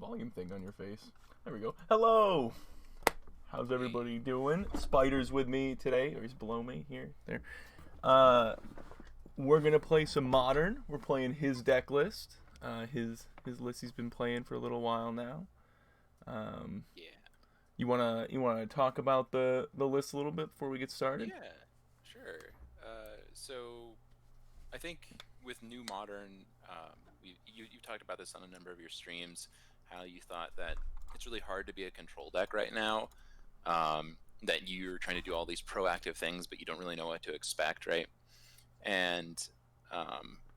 volume thing on your face. There we go. Hello! How's everybody doing? Spider's with me today, or he's below me here. There. We're gonna play some Modern. We're playing his deck list. His list he's been playing for a little while now. Yeah. You wanna talk about the list a little bit before we get started? Yeah, sure. So I think with New Modern, you talked about this on a number of your streams, how you thought that it's really hard to be a control deck right now, that you're trying to do all these proactive things, but you don't really know what to expect, right? And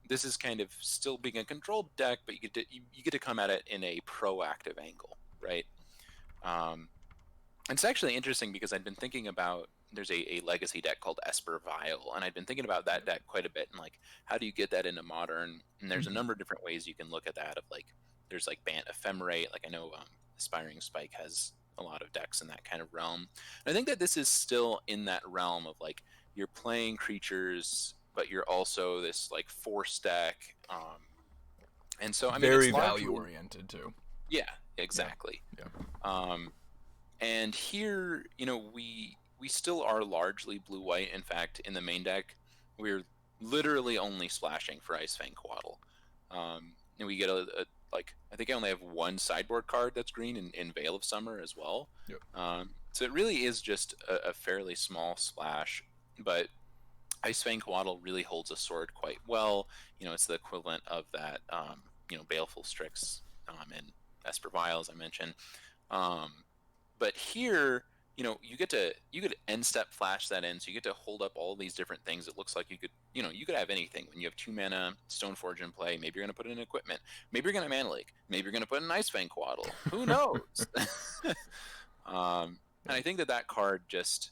this is kind of still being a controlled deck, but you get to come at it in a proactive angle, right? It's actually interesting because I'd been thinking about there's a legacy deck called Esper Vial, and I'd been thinking about that deck quite a bit, and like how do you get that into Modern? And there's a number of different ways you can look at that. Of like there's like Bant Ephemerate, like I know Aspiring Spike has a lot of decks in that kind of realm. And I think that this is still in that realm of like you're playing creatures, but you're also this like force deck. And so I mean Very it's largely value oriented too. Yeah, exactly. Yeah. And here, we still are largely blue-white. In fact, in the main deck, we're literally only splashing for Ice Fang Coatl. And we get like, I think I only have one sideboard card that's green in Veil of Summer as well. Yep. So it really is just a fairly small splash, but Ice Fang Coatl really holds a sword quite well. It's the equivalent of that, Baleful Strix and Esper Vial, as I mentioned. But here, you could end step flash that in, so you get to hold up all these different things. It looks like you could have anything. When you have 2 mana Stoneforge in play, maybe you're going to put in equipment, maybe you're going to Mana Leak, maybe you're going to put in Ice Fang Coatl. Who knows? And I think that card just,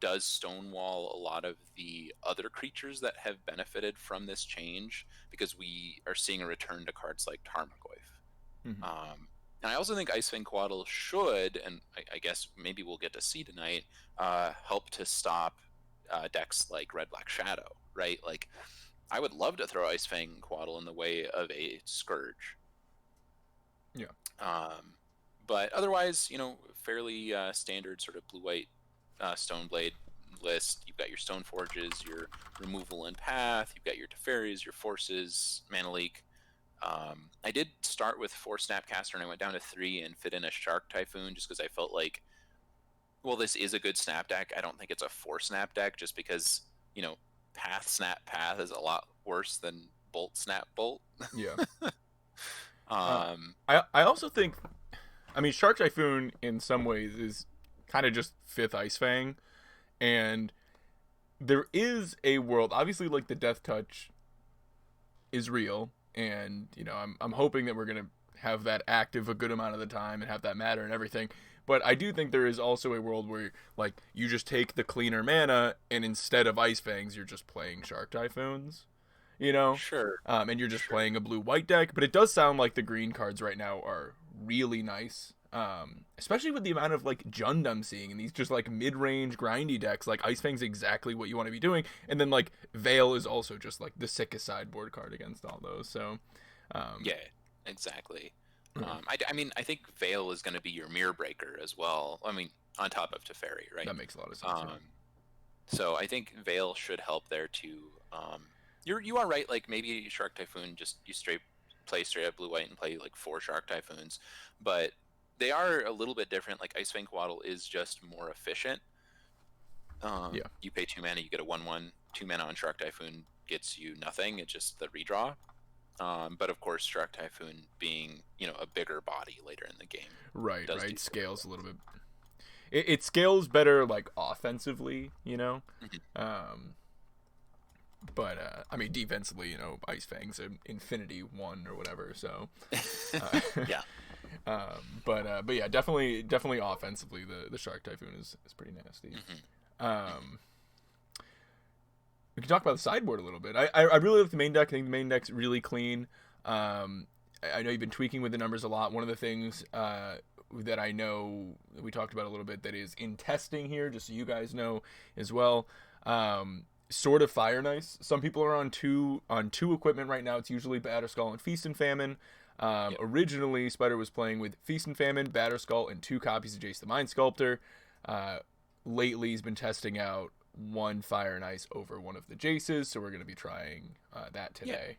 does stonewall a lot of the other creatures that have benefited from this change, because we are seeing a return to cards like Tarmogoyf. Mm-hmm. And I also think Ice Fang Coatl should, and I guess maybe we'll get to see tonight, help to stop decks like Red Black Shadow, right? Like, I would love to throw Ice Fang Coatl in the way of a Scourge. Yeah. But otherwise, fairly standard sort of blue-white Stoneblade list. You've got your Stoneforges, your removal and path, you've got your Teferis, your forces, Mana Leak. I did start with 4 Snapcaster and I went down to 3 and fit in a Shark Typhoon just because I felt like, well, this is a good snap deck. I don't think it's a 4 snap deck just because, Path Snap Path is a lot worse than Bolt Snap Bolt. Yeah. um, I also think, I mean, Shark Typhoon in some ways is kind of just 5th Ice Fang, and there is a world, obviously, like the Death Touch is real, and I'm hoping that we're gonna have that active a good amount of the time and have that matter and everything. But I do think there is also a world where like you just take the cleaner mana and instead of Ice Fangs you're just playing Shark Typhoons, Sure. And you're just playing a blue-white deck. But it does sound like the green cards right now are really nice, especially with the amount of like Jund I'm seeing in these just like mid-range grindy decks. Like Ice Fang's exactly what you want to be doing, and then like Veil is also just like the sickest sideboard card against all those. So yeah, exactly. I mean, I think Veil is going to be your mirror breaker as well. I mean, on top of Teferi, right? That makes a lot of sense. So I think Veil should help there too. You are right. Like maybe Shark Typhoon, just you play straight up blue white and play like 4 Shark Typhoons, but they are a little bit different. Like Ice Fang Coatl is just more efficient. Yeah. You pay 2 mana, you get a 1/1. 2 mana on Shark Typhoon gets you nothing. It's just the redraw. But of course, Shark Typhoon being a bigger body later in the game, right, scales a little bit. It scales better like offensively, Mm-hmm. But I mean defensively, Ice Fang's an Infinity 1 or whatever. So yeah. But yeah, definitely offensively, the Shark Typhoon is pretty nasty. Mm-hmm. We can talk about the sideboard a little bit. I really like the main deck. I think the main deck's really clean. I know you've been tweaking with the numbers a lot. One of the things that I know that we talked about a little bit that is in testing here, just so you guys know as well. sort of Fire and Ice. Some people are on two equipment right now. It's usually Batterskull and Feast and Famine. Yep. Originally, Spider was playing with Feast and Famine, Batterskull, and 2 copies of Jace the Mind Sculptor. Lately, he's been testing out one Fire and Ice over one of the Jaces, so we're going to be trying that today.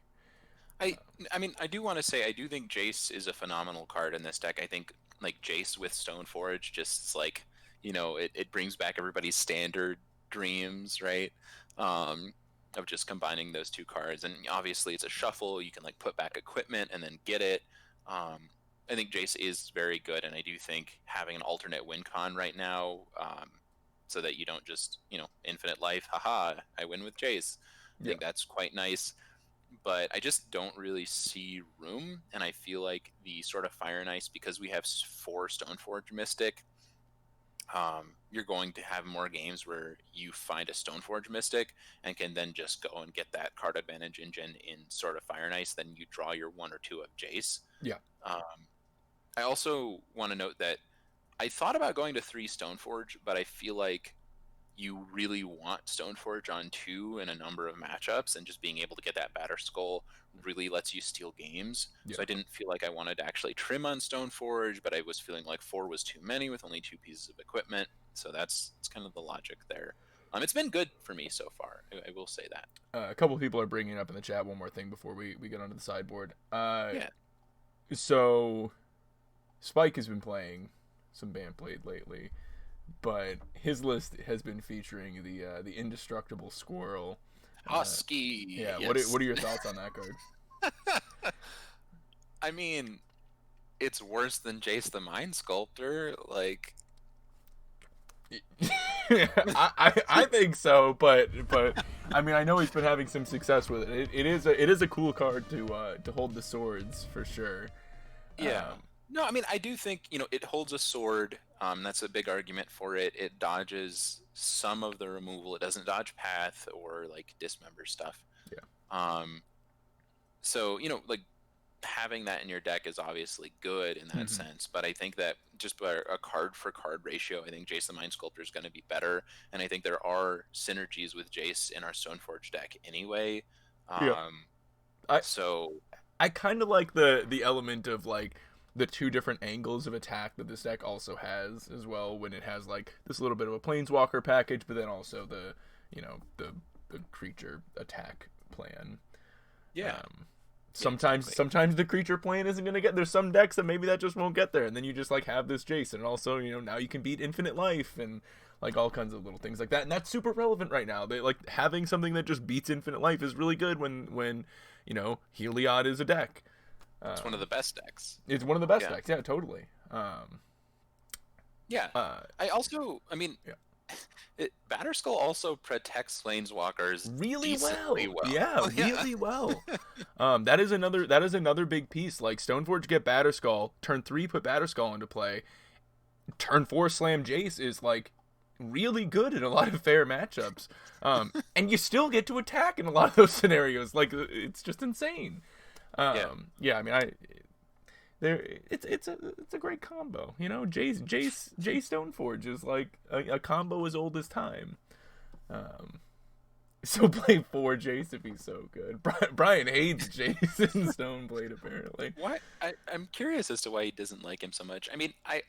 I mean, I do want to say I do think Jace is a phenomenal card in this deck. I think like Jace with Stoneforge just like, you know, it brings back everybody's standard dreams, right? Of just combining those 2 cards, and obviously it's a shuffle. You can like put back equipment and then get it. I think Jace is very good, and I do think having an alternate win con right now, so that you don't just, you know, infinite life, haha, I win with Jace. I think that's quite nice. But I just don't really see room, and I feel like the sort of Fire and Ice, because we have 4 Stoneforge Mystic, you're going to have more games where you find a Stoneforge Mystic and can then just go and get that card advantage engine in sort of Fire and Ice, then you draw your 1 or 2 of Jace. Yeah. I also want to note that I thought about going to 3 Stoneforge, but I feel like you really want Stoneforge on 2 in a number of matchups, and just being able to get that Batterskull really lets you steal games. Yeah. So I didn't feel like I wanted to actually trim on Stoneforge, but I was feeling like 4 was too many with only 2 pieces of equipment. So that's kind of the logic there. It's been good for me so far. I will say that. A couple of people are bringing up in the chat one more thing before we get onto the sideboard. Yeah. So Spike has been playing some Bantblade lately, but his list has been featuring the indestructible squirrel. Husky. Yeah. Yes. What are your thoughts on that card? I mean, it's worse than Jace the Mind Sculptor. Like, I think so, but I mean, I know he's been having some success with it. It is a cool card to hold the swords for sure. Yeah. No, I mean, I do think, you know, it holds a sword. That's a big argument for it. It dodges some of the removal. It doesn't dodge path or like dismember stuff. Yeah. So, you know, like having that in your deck is obviously good in that sense, but I think that just by a card for card ratio, I think Jace the Mind Sculptor is going to be better, and I think there are synergies with Jace in our Stoneforge deck anyway. I kind of like the element of like the 2 different angles of attack that this deck also has as well, when it has like this little bit of a planeswalker package, but then also the, you know, the creature attack plan. Yeah. Sometimes the creature plan isn't going to get, there's some decks that maybe that just won't get there, and then you just like have this Jace, and also, you know, now you can beat infinite life and like all kinds of little things like that, and that's super relevant right now. They like having something that just beats infinite life is really good when you know, Heliod is a deck. It's one of the best decks. It's one of the best decks, yeah, totally. I mean, Batterskull also protects Planeswalkers really well. Yeah, really well. That is another big piece. Like Stoneforge get Batterskull, turn 3 put Batterskull into play, turn 4 slam Jace is like really good in a lot of fair matchups. And you still get to attack in a lot of those scenarios. Like it's just insane. I mean, it's a great combo. You know, Jace Stoneforge is like a combo as old as time. So play 4 Jace if he's so good. Brian hates Jace and Snowblade apparently. What? I'm curious as to why he doesn't like him so much. I mean, I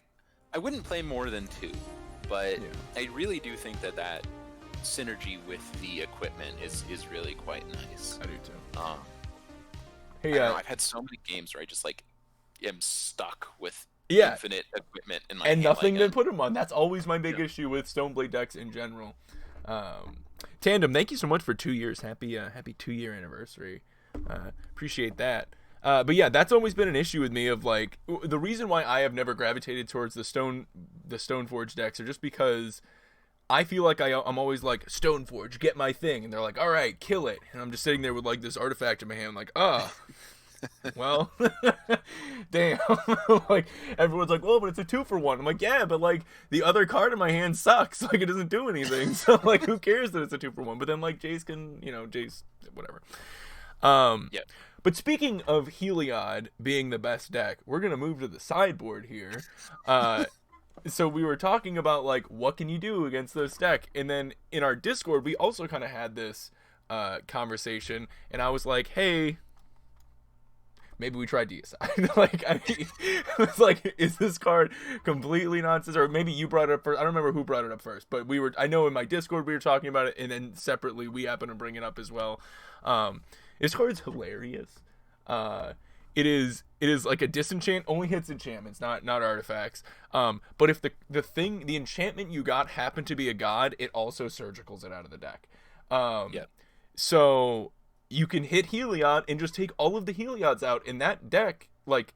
wouldn't play more than 2, but I really do think that synergy with the equipment is really quite nice. I do too. Hey, I've had so many games where I just like am stuck with infinite equipment in my hand, nothing to put him on. That's always my big issue with Stoneblade decks in general. Tandem, thank you so much for 2 years. Happy 2-year anniversary. Appreciate that. But yeah, that's always been an issue with me of like the reason why I have never gravitated towards the Stoneforge decks are just because I feel like I'm always like, Stoneforge, get my thing, and they're like, all right, kill it, and I'm just sitting there with like this artifact in my hand, like, well, damn. Like everyone's like, well, but it's a 2-for-1. I'm like, yeah, but like the other card in my hand sucks. Like it doesn't do anything. So like, who cares that it's a 2-for-1? But then like Jace can, you know, Jace, whatever. But speaking of Heliod being the best deck, we're gonna move to the sideboard here. so we were talking about like what can you do against this deck, and then in our Discord we also kind of had this conversation, and I was like, hey, maybe we try deicide. Like, I mean, it's like, is this card completely nonsense? Or maybe you brought it up first. I don't remember who brought it up first, but I know in my Discord we were talking about it, and then separately we happened to bring it up as well. This card is hilarious. It is like a disenchant, only hits enchantments, not artifacts. But if the enchantment you got happened to be a god, it also surgicals it out of the deck. Yeah. So you can hit Heliod and just take all of the Heliods out in that deck. Like,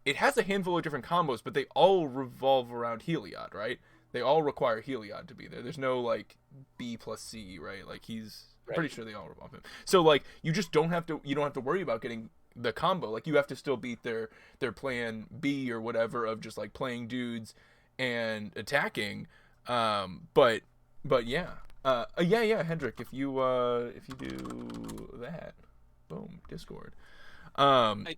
it has a handful of different combos, but they all revolve around Heliod, right? They all require Heliod to be there. There's no like B plus C, right? Like I'm pretty sure they all revolve him. So like you don't have to worry about getting the combo. Like you have to still beat their plan B or whatever of just like playing dudes and attacking. But yeah. Yeah, Hendrik, if you do that, boom, Discord. I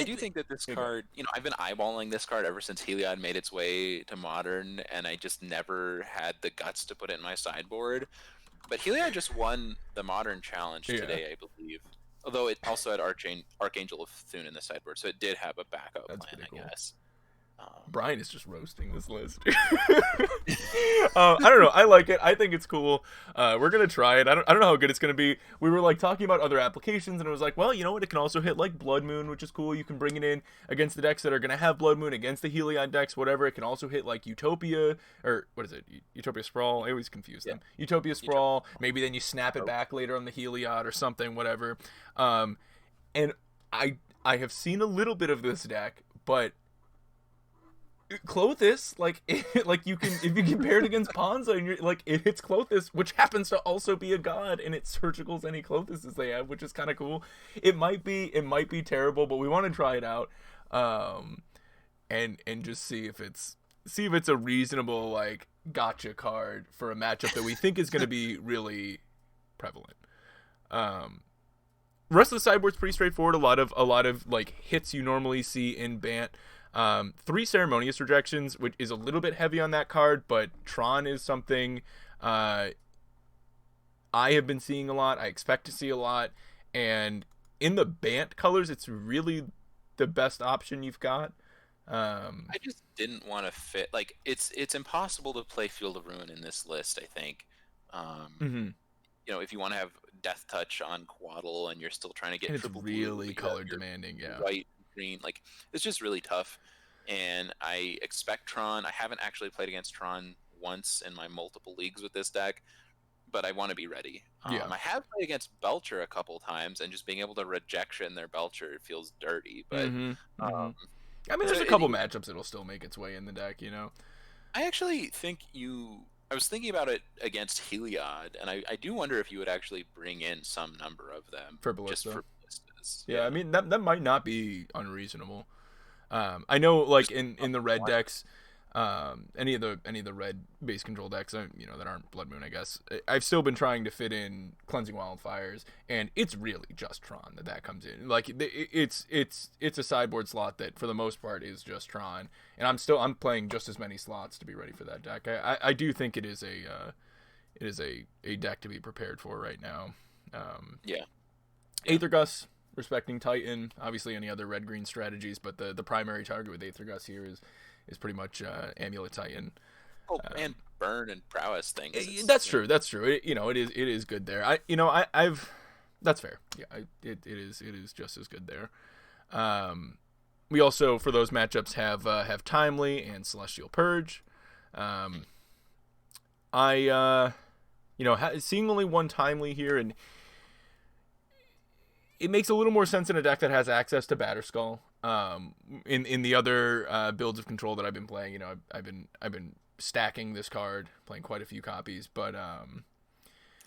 do think that this card, I've been eyeballing this card ever since Heliod made its way to Modern, and I just never had the guts to put it in my sideboard. But Heliod just won the Modern Challenge today, I believe. Although it also had Archangel of Thune in the sideboard, so it did have a backup plan, I guess. Brian is just roasting this list. I don't know. I like it. I think it's cool. We're gonna try it. I don't know how good it's gonna be. We were like talking about other applications, and it was like, well, you know what? It can also hit like Blood Moon, which is cool. You can bring it in against the decks that are gonna have Blood Moon, against the Heliod decks, whatever. It can also hit like Utopia, or what is it? Utopia Sprawl. I always confuse them. Utopia Sprawl. Maybe then you snap it back later on the Heliod or something, whatever. And I have seen a little bit of this deck, but Clothis, like you can, if you compare it against Ponza, and you're like, it hits Clothis, which happens to also be a god, and it surgicals any Clothises they have, which is kind of cool. It might be terrible, but we want to try it out, and just see if it's a reasonable like gotcha card for a matchup that we think is going to be really prevalent. Rest of the sideboard's pretty straightforward. A lot of like hits you normally see in Bant. 3 Ceremonious Rejections, which is a little bit heavy on that card, but Tron is something I have been seeing a lot. I expect to see a lot, and in the Bant colors, it's really the best option you've got. I just didn't want to fit, like, it's impossible to play Field of Ruin in this list, I think. If you want to have Death Touch on Quaddle and you're still trying to get it's triple really blue, color demanding, yeah. White, green, like, it's just really tough. And I expect Tron. I haven't actually played against Tron once in my multiple leagues with this deck, but I want to be ready. I have played against Belcher a couple times, and just being able to rejection their Belcher feels dirty. But I mean, there's a couple matchups that'll still make its way in the deck, I actually think I was thinking about it against Heliod, and I do wonder if you would actually bring in some number of them for Ballista. Just for ballistas. Yeah, I mean that might not be unreasonable. I know, like in the red decks, any of the red base control decks, that aren't Blood Moon, I guess. I've still been trying to fit in Cleansing Wildfires, and it's really just Tron that comes in. Like it's a sideboard slot that for the most part is just Tron, and I'm playing just as many slots to be ready for that deck. I do think it is a deck to be prepared for right now. Aether Gust, respecting Titan, obviously any other red-green strategies, but the primary target with Aether Gust here is pretty much Amulet Titan. And burn and prowess things. That's true. It is good there. I've that's fair. Yeah, it is just as good there. We also, for those matchups, have Timely and Celestial Purge. Seeing only one Timely here, and it makes a little more sense in a deck that has access to Batterskull. In the other builds of Control that I've been playing, I've been stacking this card, playing quite a few copies, but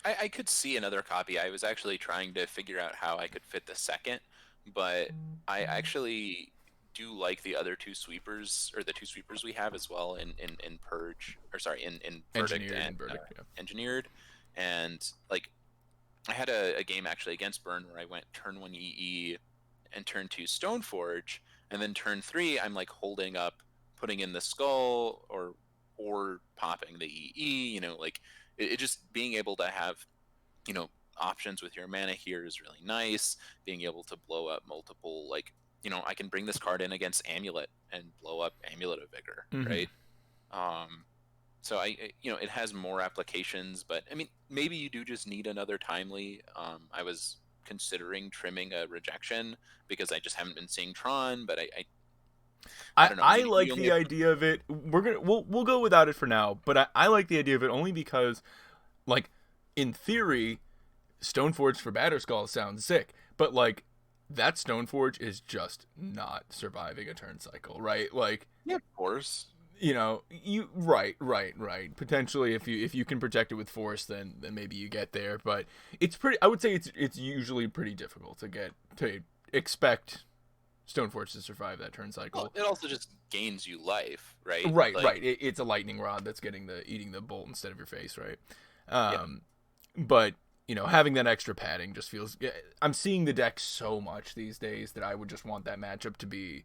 I could see another copy. I was actually trying to figure out how I could fit the second, but I actually do like the other 2 sweepers, or the 2 sweepers we have as well in Purge, or sorry, in Verdict and Engineered, and like. I had a game actually against Burn where I went turn 1 EE and turn 2 Stoneforge, and then turn 3 I'm like holding up putting in the skull or popping the EE. Like it just being able to have you know options with your mana here is really nice. Being able to blow up multiple, like, I can bring this card in against Amulet and blow up Amulet of Vigor, Mm-hmm. right? Um, so it has more applications, but I mean, maybe you do just need another timely. I was considering trimming a rejection because I just haven't been seeing Tron, but I don't know. I You like only the have, idea of it. We'll go without it for now, but I like the idea of it only because, like, in theory, Stoneforge for Batterskull sounds sick, but like that Stoneforge is just not surviving a turn cycle, right? Like, yeah, of course. you right. Potentially, if you can protect it with force, then maybe you get there. But it's pretty. I would say it's usually pretty difficult to expect Stoneforge to survive that turn Well, cycle. it also just gains you life, right? Like, Right. It's a lightning rod that's eating the bolt instead of your face, right? yeah, But having that extra padding just feels. I'm seeing the deck so much these days that I would just want that matchup to be,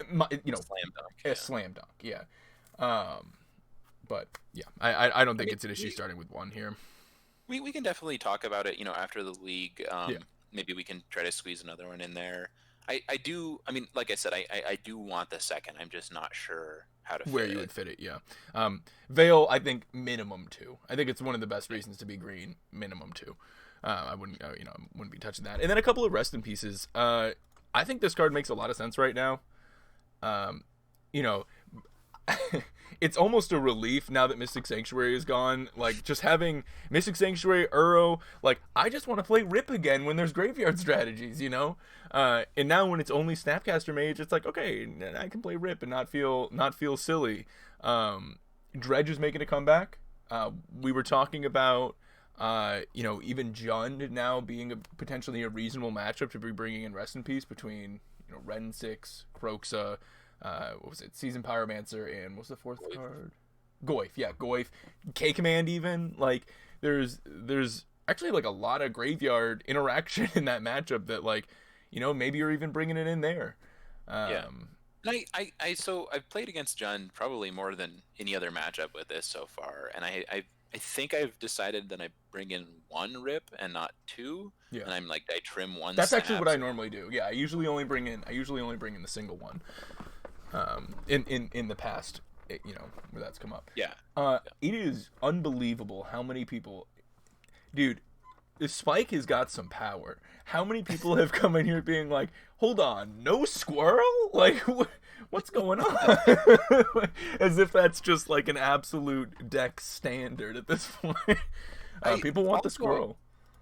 slam dunk. a Yeah. slam dunk. Yeah. Um, but yeah, I don't I think mean, it's an issue starting with one here. we can definitely talk about it, after the league. Yeah. Maybe we can try to squeeze another one in there. I do. I mean, like I said, I do want the second. I'm just not sure how to Where fit you it. would fit it, yeah. Veil, I think minimum 2. I think it's one of the best reasons to be green. Minimum 2. I wouldn't, wouldn't be touching that. And then a couple of rest in pieces. I think this card makes a lot of sense right now. Um, you know, it's almost a relief now that Mystic Sanctuary is gone. Like, just having Mystic Sanctuary, Uro, like, I just want to play Rip again when there's graveyard strategies, and now when it's only Snapcaster Mage, it's like, okay, I can play Rip and not feel silly. Dredge is making a comeback. We were talking about, even Jund now being potentially a reasonable matchup to be bringing in Rest in Peace between, Ren 6, Kroxa, what was it? Season Pyromancer, and what's the fourth card? Goyf, yeah, Goyf. K Command, even. Like, there's actually like a lot of graveyard interaction in that matchup that, like, maybe you're even bringing it in there. Yeah. Um, And so I've played against Jund probably more than any other matchup with this so far, and I think I've decided that I bring in one Rip and not two, yeah, and I'm like, I trim one that's actually snap. what I normally do. Yeah, I usually only bring in the single one. In the past, where that's come up. Yeah. It is unbelievable how many people, dude. The Spike has got some power. How many people have come in here being like, "Hold on, no squirrel? Like, what's going on?" As if that's just like an absolute deck standard at this point. People want the squirrel.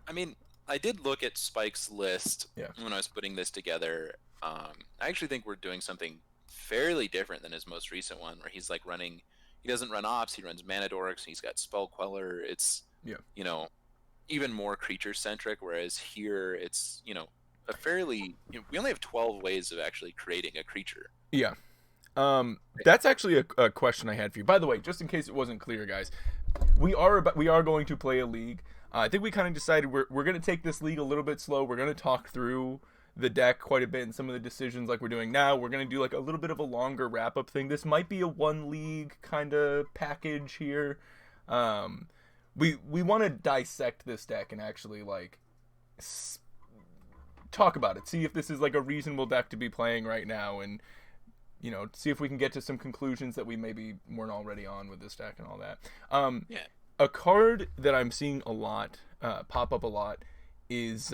I mean, I did look at Spike's list Yeah. when I was putting this together. I actually think we're doing something fairly different than his most recent one, where he's like running. He doesn't run ops. He runs Mana Dorks. He's got Spell Queller. It's Yeah. Even more creature centric. Whereas here, it's a fairly. We only have 12 ways of actually creating a creature. Yeah. That's actually a question I had for you. By the way, just in case it wasn't clear, guys, we are going to play a league. I think we kind of decided we're going to take this league a little bit slow. We're going to talk through the deck quite a bit and some of the decisions like we're doing now. We're going to do like a little bit of a longer wrap up thing. This might be a one league kind of package here. We want to dissect this deck and actually like talk about it. See if this is like a reasonable deck to be playing right now, and see if we can get to some conclusions that we maybe weren't already on with this deck and all that. Yeah. A card that I'm seeing a lot pop up a lot is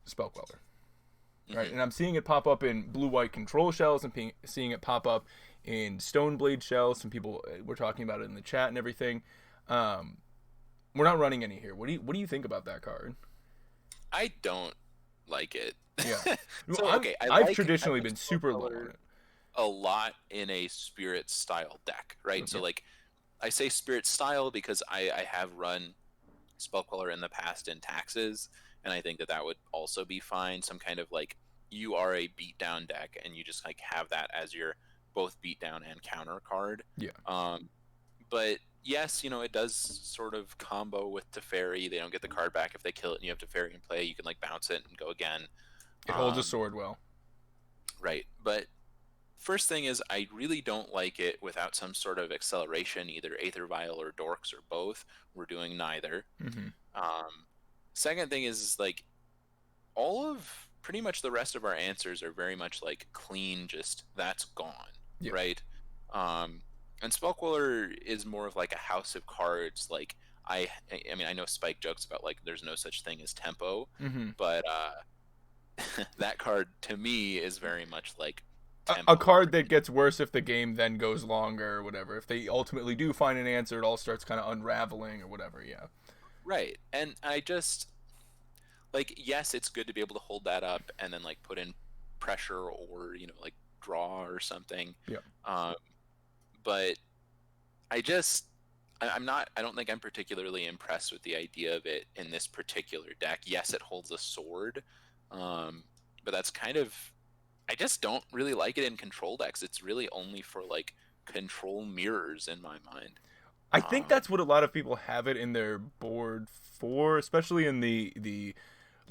Spellqueller. Right, and I'm seeing it pop up in blue-white control shells, and seeing it pop up in Stoneblade shells. Some people were talking about it in the chat and everything. We're not running any here. What do you think about that card? I don't like it. Yeah. So okay, I've traditionally been super low on it. A lot in a spirit style deck, right? Okay. So like, I say spirit style because I have run Spellqueller in the past in taxes, and I think that would also be fine. Some kind of like, you are a beatdown deck, and you just like have that as your both beatdown and counter card. Yeah. But yes, it does sort of combo with Teferi. They don't get the card back if they kill it, and you have Teferi in play. You can like bounce it and go again. It holds a sword well. Right, but first thing is I really don't like it without some sort of acceleration, either Aether Vial or Dorks or both. We're doing neither. Mm-hmm. Um, second thing is like all of pretty much the rest of our answers are very much like clean, just that's gone, Yeah. right? Um, and Spellquiller is more of like a house of cards. Like I mean, I know Spike jokes about like there's no such thing as tempo, Mm-hmm. but that card to me is very much like A tempo. card that gets worse if the game then goes longer or whatever. If they ultimately do find an answer, it all starts kind of unraveling or whatever. Yeah. Right. And I just like yes, it's good to be able to hold that up and then like put in pressure or like draw or something. Yeah. Um, but I just I'm not I don't think I'm particularly impressed with the idea of it in this particular deck. Yes, it holds a sword, but that's kind of I just don't really like it in control decks. It's really only for like control mirrors in my mind. I think that's what a lot of people have it in their board for, especially in the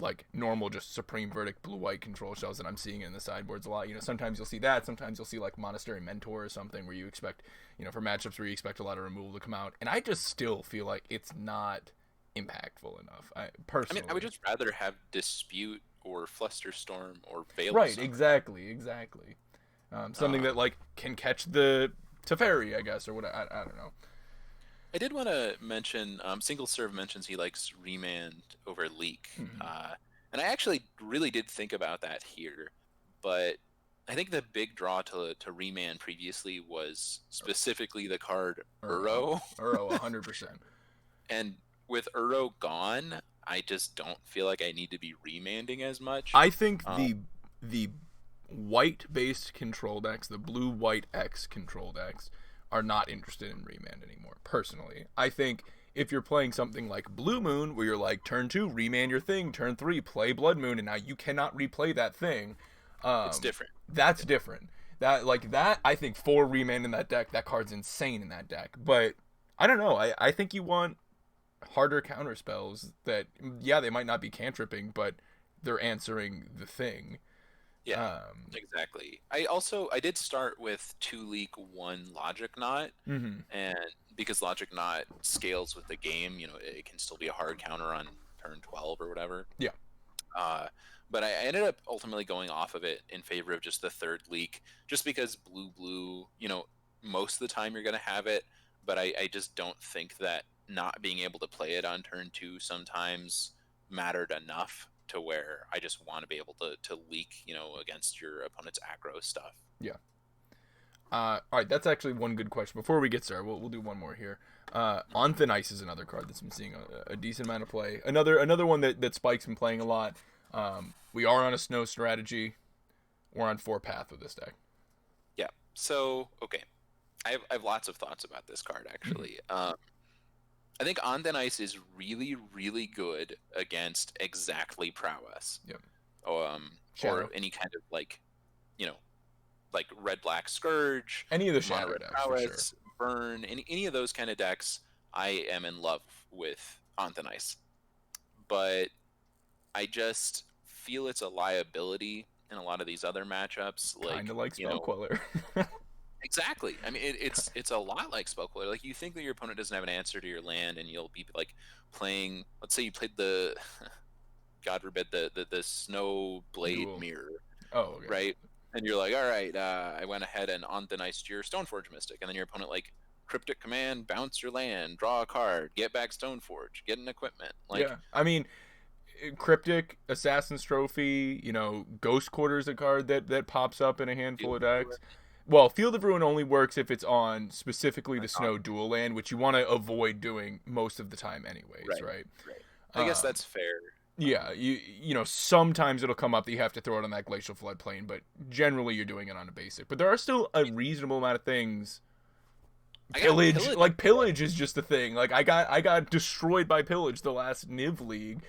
like normal just supreme verdict blue white control shells that I'm seeing in the sideboards a lot. Sometimes you'll see that, sometimes you'll see like Monastery Mentor or something where you expect, for matchups where you expect a lot of removal to come out. And I just still feel like it's not impactful enough. Personally. I would just rather have Dispute or Flusterstorm or Veil of Right, Summer. exactly. Something that like can catch the Teferi, I guess, or what I don't know. I did want to mention, Single Serve mentions he likes Remand over Leak. Mm-hmm. And I actually really did think about that here. But I think the big draw to Remand previously was specifically the card Uro. Uro, 100%. And with Uro gone, I just don't feel like I need to be remanding as much. I think the white-based control decks, the blue-white X control decks, are not interested in remand anymore, personally. I think if you're playing something like Blue Moon, where you're like, turn 2, remand your thing, turn 3, play Blood Moon, and now you cannot replay that thing. It's different. That's different. That, I think 4 remand in that deck, that card's insane in that deck. But, I don't know, I think you want harder counter spells that, yeah, they might not be cantripping, but they're answering the thing. Yeah, exactly. I did start with 2 Leak 1 Logic Knot, Mm-hmm. and because Logic Knot scales with the game, it can still be a hard counter on turn 12 or whatever. Yeah. But I ended up ultimately going off of it in favor of just the 3rd Leak, just because blue, most of the time you're going to have it, but I just don't think that not being able to play it on turn 2 sometimes mattered enough to where I just want to be able to leak, against your opponent's aggro stuff. Yeah. All right, that's actually one good question. Before we get started, we'll do one more here. On Thin Ice is another card that's been seeing a decent amount of play. Another one that Spike's been playing a lot. We are on a snow strategy. We're on 4 path with this deck. Yeah. So okay, I have lots of thoughts about this card actually. I think On Thin Ice is really, really good against exactly Prowess. Yep. Or any kind of like Red Black Scourge, any of the Shadow decks, Prowess, for sure. Burn, any of those kind of decks. I am in love with On Thin Ice, but I just feel it's a liability in a lot of these other matchups. Kind of like Spellquiller. Exactly. I mean, it's a lot like Spellquiller. Like, you think that your opponent doesn't have an answer to your land, and you'll be like playing. Let's say you played the, God forbid, the Snowblade mirror. Oh, okay. Right. And you're like, all right, I went ahead and on the nice your Stoneforge Mystic, and then your opponent like Cryptic Command, bounce your land, draw a card, get back Stoneforge, get an equipment. Like, yeah, I mean, Cryptic, Assassin's Trophy, Ghost Quarter's a card that pops up in a handful of decks. Well, Field of Ruin only works if it's on specifically the Snow dual land, which you want to avoid doing most of the time anyways, right? I guess that's fair. Yeah, sometimes it'll come up that you have to throw it on that Glacial Floodplain, but generally you're doing it on a basic. But there are still a reasonable amount of things. Pillage is just a thing. Like, I got destroyed by Pillage the last Niv League.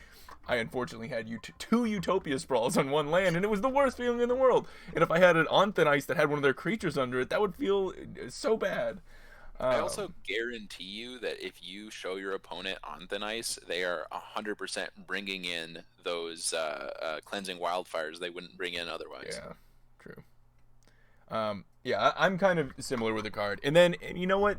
I unfortunately had 2 Utopia Sprawls on 1 land, and it was the worst feeling in the world. And if I had an On Thin Ice that had one of their creatures under it, that would feel so bad. I also guarantee you that if you show your opponent On Thin Ice, they are 100% bringing in those cleansing wildfires they wouldn't bring in otherwise. Yeah, true. Yeah, I'm kind of similar with the card. And then, and you know what?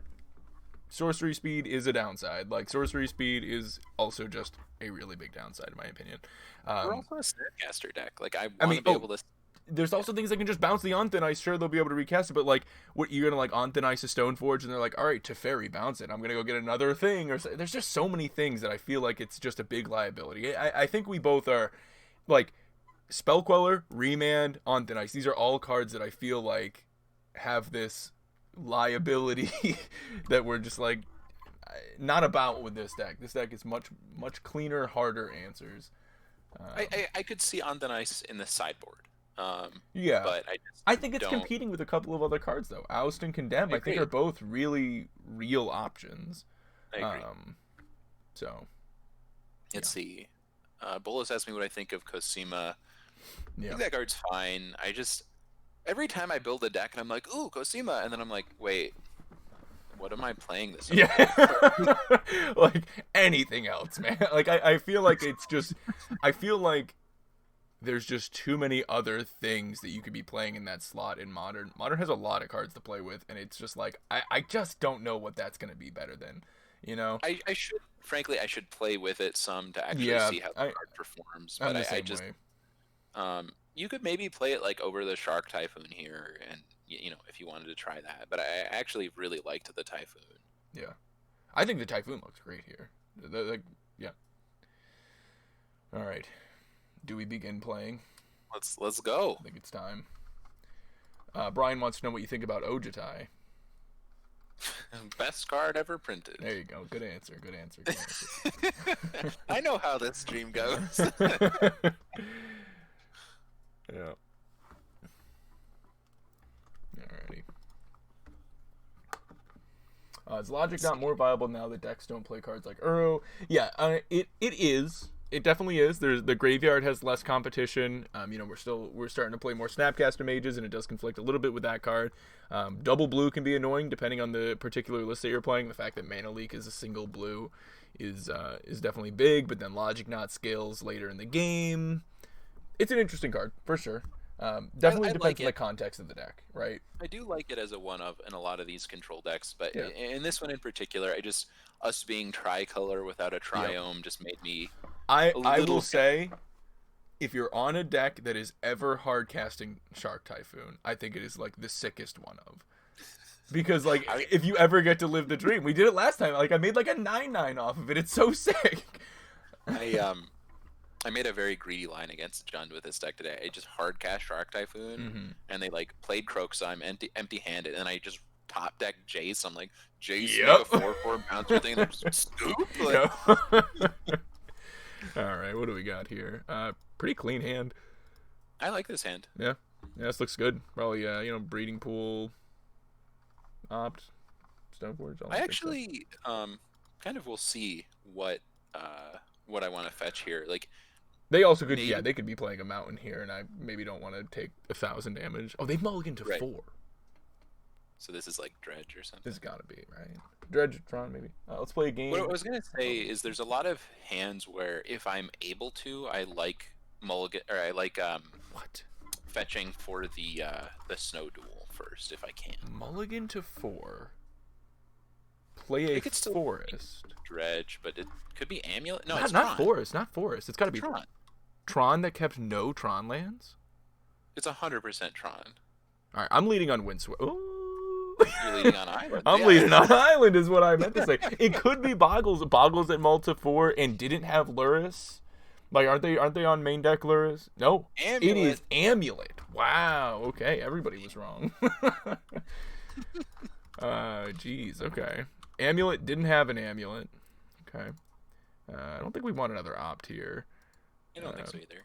Sorcery speed is a downside. Like, sorcery speed is also just a really big downside, in my opinion. We're Um, also a Snapcaster deck. Like, I I want mean, to be able to. there's Yeah. also things that can just bounce the on thin ice. Sure, they'll be able to recast it, but like, what you're gonna like on thin ice a Stoneforge, and they're like, all right, Teferi, bounce it. I'm gonna go get another thing, or there's just so many things that I feel like it's just a big liability. I think we both are like Spell Queller, Remand, on thin ice. These are all cards that I feel like have this liability that we're just like not about with this deck. This deck is much cleaner, harder answers. I could see on the ice in the sideboard. Yeah. But I just I think it's don't. competing with a couple of other cards though. Oust and Condemn, I I think, agree. are both really real options. I agree. So yeah, Let's see. Bolas asked me what I think of Cosima. I yeah, think that card's fine. I just every time I build a deck and I'm like, ooh, Cosima, and then I'm like, wait, what am I playing this over? yeah. Like anything else, man. Like I feel like it's just, I feel like there's just too many other things that you could be playing in that slot in Modern. Modern has a lot of cards to play with, and it's just like I just don't know what that's gonna be better than, you know? I should, frankly, I should play with it some to actually Yeah, see how the card performs. I'm But the I same just, way. you could maybe play it like over the Shark Typhoon here, and if you wanted to try that. But I actually really liked the Typhoon. Yeah, I think the Typhoon looks great here. Yeah. All right. Do we begin playing? Let's go. I think it's time. Brian wants to know what you think about Ojitai. Best card ever printed. There you go. Good answer. Good answer. Good answer. I know how this stream goes. Yeah. Alrighty. Is Logic not more viable now that decks don't play cards like Uro? Yeah, it is. It definitely is. There's the graveyard has less competition. We're starting to play more Snapcaster mages, and it does conflict a little bit with that card. Double blue can be annoying depending on the particular list that you're playing. The fact that Mana Leak is a single blue is definitely big, but then Logic not scales later in the game. It's an interesting card for sure. Definitely I depends like on the it. context of the deck, right? I do like it as a one of in a lot of these control decks, but Yeah. in this one in particular, us being tricolor without a Yep. triome just made me I a I little will say, if you're on a deck that is ever hard casting Shark Typhoon, I think it is like the sickest one of. Because like I, if you ever get to live the dream, we did it last time. Like I made like a 9/9 off of it. It's so sick. I I made a very greedy line against Jund with this deck today. I just hard cast Shark Typhoon, Mm-hmm. and they like played Croak, so I'm empty handed, and I just top deck Jace. I'm like, Jace, Yep. make a 4/4 bouncer thing, and just scoop. Like, Yep. All right, what do we got here? Pretty clean hand. I like this hand. Yeah, this looks good. Probably breeding pool, opt, Stoneforge. All I that good stuff. actually kind of will see what I want to fetch here. Like They also could, maybe, they could be playing a mountain here, and I maybe don't want to take 1,000 damage. Oh, they mulligan to right. 4. So this is like Dredge or something. This has got to be, right? Dredge, Tron, maybe. Let's play a game. What I was gonna say is there's a lot of hands where if I'm able to, I like mulligan or I like What? fetching for the snow duel first if I can. Mulligan to 4. Play a It could still forest. Dredge, but it could be amulet. No, not, it's not Tron. forest, not forest. It's got to be Tron. Tron that kept no Tron lands? It's 100% Tron. All right, I'm leading on Windswept. You're leading on Island. I'm yeah. leading on Island is what I meant to say. It could be Boggles. Boggles at Multi 4 and didn't have Luris. Like, aren't they on main deck Luris? No. Amulet. It is Amulet. Wow. Okay, everybody was wrong. Jeez. Okay. Amulet didn't have an amulet. Okay. I don't think we want another opt here. I don't think so either.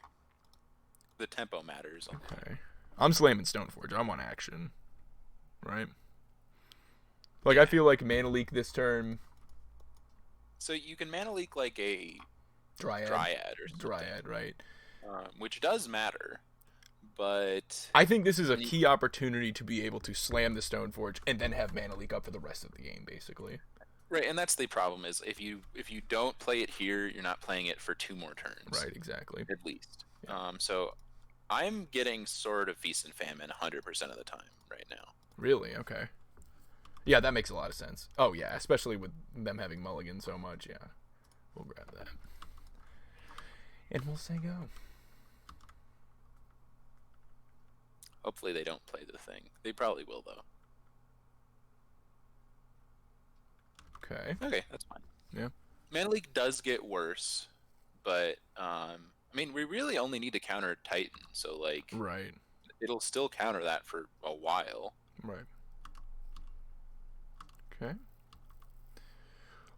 The tempo matters. Okay. I'm slamming Stoneforge. I'm on action. Right? Like, I feel like Mana Leak this turn. So you can mana leak like a Dryad or something. Dryad, right? Which does matter, but I think this is a key opportunity to be able to slam the Stoneforge and then have Mana Leak up for the rest of the game, basically. right, and that's the problem is if you don't play it here, you're not playing it for 2 more turns. Right, exactly. At least. Yeah. So I'm getting Sword of Feast and Famine 100% of the time right now. Really? Okay. Yeah, that makes a lot of sense. Oh yeah, especially with them having mulligan so much. Yeah, we'll grab that, and we'll say go. Hopefully they don't play the thing. They probably will though. Okay. Okay, that's fine. Yeah. Mana Leak does get worse, but I mean, we really only need to counter Titan, so like, Right. it'll still counter that for a while. Right. Okay.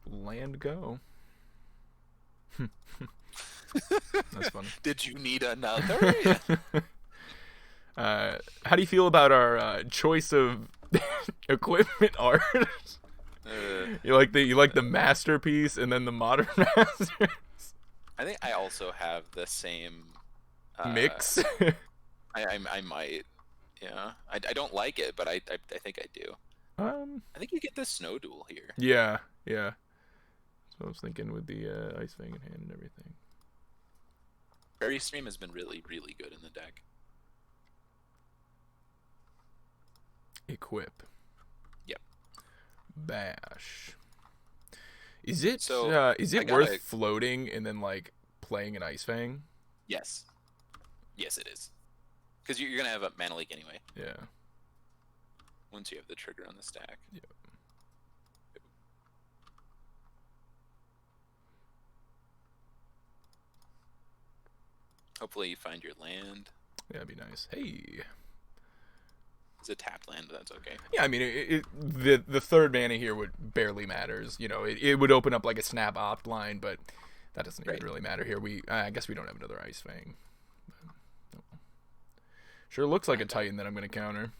Land go. That's funny. Did you need another? How do you feel about our choice of equipment art? You like the masterpiece and then the modern masters I think I also have the same mix. I might. Yeah, I don't like it, but I think I do. I think you get the Snow Duel here. Yeah. That's what I was thinking with the Ice Fang in hand and everything. Fairy Stream has been really, really good in the deck. Equip. Yep. Bash. Is it I worth floating and then like playing an Ice Fang? Yes. Yes, it is. Because you're gonna have a Mana Leak anyway. Yeah. Once you have the trigger on the stack. Yep. Hopefully you find your land. Yeah, that'd be nice. Hey. It's a tapped land, but that's okay. Yeah, I mean, the third mana here would barely matters. You know, it would open up like a snap opt line, but that doesn't even really matter here. I guess we don't have another Ice Fang. But, oh. Sure looks like a Titan that I'm going to counter.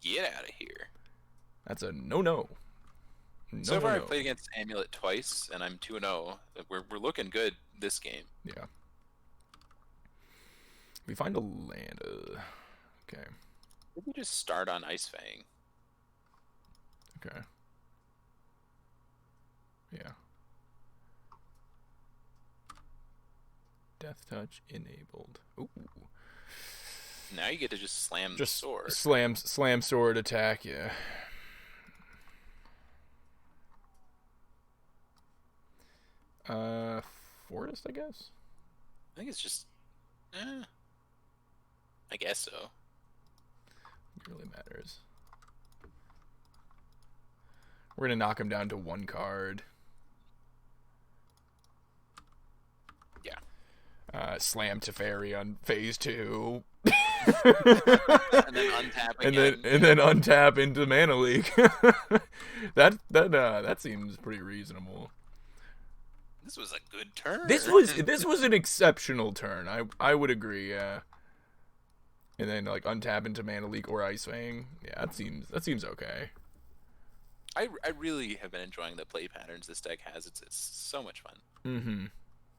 Get out of here. That's a no. So far, I've played against Amulet twice, and I'm 2-0. We're looking good this game. Yeah. We find a land. Okay. Maybe just start on Ice Fang. Okay. Yeah. Death Touch enabled. Ooh. Now you get to just slam the sword. Slam sword attack, yeah. Forest, I guess? I think it's just... I guess so. It really matters. We're going to knock him down to one card. Yeah. Slam Teferi on phase 2. And then untap again. And then untap into Mana Leak. That seems pretty reasonable. This was a good turn. This was an exceptional turn. I would agree, yeah. And then like untap into Mana Leak or Ice Fang. Yeah, that seems okay. I really have been enjoying the play patterns this deck has. It's so much fun. Mm-hmm.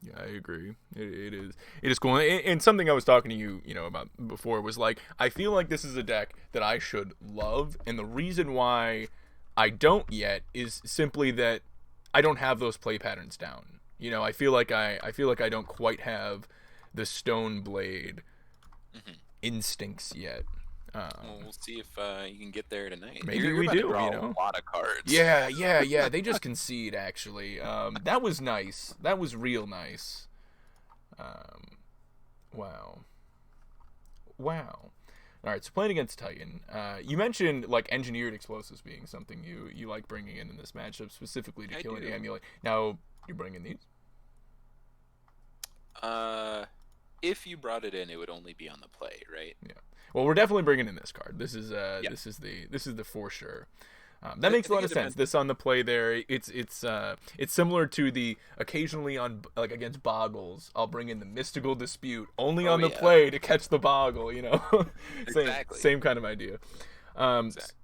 Yeah, I agree. It is cool. And something I was talking to you about before was like, I feel like this is a deck that I should love, and the reason why I don't yet is simply that I don't have those play patterns down. I feel like I don't quite have the Snowblade instincts yet. Well, we'll see if you can get there tonight. Maybe you're we about to do. draw a lot of cards. Yeah. They just concede actually. That was nice. That was real nice. Wow. All right, so playing against Titan. You mentioned like engineered explosives being something you like bringing in this matchup specifically to kill an Amulet. Now you bringing these? If you brought it in, it would only be on the play, right? Yeah. Well, we're definitely bringing in this card. This is the for sure. That makes a lot of sense. This on the play there, it's similar to the occasionally on like against Boggles. I'll bring in the Mystical Dispute only on the play to catch the Boggle. Exactly. Same kind of idea.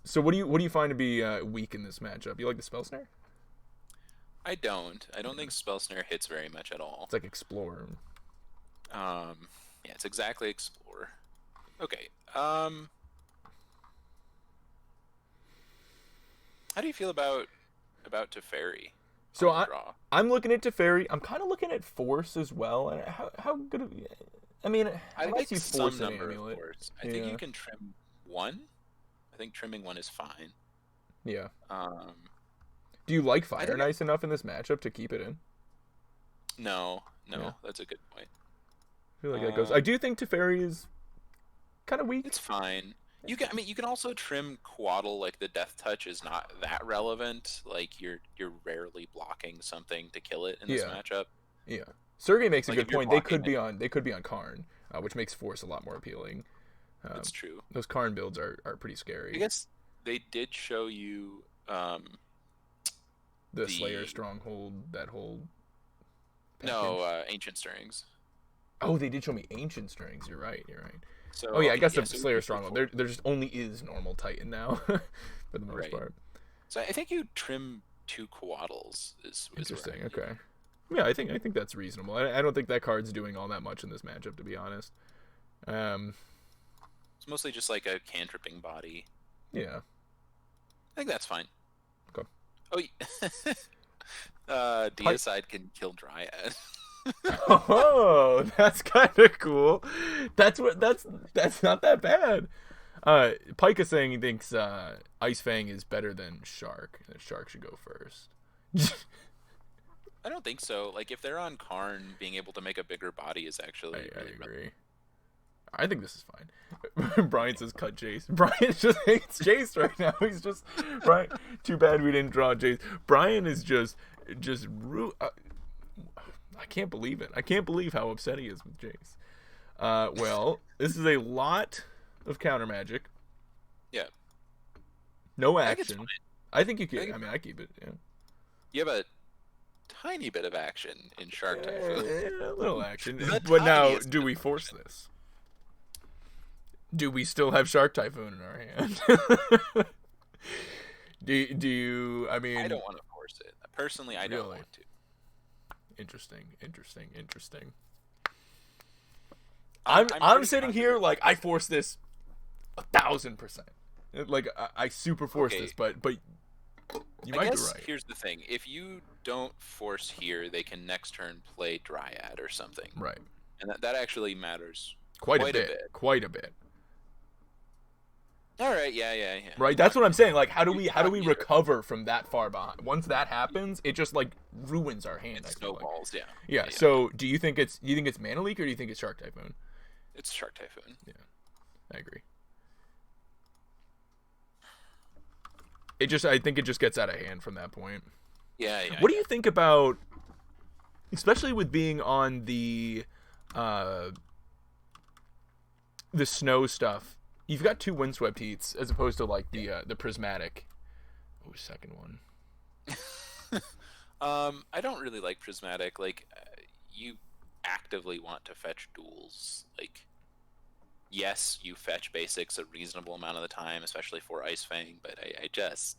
So what do you find to be weak in this matchup? You like the Spell Snare? I don't think Spell Snare hits very much at all. It's like Explore. Yeah, it's exactly Explore. Okay. How do you feel about Teferi? So I'm looking at Teferi. I'm kind of looking at Force as well. And how good? I mean, I I guess like you some force an number of amulet. force. I think Yeah. you can trim one. I think trimming one is fine. Yeah. Um, Do you like I Fire think and Ice enough in this matchup to keep it in? no, Yeah. no, that's a good point. I feel like that goes. I Um, do think Teferi is kind of it's weak. fine. You can, I mean, you can also trim Quaddle. Like the Death Touch is not that relevant. Like you're rarely blocking something to kill it in this Yeah. matchup. Yeah. Sergey makes a Like good if you're point. blocking it, They could be on Karn, which makes Force a lot more appealing. that's Um, true. those Karn builds are pretty I scary. guess they did show you The Slayer the stronghold, that whole no package. Ancient Stirrings. Oh, they did show me ancient strings. You're right. You're right. So Oh yeah, I okay, guess yeah. the So Slayer we do stronghold. four, There just only is normal Titan now, for the most right? part. So I think you trim two Quaddles is where Interesting. I Okay. Yeah, I think that's reasonable. I don't think that card's doing all that much in this matchup, to be honest. Um, It's mostly just like a cantripping body. yeah. I think that's fine. Okay. Oh, Pike. Deicide can kill Dryad. Oh, that's kind of cool. That's not that bad. Pike is saying he thinks Ice Fang is better than Shark, and that Shark should go first. I don't think so. Like if they're on Karn, being able to make a bigger body is actually I really agree. I think this is fine. Brian says cut Jace. Brian just hates Jace right now. He's just Brian. Too bad we didn't draw Jace. Brian is just I can't believe it. I can't believe how upset he is with Jace. Well, this is a lot of counter magic. yeah. No I think it's action. fine. I think you I can. think I mean, I keep it. Yeah. you have a tiny bit of action in Shark Typhoon. A little action. The But now, tiniest do bit we of force action. this? Do we still have Shark Typhoon in our hand? do you? I mean, I don't want to force it. Personally, I don't Really? want to. Interesting. I'm I'm pretty sitting here like I force this 1,000%. Like I super force Okay. this, but you I might be guess right. here's the thing: if you don't force here, they can next turn play Dryad or something, Right. and that actually matters Quite a quite bit. Quite a bit. All right, yeah. Right. That's what I'm saying. Like, how do we Either. recover from that far behind? Once that happens, it just like ruins our hand. It I feel like. snowballs, yeah. Yeah. So, do you think it's Mana Leak or do you think it's Shark Typhoon? It's Shark Typhoon. I agree. I think it just gets out of hand from that point. Yeah. What do you think about, especially with being on the snow stuff? You've got two windswept heats as opposed to like the prismatic. Oh, second one. I don't really like Prismatic. Like, you actively want to fetch duels. Like, yes, you fetch basics a reasonable amount of the time, especially for Ice Fang. But I just,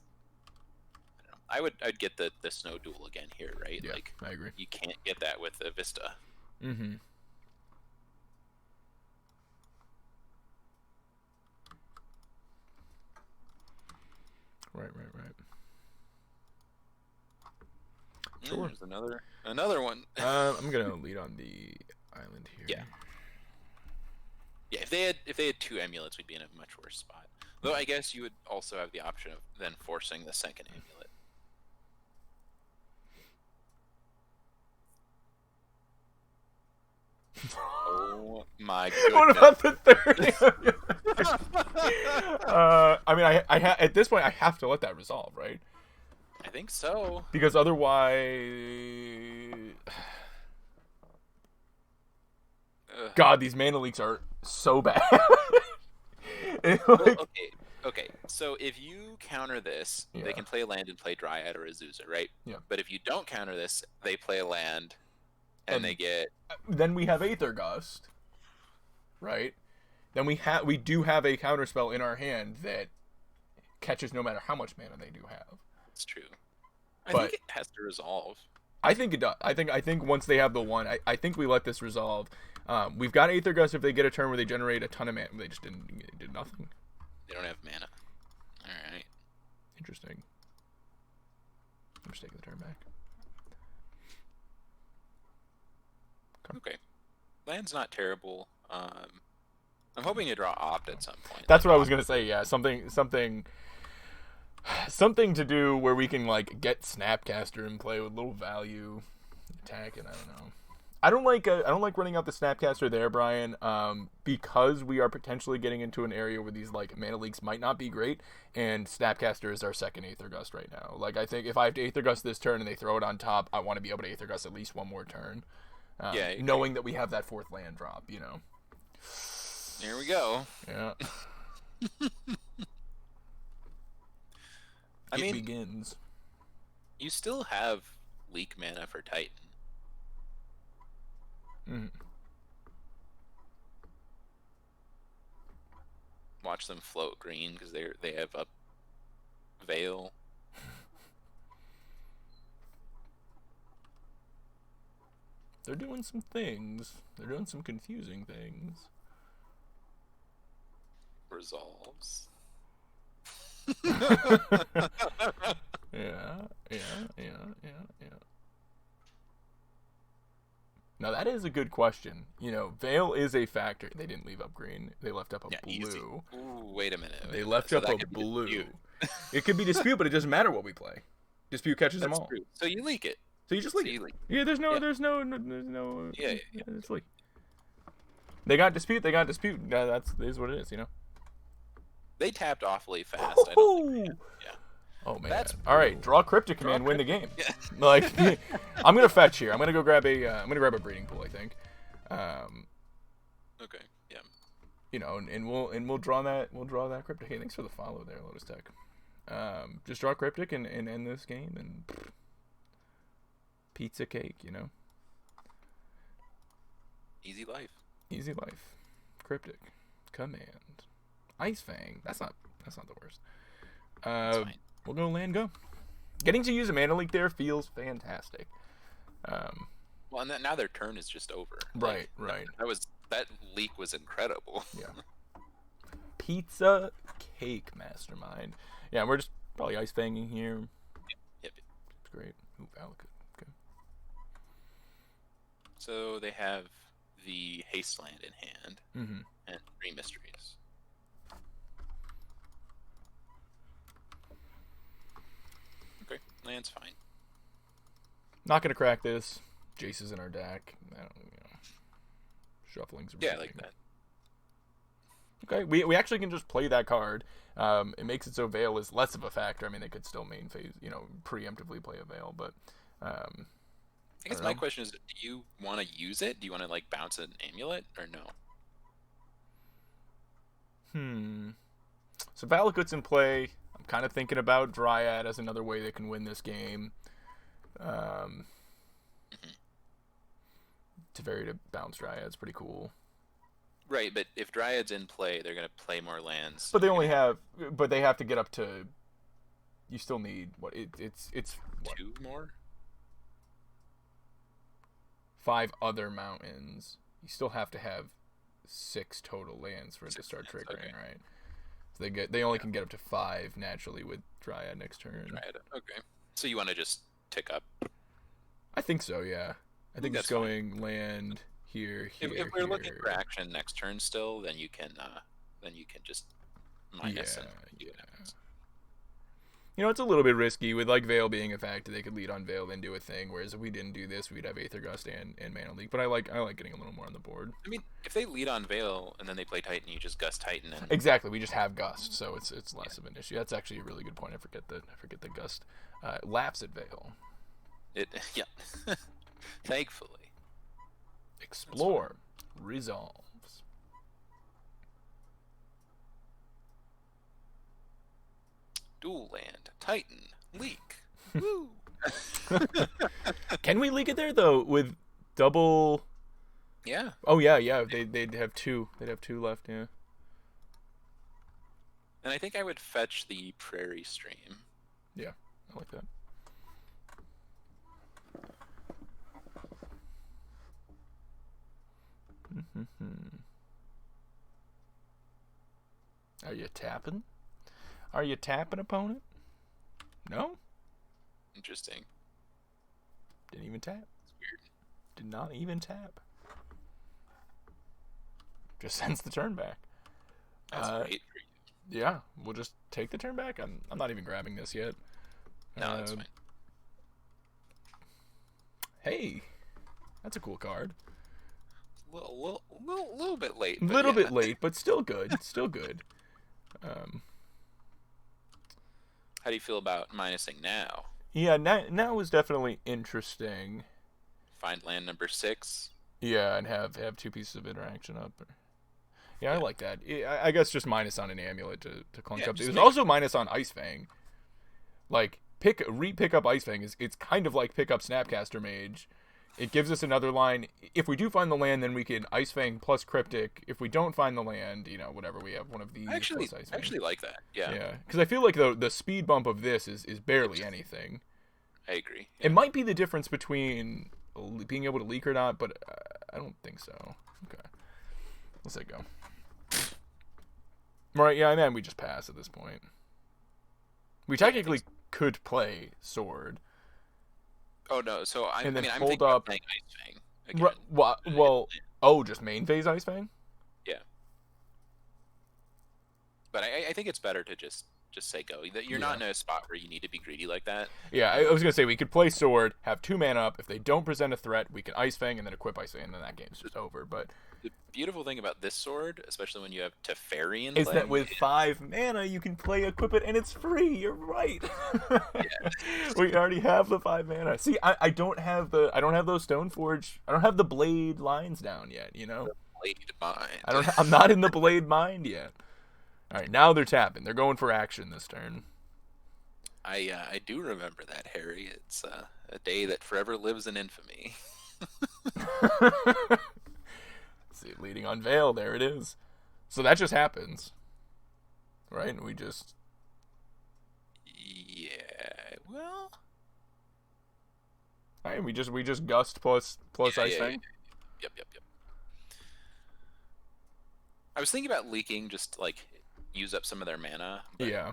I don't know. I'd get the snow duel again here, right? Yeah, like, I agree. you can't get that with the Vista. Mm-hmm. Right. Sure. There's another one. I'm gonna lead on the island here. Yeah. Yeah, if they had two amulets, we'd be in a much worse spot. Though I guess you would also have the option of then forcing the second amulet. Oh my goodness! What about the third? I mean, at this point, I have to let that resolve, right? I think so. Because otherwise, God, these mana leaks are so bad. Well, okay. So if you counter this, Yeah. they can play a land and play Dryad or Azusa, right? Yeah. But if you don't counter this, they play a land, and they get. Then we have Aether Gust, right? Then we do have a counterspell in our hand that catches no matter how much mana they do have. It's true. I But- think it has to resolve. I think it does. I think once they have the one, I think we let this resolve. We've got Aether Gust if they get a turn where they generate a ton of mana. They just did nothing. They don't have mana. All right. Interesting. I'm just taking the turn back. Okay. Land's not terrible. I'm hoping to draw Opt at some point. That's what I was gonna say. Yeah, something to do where we can like get Snapcaster in play with little value attack, and I don't know. I don't like running out the Snapcaster there, Brian, because we are potentially getting into an area where these like mana leaks might not be great, and Snapcaster is our second Aether Gust right now. Like I think if I have to Aether Gust this turn and they throw it on top, I want to be able to Aether Gust at least one more turn. Knowing that we have that fourth land drop, you know. Here we go. Yeah. I mean, begins. You still have leak mana for Titan. Mm. Watch them float green because they have up Veil. They're doing some things. They're doing some confusing things. Resolves. Yeah. Now that is a good question. You know, Veil is a factor. They didn't leave up green. They left up a blue. Easy. Ooh, wait a minute. They left up a blue. It could be dispute, but it doesn't matter what we play. Dispute catches them all. True. So you leak it. So you just leak it. Yeah, there's no. Yeah. It's leak. They got dispute. That's what it is. You know. They tapped awfully fast. Oh, I don't think yeah. Oh man! All right, draw Cryptic Command, win the game. Yeah. Like, I'm gonna fetch here. I'm gonna go grab a. I'm gonna grab a breeding pool. I think. Okay. Yeah. You know, and we'll draw that. We'll draw that Cryptic. Hey, thanks for the follow there, Lotus Tech. Just draw Cryptic and end this game and pizza cake. You know. Easy life. Easy life. Cryptic Command. Ice Fang. That's not the worst. Fine. We'll go land go. Getting to use a mana leak there feels fantastic. Well, and now their turn is just over. Right, right. That leak was incredible. Yeah. Pizza cake mastermind. Yeah, we're just probably ice fanging here. Yep. It's great. Ooh, Valakut. Okay. So they have the haste land in hand and 3 mysteries. Okay, land's fine. Not gonna crack this. Jace is in our deck. I don't, shuffling's yeah, like that. Okay, we actually can just play that card. It makes it so Veil is less of a factor. I mean, they could still main phase, preemptively play a Veil, but I guess my question is, do you want to use it? Do you want to like bounce an amulet or no? So Valakut's in play. I'm kind of thinking about Dryad as another way they can win this game. Teferi to bounce Dryad's pretty cool. Right, but if Dryad's in play, they're going to play more lands. But they have to get up to. You still need what? It's what? 2 more. 5 other mountains. You still have to have 6 total lands for it to start triggering, okay. Right? So they only can get up to 5 naturally with Dryad next turn. Dryad, okay. So you want to just tick up? I think so. Yeah. I think just going land here. If we're looking for action next turn still, then you can just minus and do what happens. It's a little bit risky with like Veil being a factor. They could lead on Veil then do a thing. Whereas if we didn't do this, we'd have Aether Gust and Mana Leak. But I like getting a little more on the board. I mean, if they lead on Veil and then they play Titan, you just Gust Titan. And... Exactly, we just have Gust, so it's less of an issue. That's actually a really good point. I forget the Gust laps at Veil. Thankfully. Explore resolves. Dual land, Titan, leak. Woo! Can we leak it there though with double? Yeah. Oh yeah. They'd have 2. They'd have 2 left. Yeah. And I think I would fetch the Prairie Stream. Yeah, I like that. Are you tapping? Are you tapping, opponent? No? Interesting. Didn't even tap. It's weird. Did not even tap. just sends the turn back. That's great for you. Yeah, we'll just take the turn back. I'm not even grabbing this yet. No, that's fine. Hey, that's a cool card. A little bit late. A little bit late, but still good. Still good. How do you feel about minusing now? Yeah, now is definitely interesting. Find land number 6. Yeah, and have 2 pieces of interaction up. Yeah, I like that. I guess just minus on an amulet to clunk up. There's also minus on Ice Fang. Like, pick up Ice Fang it's kind of like pick up Snapcaster Mage. It gives us another line. If we do find the land, then we can Ice Fang plus Cryptic. If we don't find the land, whatever, we have one of these. I actually like that. Yeah. Yeah, because I feel like the speed bump of this is barely anything. I agree. Yeah. It might be the difference between being able to leak or not, but I don't think so. Okay. Let's let go. Right, yeah, and then we just pass at this point. We technically could play Sword. Oh, no, so I'm thinking hold of up playing Ice Fang again. Just main phase Ice Fang? Yeah. But I think it's better to just say go. You're not in a spot where you need to be greedy like that. Yeah, I was going to say, we could play Sword, have 2 mana up. If they don't present a threat, we can Ice Fang and then equip Ice Fang, and then that game's just over. But the beautiful thing about this sword, especially when you have Teferi in is play, that with 5 mana, you can play equip it, and it's free. You're right. Yeah. We already have the 5 mana. See, I don't have those Stoneforge. I don't have the Blade lines down yet, The Blade Mind. I'm not in the Blade Mind yet. All right, now they're tapping. They're going for action this turn. I do remember that, Harry. It's a day that forever lives in infamy. See, leading on Veil. There it is. So that just happens, right? And we just. Yeah. Well. All right, we just gust plus Ice Fang. Yep. I was thinking about leaking, just like use up some of their mana. But... Yeah.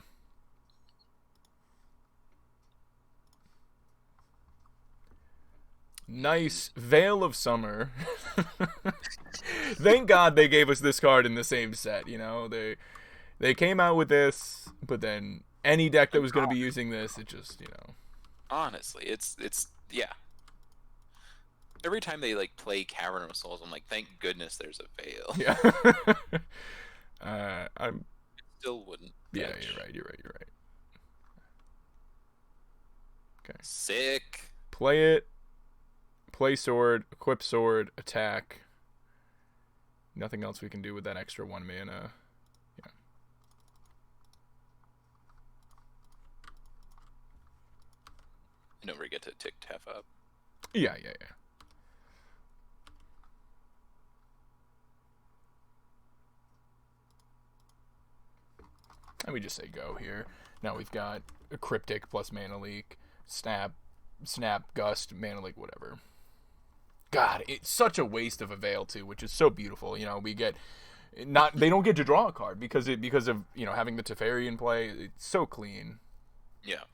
Nice Veil of Summer. Thank God they gave us this card in the same set. They came out with this, but then any deck that was going to be using this, it just Honestly, it's yeah. Every time they play Cavern of Souls, I'm like, thank goodness there's a Veil. Yeah. I'm. Still wouldn't. Yeah, you're right. Okay. Sick. Play it. Play Sword. Equip Sword. Attack. Nothing else we can do with that extra 1 mana. Yeah. Don't forget to tick Tef up. Yeah. And we just say go here. Now we've got a Cryptic plus Mana Leak, Snap, Gust, Mana Leak, whatever. God, it's such a waste of a Veil too, which is so beautiful. We get they don't get to draw a card because of having the Teferi in play. It's so clean. Yeah.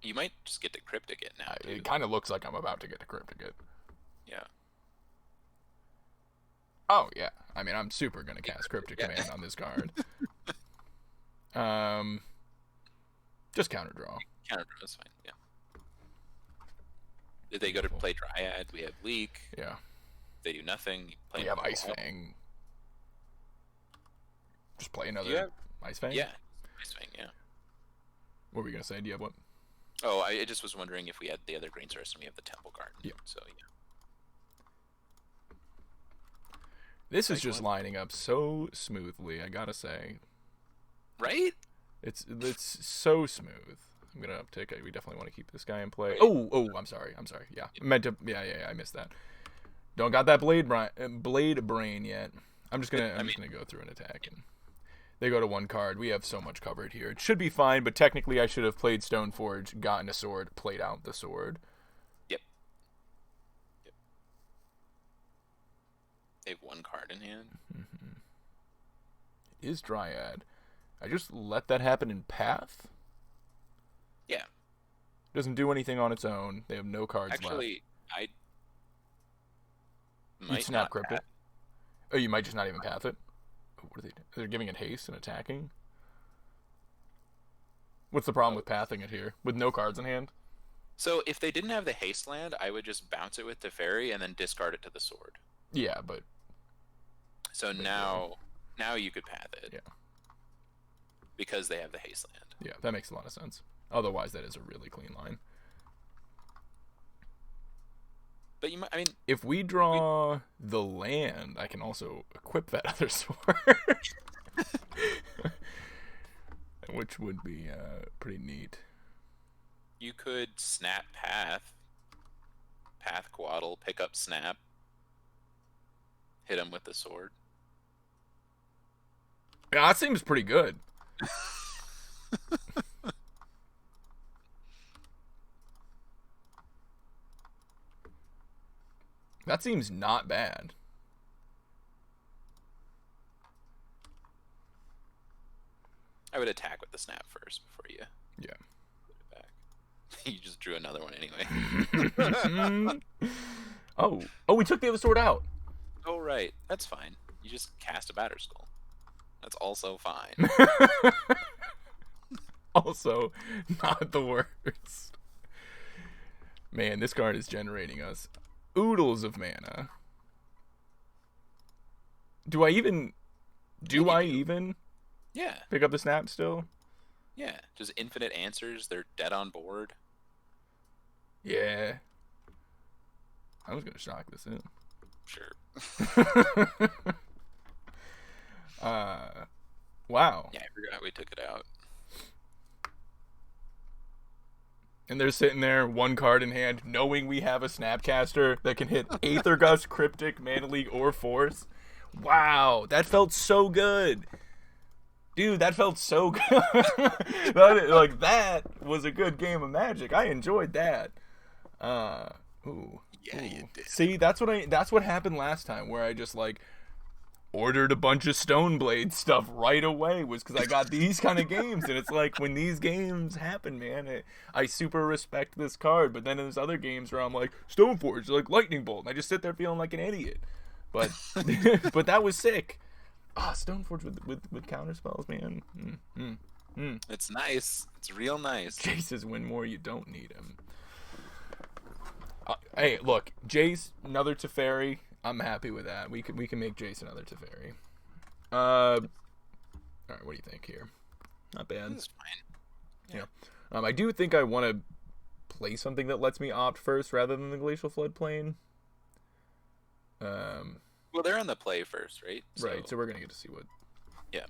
You might just get to Cryptic it now. Too. It kind of looks like I'm about to get to Cryptic it. Yeah. Oh yeah. I mean, I'm super gonna cast Cryptic Command on this card. Just counter draw. Counter draw is fine. Yeah. Did they go to play Dryad? We have Leak. Yeah. They do nothing. We have Ice Fang. Just play another Ice Fang? Yeah. Ice Fang, yeah. What were we gonna say? Do you have what? Oh, I just was wondering if we had the other green source and we have the Temple Garden. Yeah. So yeah. This is just lining up so smoothly, I gotta say. Right? It's so smooth. I'm gonna uptick. We definitely want to keep this guy in play. Oh, I'm sorry. Yeah, I missed that. Don't got that blade brain yet. I'm just gonna go through an attack, and they go to 1 card. We have so much covered here. It should be fine, but technically I should have played Stoneforge, gotten a sword, played out the sword. Yep. They have 1 card in hand. Mm-hmm. It is Dryad. I just let that happen in Path? Yeah. Doesn't do anything on its own. They have no cards left. Actually, I might snap Cryptic. Oh, you might just not even path it. What are they doing? They're giving it haste and attacking. What's the problem with pathing it here with no cards in hand? So if they didn't have the haste land, I would just bounce it with Teferi and then discard it to the sword. Yeah, but so now you could path it. Yeah. Because they have the haste land. Yeah, that makes a lot of sense. Otherwise, that is a really clean line. But you might, I mean, if we draw the land, I can also equip that other sword, which would be pretty neat. You could snap path Quaddle, pick up snap, hit him with the sword. Yeah, that seems pretty good. That seems not bad. I would attack with the snap first before you put it back. You just drew another one anyway. Oh, we took the other sword out. Oh, right. That's fine. You just cast a Batterskull. That's also fine. Also, not the worst. Man, this card is generating us oodles of mana. Do I even Yeah. pick up the snap still? Yeah. Just infinite answers. They're dead on board. Yeah. I was gonna shock this in. Sure. Wow. Yeah, I forgot we took it out. And they're sitting there, one card in hand, knowing we have a Snapcaster that can hit Aether Gust, Cryptic, Mana Leak, or Force. Wow, that felt so good. Dude, that felt so good. That was a good game of Magic. I enjoyed that. Ooh. Yeah, you did. See, that's what happened last time, where I just ordered a bunch of Stoneblade stuff right away, was because I got these kind of games. And it's like, when these games happen, man, I super respect this card. But then there's other games where I'm like, Stoneforge, like Lightning Bolt, and I just sit there feeling like an idiot. But but that was sick. Stoneforge with counter spells, man. It's nice. It's real nice. Jace's win more, you don't need him. Hey, look, Jace, another Teferi. I'm happy with that. We can make Jace another Teferi. All right, what do you think here? Not bad. This is fine. Yeah. I do think I want to play something that lets me opt first rather than the Glacial Floodplain. Well, they're on the play first, right? Right. So we're gonna get to see what the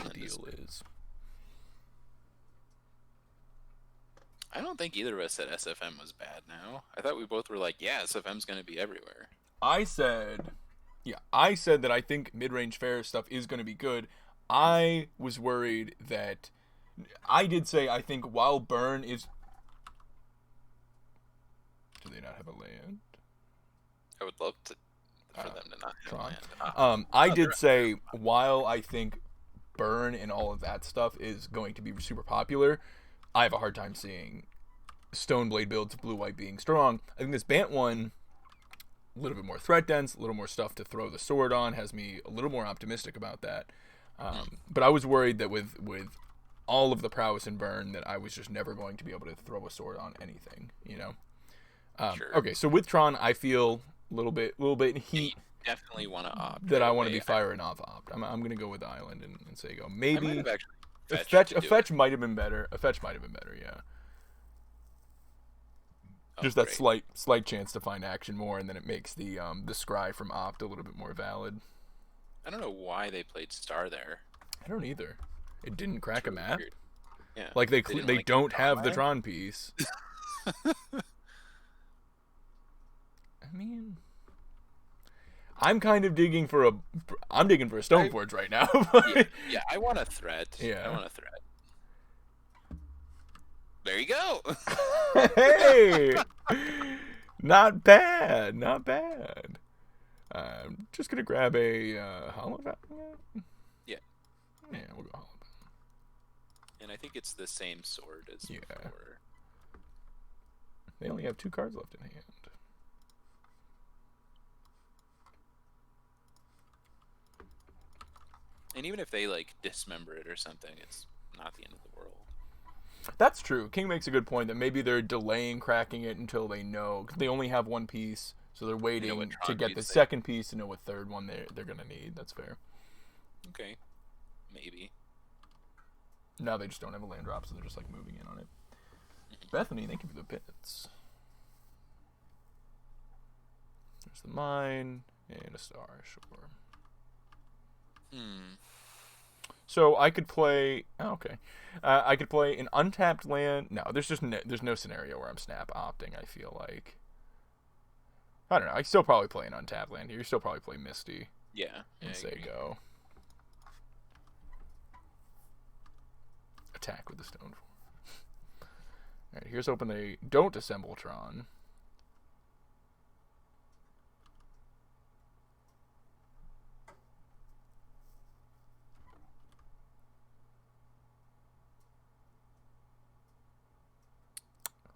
And deal is. I don't think either of us said SFM was bad now. I thought we both were like, yeah, SFM's going to be everywhere. I said that I think mid-range fair stuff is going to be good. I was worried that... I did say I think while Burn is... Do they not have a land? I would love for them to not have Tron. land. I did say while I think Burn and all of that stuff is going to be super popular, I have a hard time seeing Stoneblade builds blue-white being strong. I think this Bant one, a little bit more threat dense, a little more stuff to throw the sword on, has me a little more optimistic about that. But I was worried that with all of the prowess in Burn, that I was just never going to be able to throw a sword on anything, you know? Sure. Okay, so with Tron, I feel a little bit heat. You definitely want to opt. That I want to be fire and off opt. I'm going to go with the island and say go. Maybe I might have actually a fetch might have been better. A fetch might have been better, yeah. Just that slight chance to find action more, and then it makes the scry from opt a little bit more valid. I don't know why they played Star there. I don't either. It didn't crack Really a map. weird. Yeah. Like they didn't don't have the Tron Tron piece. I mean, I'm kind of digging for a Stoneforge right now. Yeah, I want a threat. Yeah. I want a threat. There you go. Hey, not bad. I'm just gonna grab a hollow value. Yeah, we'll go hollow value. and I think it's the same sword as before. They only have 2 cards left in hand. And even if they like dismember it or something, it's not the end of the world. That's true. King makes a good point that maybe they're delaying cracking it until they know, because they only have one piece, so they're You know what waiting to Tron get the piece second piece to know what third one they're gonna need. That's fair. Okay, maybe. Now they just don't have a land drop, so they're just like moving in on it. Bethany, thank you for the bits. There's the mine and a star, sure. So I could play. Oh, okay, I could play an untapped land. No, there's no scenario where I'm snap opting. I feel like. I don't know. I still probably play an untapped land here. You still probably play Misty. Yeah. And say go. Attack with the stone. Alright, here's hoping they don't assemble Tron.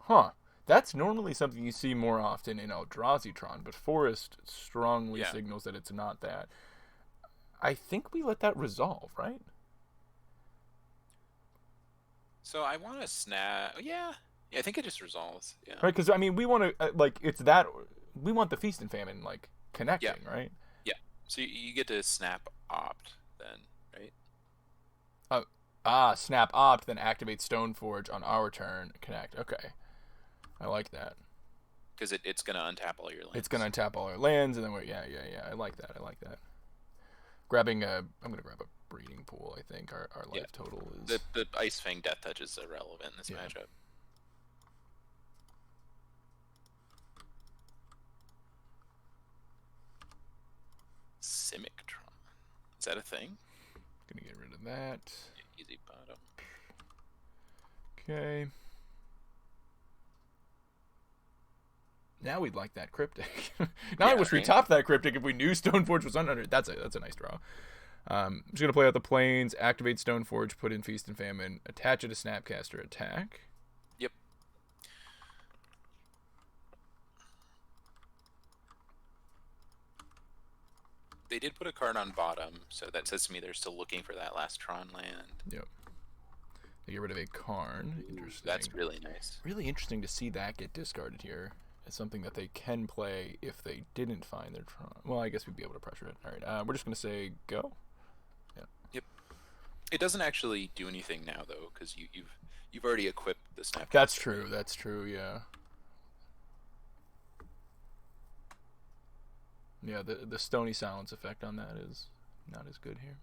Huh. That's normally something you see more often in Eldrazi Tron, but Forest strongly signals that it's not that. I think we let that resolve, right? So I want to snap. Yeah, I think it just resolves. Yeah. Right, because I mean, we want to it's that we want the feast and famine connecting, right? Yeah. So you get to snap opt then, right? Snap opt, then activate Stoneforge on our turn. Connect. Okay, I like that. Because it's gonna untap all your lands. It's gonna untap all our lands, and then yeah. I like that. I'm gonna grab a breeding pool. I think our life total is the Ice Fang Death Touch is irrelevant in this matchup. Simic-tron. Is that a thing? Gonna get rid of that. Yeah, easy bottom. Okay. Now we'd like that cryptic. I wish we topped that cryptic if we knew Stoneforge was under. That's a nice draw. I'm just gonna play out the plains, activate Stoneforge, put in Feast and Famine, attach it to Snapcaster, attack. Yep. They did put a card on bottom, so that says to me they're still looking for that last Tron land. Yep. They get rid of a Karn. Interesting. That's really nice. Really interesting to see that get discarded here. It's something that they can play if they didn't find their Tron. Well, I guess we'd be able to pressure it. All right, we're just gonna say go. Yeah. Yep. It doesn't actually do anything now though, because you've already equipped the snap. That's true. That's true. Yeah. Yeah. The stony silence effect on that is not as good here.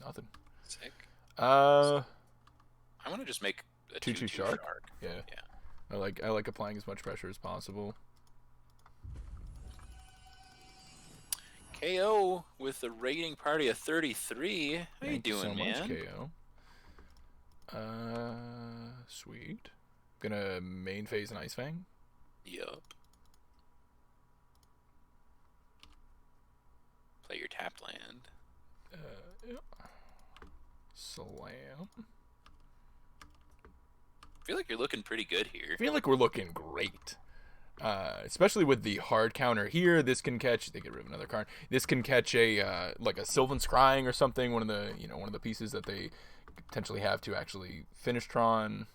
Nothing. Sick. I want to just make a 2/2 shark. Yeah. Yeah. I like applying as much pressure as possible. KO with the rating party of 33. How Thank you doing, so man? Much, KO. Sweet. Gonna main phase an Ice Fang. Yup. Play your tapped land. Yeah. Slam. I feel like you're looking pretty good here. I feel like we're looking great. Especially with the hard counter here. This can catch. They get rid of another card. This can catch a like a Sylvan Scrying or something. One of the pieces that they potentially have to actually finish Tron.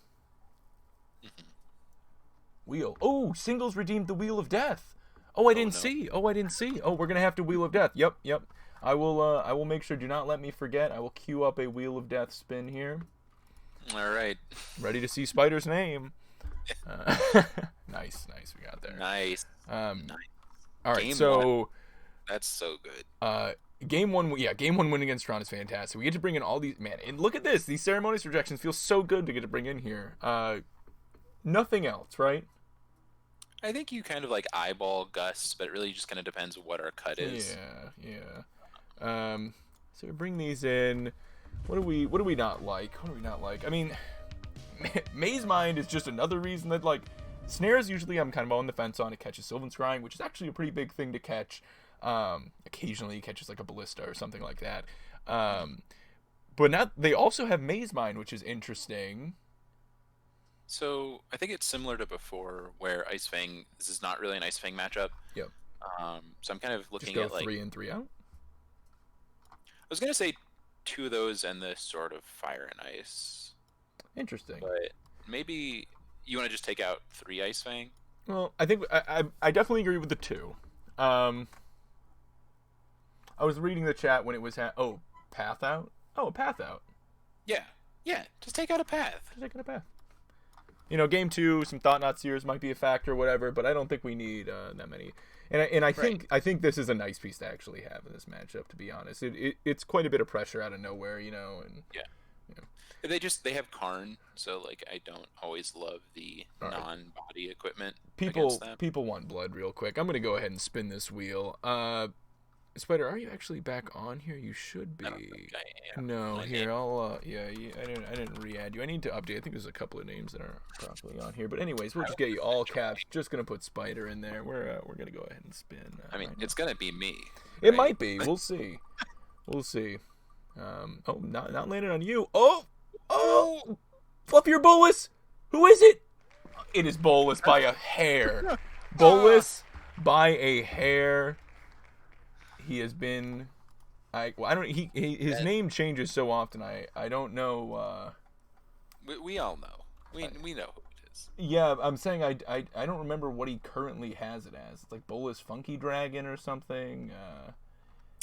Wheel. Oh, singles redeemed the Wheel of Death. I didn't see. Oh, we're gonna have to Wheel of Death. Yep. I will make sure. Do not let me forget. I will queue up a Wheel of Death spin here. All right. Ready to see Spider's name. Nice. We got there. Nice. All right. Game so one. That's so good. Game one win against Tron is fantastic. We get to bring in all these and look at this. These ceremonious rejections feel so good to get to bring in here. Nothing else, right? I think you kind of like eyeball Gus, but it really just kind of depends what our cut is. Yeah. So we bring these in. What do we not like? I mean, Maze Mind is just another reason that snares usually I'm kind of on the fence on. It catches Sylvan Scrying, which is actually a pretty big thing to catch. Occasionally it catches like a Ballista or something like that. But now they also have Maze Mind, which is interesting. So I think it's similar to before, where Ice Fang. This is not really an Ice Fang matchup. Yep. So I'm kind of Just looking go at like 3 in, 3 out. I was gonna say two of those and the Sword of Fire and Ice, Interesting. but maybe you want to just take out 3 Ice Fang. Well, I think I definitely agree with the 2. Um, I was reading the chat when it was path out. Oh, path out. Yeah, yeah, just take out a path. Just taking a path. Game 2, some Thought Knot Seers might be a factor, whatever, but I don't think we need that many. And I think Right. I think this is a nice piece to actually have in this matchup. To be honest, it's quite a bit of pressure out of nowhere, and Yeah. you know. They have Karn, so like I don't always love the All right. non-body equipment against People them. people want blood real quick. I'm gonna go ahead and spin this wheel. Spider, are you actually back on here? You should be. I don't think I am. No, My here name- I'll I didn't re-add you. I need to update. I think there's a couple of names that aren't properly on here. But anyways, we'll just get you all caps. Just gonna put Spider in there. We're gonna go ahead and spin. I mean, right it's gonna be me. It right? might be. We'll see. We'll see. Not landing on you. Oh, Fluffier Bolus. Who is it? It is Bolus by a hair. Bolus by a hair. He has been. I don't. His name changes so often. I don't know. We all know. We know who it is. Yeah, I'm saying I don't remember what he currently has it as. It's like Bolus Funky Dragon or something.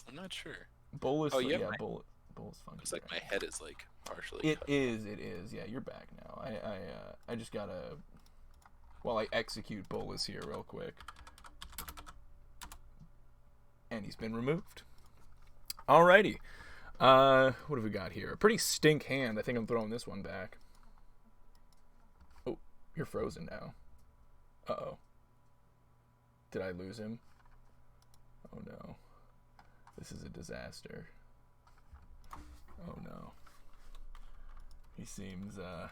I'm not sure. Bolus. Oh, yeah, Bolus Funky. It's like my head is like partially. It is. Yeah, you're back now. I just gotta. While I execute Bolus here real quick. And he's been removed. Alrighty. What have we got here? A pretty stink hand. I think I'm throwing this one back. Oh, you're frozen now. Uh-oh. Did I lose him? Oh no. This is a disaster. Oh no. He seems to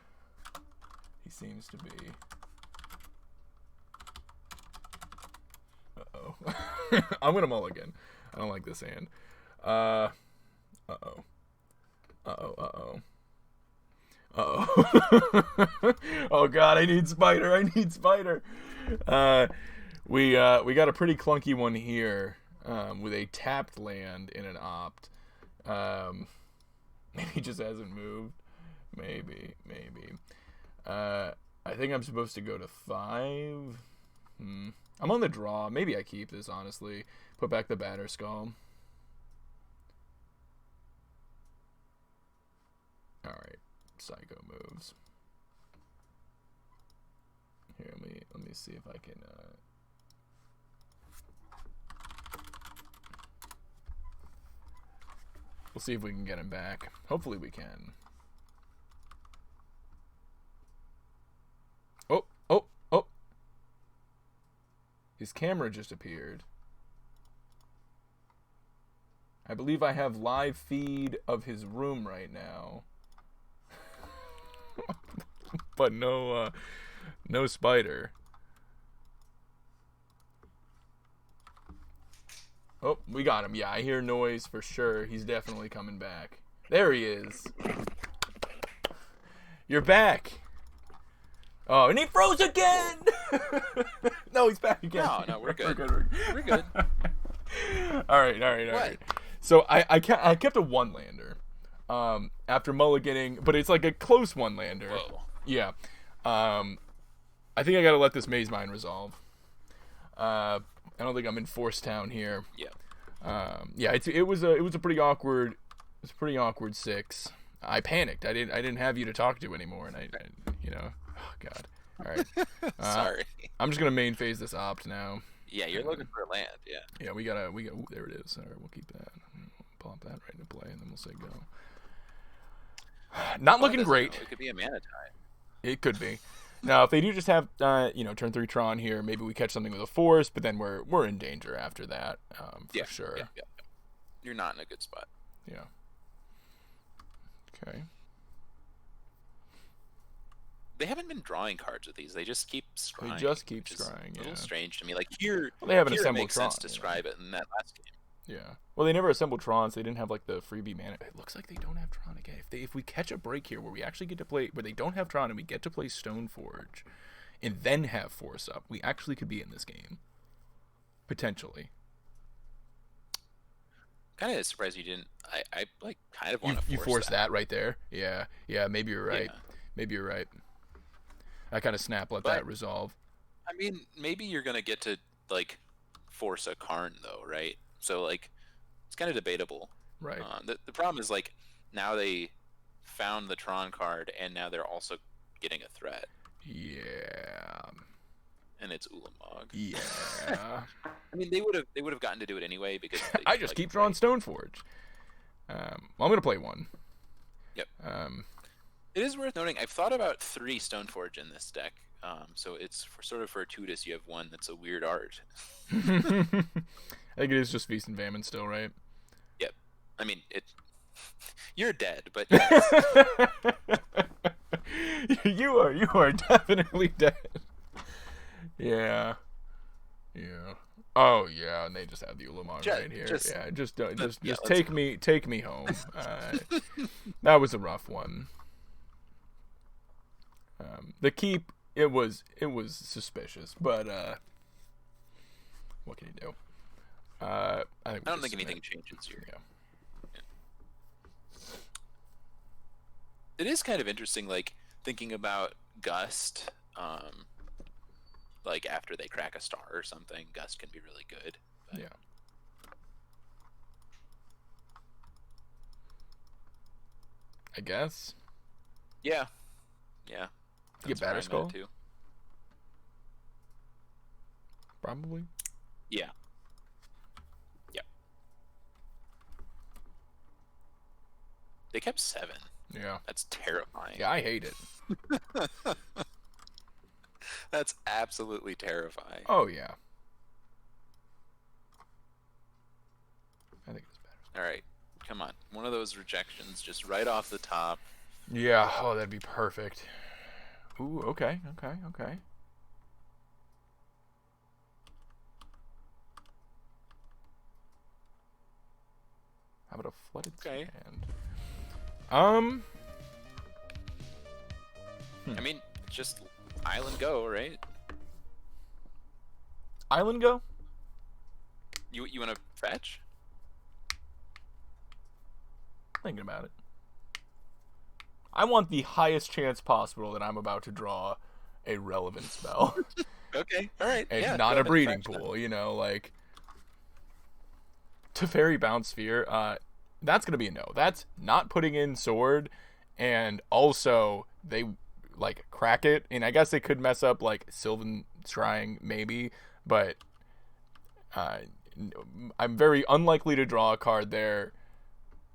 be. Uh-oh. I'm gonna mulligan. I don't like this hand. Uh-oh. Uh-oh. Oh god, I need Spider. We got a pretty clunky one here, with a tapped land in an opt. Maybe he just hasn't moved. Maybe. I think I'm supposed to go to 5. I'm on the draw. Maybe I keep this, honestly. Put back the Batter Skull. Alright. Psycho moves. Here, let me see if I can we'll see if we can get him back. Hopefully we can. Oh. His camera just appeared. I believe I have live feed of his room right now. But no Spider. Oh, we got him. Yeah, I hear noise for sure. He's definitely coming back. There he is. You're back. Oh, and he froze again! No, he's back again. No, we're good. We're good. All right. So I kept a one-lander after mulliganing, but it's like a close one-lander. Whoa. Yeah. I think I gotta let this Maze Mine resolve. I don't think I'm in Force Town here. Yeah. Yeah. It was a pretty awkward. It's a pretty awkward 6. I panicked. I didn't have you to talk to anymore, and I oh god. All right. Sorry. I'm just gonna main phase this opt now. Yeah, you're looking for a land. Yeah. Yeah, we got. Ooh, there it is. All right, we'll keep that. Pop that right into play, and then we'll say go. Not looking great. It could be a mana time. It could be. Now, if they do just have, turn 3 Tron here, maybe we catch something with a Force, but then we're in danger after that, for sure. Yeah. You're not in a good spot. Yeah. Okay. They haven't been drawing cards with these. They just keep scrying. They just keep which is scrying, A little yeah. strange to me. Like here, Well, they haven't here it assembled makes Tron, sense to you know. scribe it in that last game. Yeah. Well, they never assembled Trons. They didn't have like the freebie mana. It looks like they don't have Tron again. If we catch a break here where we actually get to play, where they don't have Tron and we get to play Stoneforge, and then have Force up, we actually could be in this game. potentially. Kind of surprised you didn't. I like kind of You want to you force force that. that right there. Yeah, yeah. Maybe you're right. Yeah, Maybe you're right. I kind of let but that resolve. I mean, maybe you're gonna get to like force a Karn though, right? So like, it's kind of debatable. Right. The problem is like now they found the Tron card, and now they're also getting a threat, Yeah. and it's Ulamog. Yeah. I mean, they would have gotten to do it anyway because they I just like keep drawing right. Stoneforge. Well, I'm gonna play one. Yep. Um, It is worth noting. I've thought about 3 Stoneforge in this deck. So it's for sort of fortuitous. You have one that's a weird art. I think it is just Feast and Famine still, right? Yep. I mean, it. You're dead, but yes. You are definitely dead. Yeah. Yeah. Oh yeah, and they just have the Ulamog right here. Yeah, just take me home. That was a rough one. The keep it was suspicious, but what can you do? I don't think anything changes here. Yeah. It is kind of interesting, like thinking about Gust. Like after they crack a star or something, Gust can be really good. But... Yeah. I guess. Yeah. Yeah. Get Batterskull too. Probably. Yeah. Yeah. They kept 7. Yeah. That's terrifying. Yeah, I hate it. That's absolutely terrifying. Oh yeah. I think it's better. All right, come on. One of those rejections just right off the top. Yeah. Oh, that'd be perfect. Ooh. Okay. How about a flooded sand? I mean, just island go, right? Island go? You want to fetch? Thinking about it. I want the highest chance possible that I'm about to draw a relevant spell. Okay, all right. And yeah, not a breeding pool, you know, like Teferi Bounce Sphere, that's gonna be a no. That's not putting in sword, and also they like crack it, and I guess they could mess up like Sylvan Scrying maybe, but I'm very unlikely to draw a card there.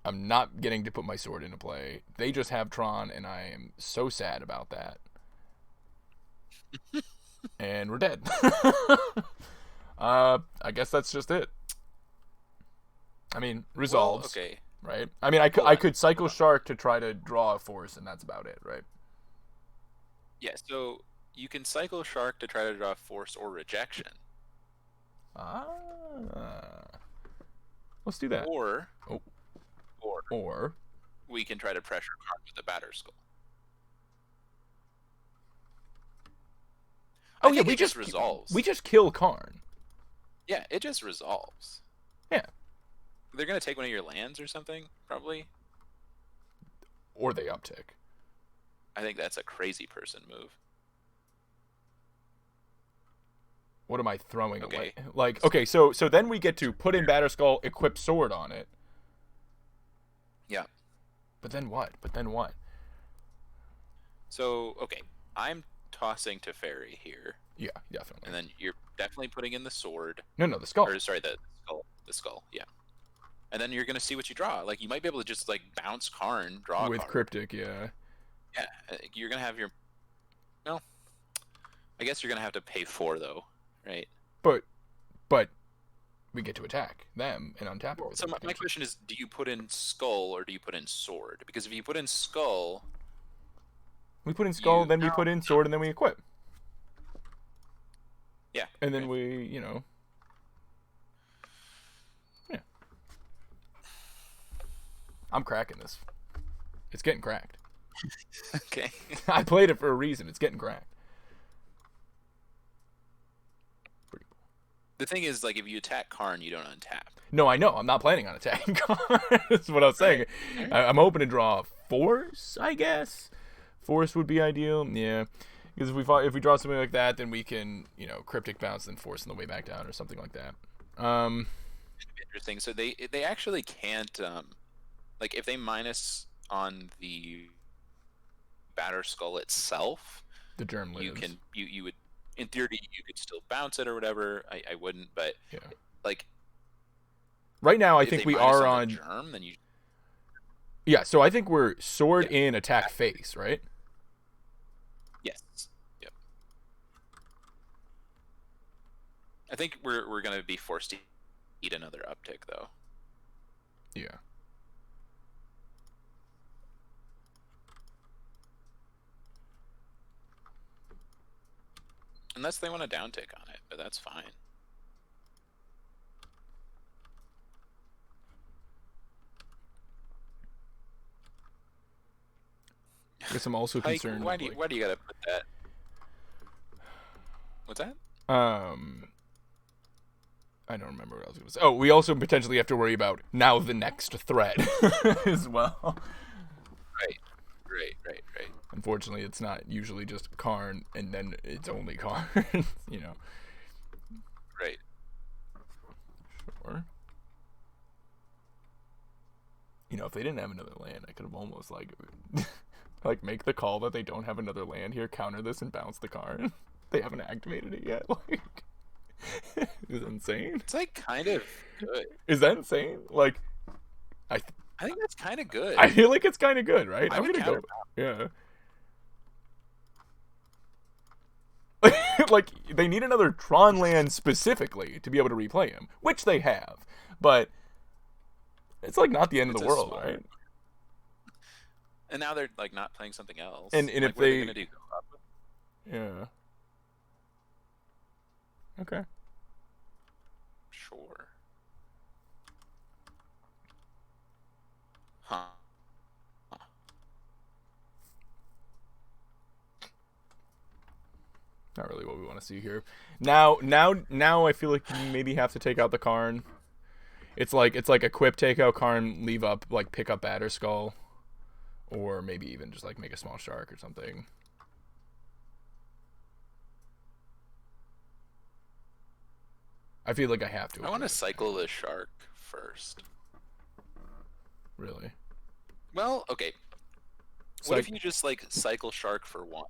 I'm not getting to put my sword into play. They just have Tron, and I am so sad about that. And we're dead. I guess that's just it. I mean, resolves. Well, okay. Right? I mean, I could Cycle Shark to try to draw a force, and that's about it, right? Yeah, so you can Cycle Shark to try to draw force or rejection. Let's do that. Or we can try to pressure Karn with the Batterskull. Oh yeah, we just resolves. We just kill Karn. Yeah, it just resolves. Yeah. They're gonna take one of your lands or something, probably. Or they uptick. I think that's a crazy person move. What am I throwing Okay. away? Like, okay, so then we get to put in Batterskull, equip sword on it. Yeah. But then what? So, okay, I'm tossing Teferi here. Yeah, definitely. And then you're definitely putting in the sword. No, the skull. Or sorry, the skull. Yeah. And then you're gonna see what you draw. Like you might be able to just like bounce Karn, draw a with card. Cryptic, yeah. Yeah, you're gonna have your. Well, I guess you're gonna have to pay 4 though, right? But we get to attack them and untap it. So my question is, do you put in skull or do you put in sword? Because if you put in skull, we put in skull, then we put in sword, and then we equip. Yeah. And then we, you know. Yeah. I'm cracking this. It's getting cracked. Okay. I played it for a reason. It's getting cracked. Pretty cool. The thing is, like, if you attack Karn, you don't untap. No, I know. I'm not planning on attacking Karn. That's what I was saying. Right. I'm hoping to draw Force, I guess. Force would be ideal. Yeah. Because if we draw something like that, then we can, Cryptic Bounce, then Force on the way back down or something like that. Interesting. So they actually can't, like, if they minus on the Batter Skull itself, the germ lives. You would, in theory, you could still bounce it or whatever. I wouldn't, but yeah. Like right now, I think we are on germ. Then you. Yeah, so I think we're sword in attack face, right? Yes. Yep. I think we're gonna be forced to eat another uptick though. Yeah. Unless they want a downtick on it, but that's fine. I guess I'm also concerned. Why do you gotta put that? What's that? I don't remember what I was going to say. Oh, we also potentially have to worry about now the next threat as well. Right. Unfortunately, it's not usually just Karn and then it's only Karn, Right. Sure. If they didn't have another land, I could have almost like make the call that they don't have another land here, counter this, and bounce the Karn. They haven't activated it yet. Is that insane? It's like kind of good. Is that insane? Like, I think that's kind of good. I feel like it's kind of good, right? I'm gonna go. Yeah. Like, they need another Tron land specifically to be able to replay him, which they have, but it's like not the end of the world, right? And now they're like not playing something else. And like, if what are they gonna do? Yeah. Okay. Sure. Huh. Not really what we want to see here. Now I feel like you maybe have to take out the Karn. It's like equip, take out Karn, leave up, like pick up Batter Skull, or maybe even just like make a small shark or something. I feel like I have to. I want to cycle the shark first. Really? Well, okay. What if you just like cycle shark for one?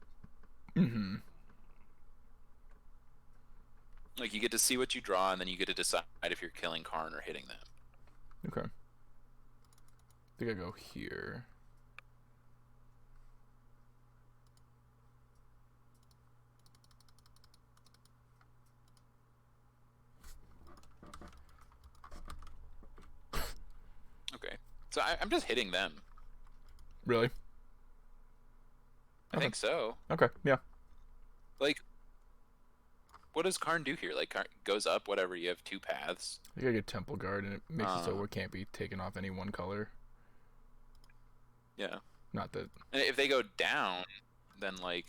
Mm-hmm. Like you get to see what you draw, and then you get to decide if you're killing Karn or hitting them. Okay. I think I go here. Okay. So I'm just hitting them. Really? I think so. Okay, yeah. Like, what does Karn do here? Like, Karn goes up, whatever, you have two paths. I think I get Temple Guard, and it makes it so it can't be taken off any one color. Yeah. Not that... And if they go down, then, like,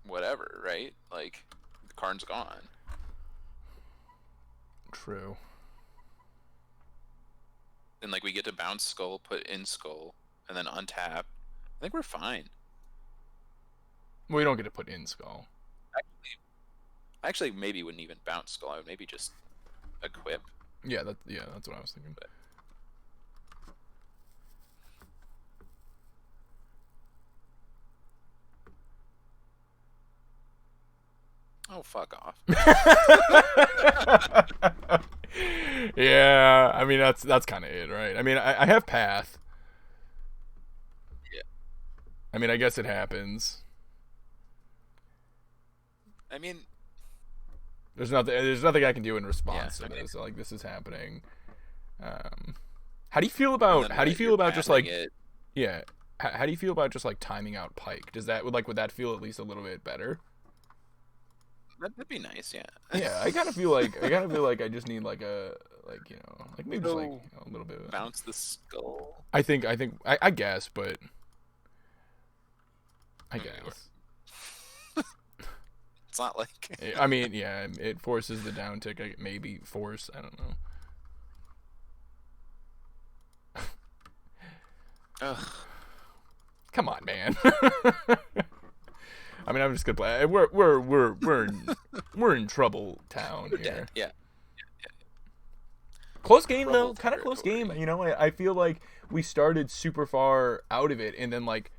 whatever, right? Like, the Karn's gone. True. Then, like, we get to bounce Skull, put in Skull, and then untap. I think we're fine. Well, we don't get to put in Skull. Actually, maybe wouldn't even bounce Skull. I would maybe just equip. Yeah, that's what I was thinking. But... Oh, fuck off. Yeah, I mean, that's kind of it, right? I mean, I have Path. Yeah. I mean, I guess it happens. I mean... There's nothing I can do in response to this. Like, this is happening. How do you feel about just like... Yeah. How do you feel about just like timing out Pike? Would that feel at least a little bit better? That'd be nice, yeah. Yeah, I kind of feel like I just need maybe just like a little bit of bounce the skull. I guess, but I guess. It's not like I mean, yeah, it forces the down tick. Maybe force. I don't know. Ugh. Come on, man. I mean, I'm just gonna play. We're in trouble town We're here. dead. Yeah. Close game though, Trouble kind of close territory. game. You know, I feel like we started super far out of it, and then like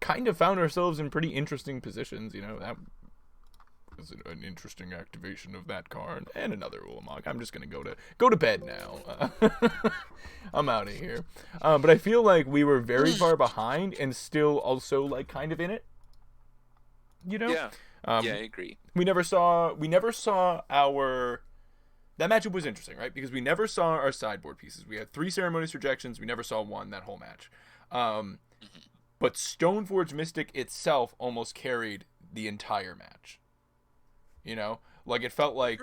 kind of found ourselves in pretty interesting positions. You know, that was an interesting activation of that card and another Ulamog. I'm just gonna go to bed now. I'm out of here. But I feel like we were very far behind and still also like kind of in it. You know? Yeah. Yeah, I agree. We never saw our. That matchup was interesting, right? Because we never saw our sideboard pieces. We had 3 Ceremonious Rejections. We never saw one that whole match. But Stoneforge Mystic itself almost carried the entire match. You know? Like, it felt like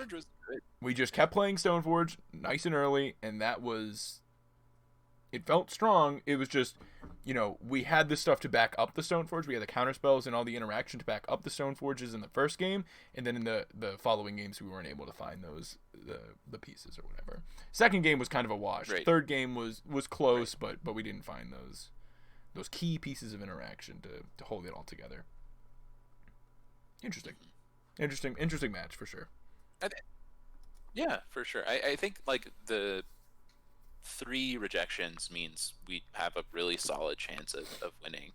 we just kept playing Stoneforge nice and early, and that was... It felt strong. It was just, you know, we had the stuff to back up the Stoneforge. We had the counterspells and all the interaction to back up the Stoneforges in the first game, and then in the following games we weren't able to find those the pieces or whatever. Second game was kind of a wash. Right. Third game was close, right. but we didn't find those key pieces of interaction to hold it all together. Interesting match for sure. Yeah, for sure. I think like the 3 rejections means we have a really solid chance of winning.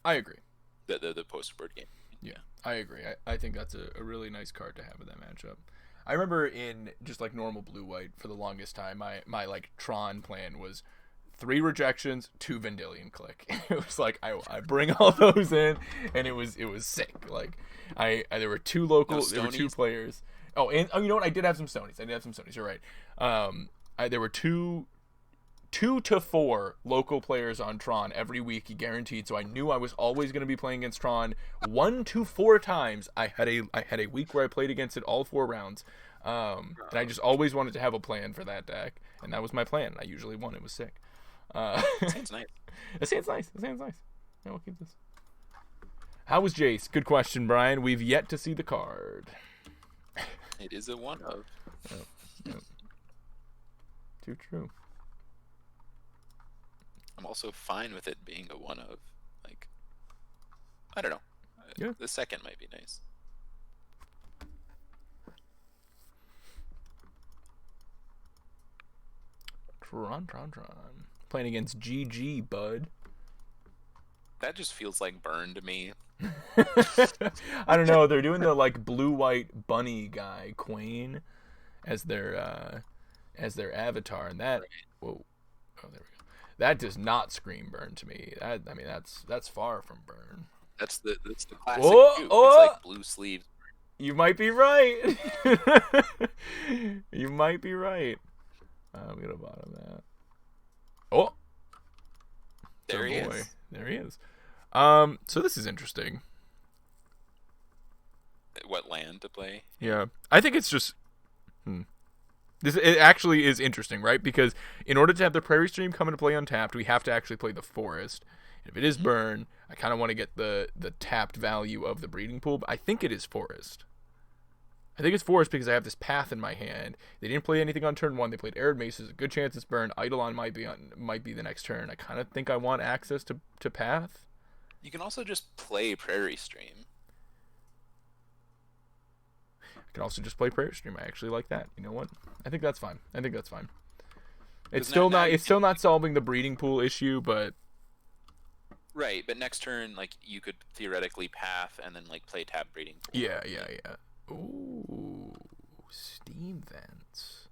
I agree. The post-board game. Yeah, I agree. I think that's a really nice card to have in that matchup. I remember in just like normal blue-white for the longest time, my like Tron plan was 3 rejections, 2 Vendilion Click. It was like I bring all those in, and it was sick. Like there were 2 local, there were 2 players. Oh, and you know what? I did have some Stonies. You're right. There were 2 to 4 local players on Tron every week, guaranteed. So I knew I was always going to be playing against Tron 1 to 4 times. I had a week where I played against it all 4 rounds. And I just always wanted to have a plan for that deck, and that was my plan. I usually won. It was sick. Sounds nice. It sounds nice. Yeah, we'll keep this. How was Jace? Good question, Brian. We've yet to see the card. It is a one of. Yep. Too true. I'm also fine with it being a one of. Like, I don't know. Yeah. The second might be nice. Tron. Playing against GG, bud. That just feels like burn to me. I don't know. They're doing the like blue-white bunny guy, Queen, as their avatar, and that. Whoa. Oh, there we go. That does not scream burn to me. That's far from burn. That's the classic. Oh! It's like blue sleeves. You might be right. You might be right. I'm gonna bottom that. Oh, There he is. There he is. So this is interesting. What land to play? Yeah, I think it's just. It actually is interesting, right? Because in order to have the Prairie Stream come into play untapped, we have to actually play the Forest. And if it is burn, I kind of want to get the tapped value of the breeding pool. But I think it is Forest. I think it's Forest because I have this path in my hand. They didn't play anything on turn 1. They played Arid Mace. There's a good chance it's burn. Eidolon might be the next turn. I kind of think I want access to path. You can also just play Prairie Stream. I can also just play Prairie Stream. I actually like that. You know what? I think that's fine. It's still not solving the breeding pool issue, but right. But next turn, like you could theoretically path and then like play tap breeding pool. Yeah. Ooh, steam vents.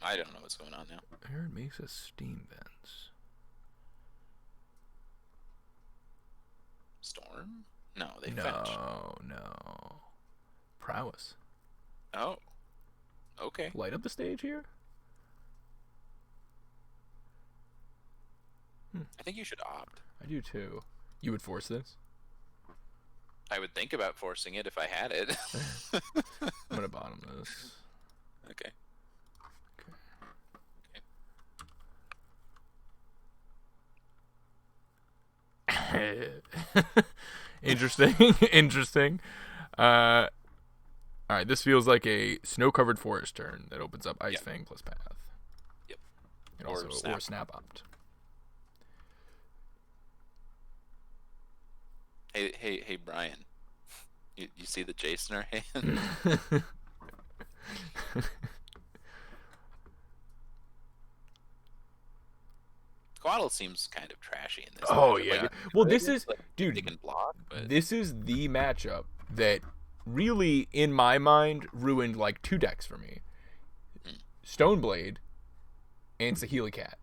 I don't know what's going on now. Arid Mace has steam vents. Storm? No, they fetch. No. Prowess. Oh. Okay. Light up the stage here? I think you should opt. I do too. You would force this? I would think about forcing it if I had it. I'm gonna bottom this. Okay. Interesting. Interesting. All right, this feels like a snow-covered forest turn that opens up Ice Fang plus Path. Yep. And also or Snap Opt. Hey, Brian. You see the Jace in our hand? Squaddle seems kind of trashy in this. Oh matchup. yeah. Like, Well, this is they can block, but this is the matchup that really, in my mind, ruined like 2 decks for me. Stoneblade and Saheeli Cat.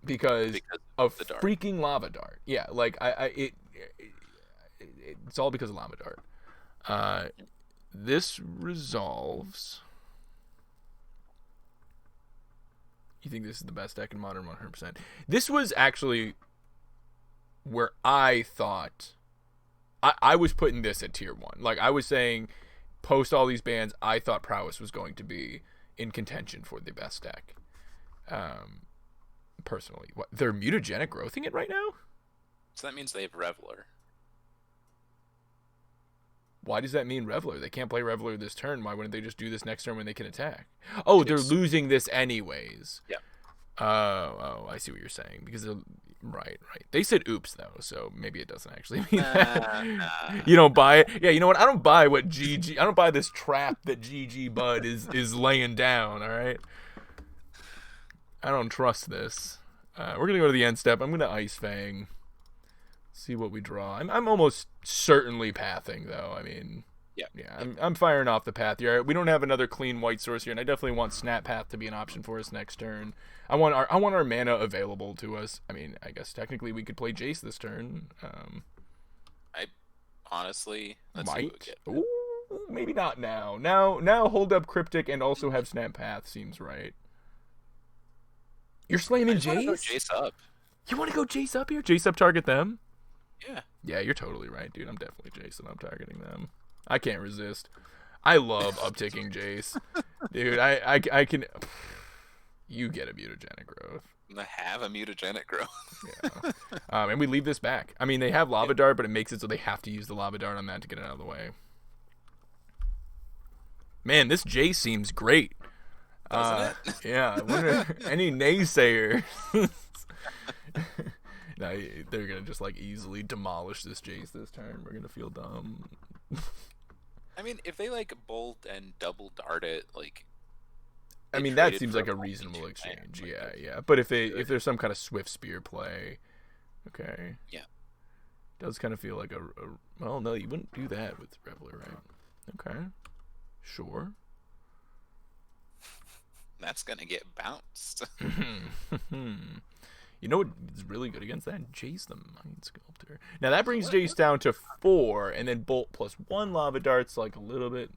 Because of the freaking Lava Dart. Yeah, like it's all because of Lava Dart. This resolves. You think this is the best deck in Modern 100%? This was actually where I thought I was putting this at tier 1. Like, I was saying, post all these bans, I thought Prowess was going to be in contention for the best deck. Personally. What, they're mutagenic growthing it right now? So that means they have Reveler. Why does that mean Reveler? They can't play Reveler this turn. Why wouldn't they just do this next turn when they can attack? Oh, they're losing this anyways. Yeah. Oh, I see what you're saying. Because they're right. They said oops though, so maybe it doesn't actually mean that. You don't buy it. Yeah, you know what? I don't buy what GG. I don't buy this trap that GG Bud is laying down. All right. I don't trust this. We're gonna go to the end step. I'm gonna Ice Fang. See what we draw. I'm almost certainly pathing though. I mean, yeah. I'm firing off the path here. We don't have another clean white source here, and I definitely want Snap Path to be an option for us next turn. I want our mana available to us. I mean, I guess technically we could play Jace this turn. I honestly might. Ooh, maybe not now. Now hold up Cryptic and also have Snap Path seems right. You're slamming Jace? Go Jace up. You want to go Jace up here? Jace up target them? Yeah. Yeah, you're totally right, dude. I'm definitely Jace and I'm targeting them. I can't resist. I love upticking Jace. Dude, I can... You get a mutagenic growth. I have a mutagenic growth. Yeah. And we leave this back. I mean, they have Lava Dart, but it makes it so they have to use the Lava Dart on that to get it out of the way. Man, this Jace seems great. Doesn't it? Yeah, I wonder any naysayers. No, they're gonna just like easily demolish this Jace this turn. We're gonna feel dumb. I mean, if they like bolt and double dart it, like. I mean, that seems like a reasonable exchange. Yeah. But if there's some kind of Swift Spear play, okay. Yeah. Does kind of feel like a well, no, you wouldn't do that with Reveler, right? Okay. Sure. That's gonna get bounced. You know what is really good against that? Jace the Mind Sculptor. Now that brings Jace down to 4, and then Bolt plus 1 Lava Dart's like a little bit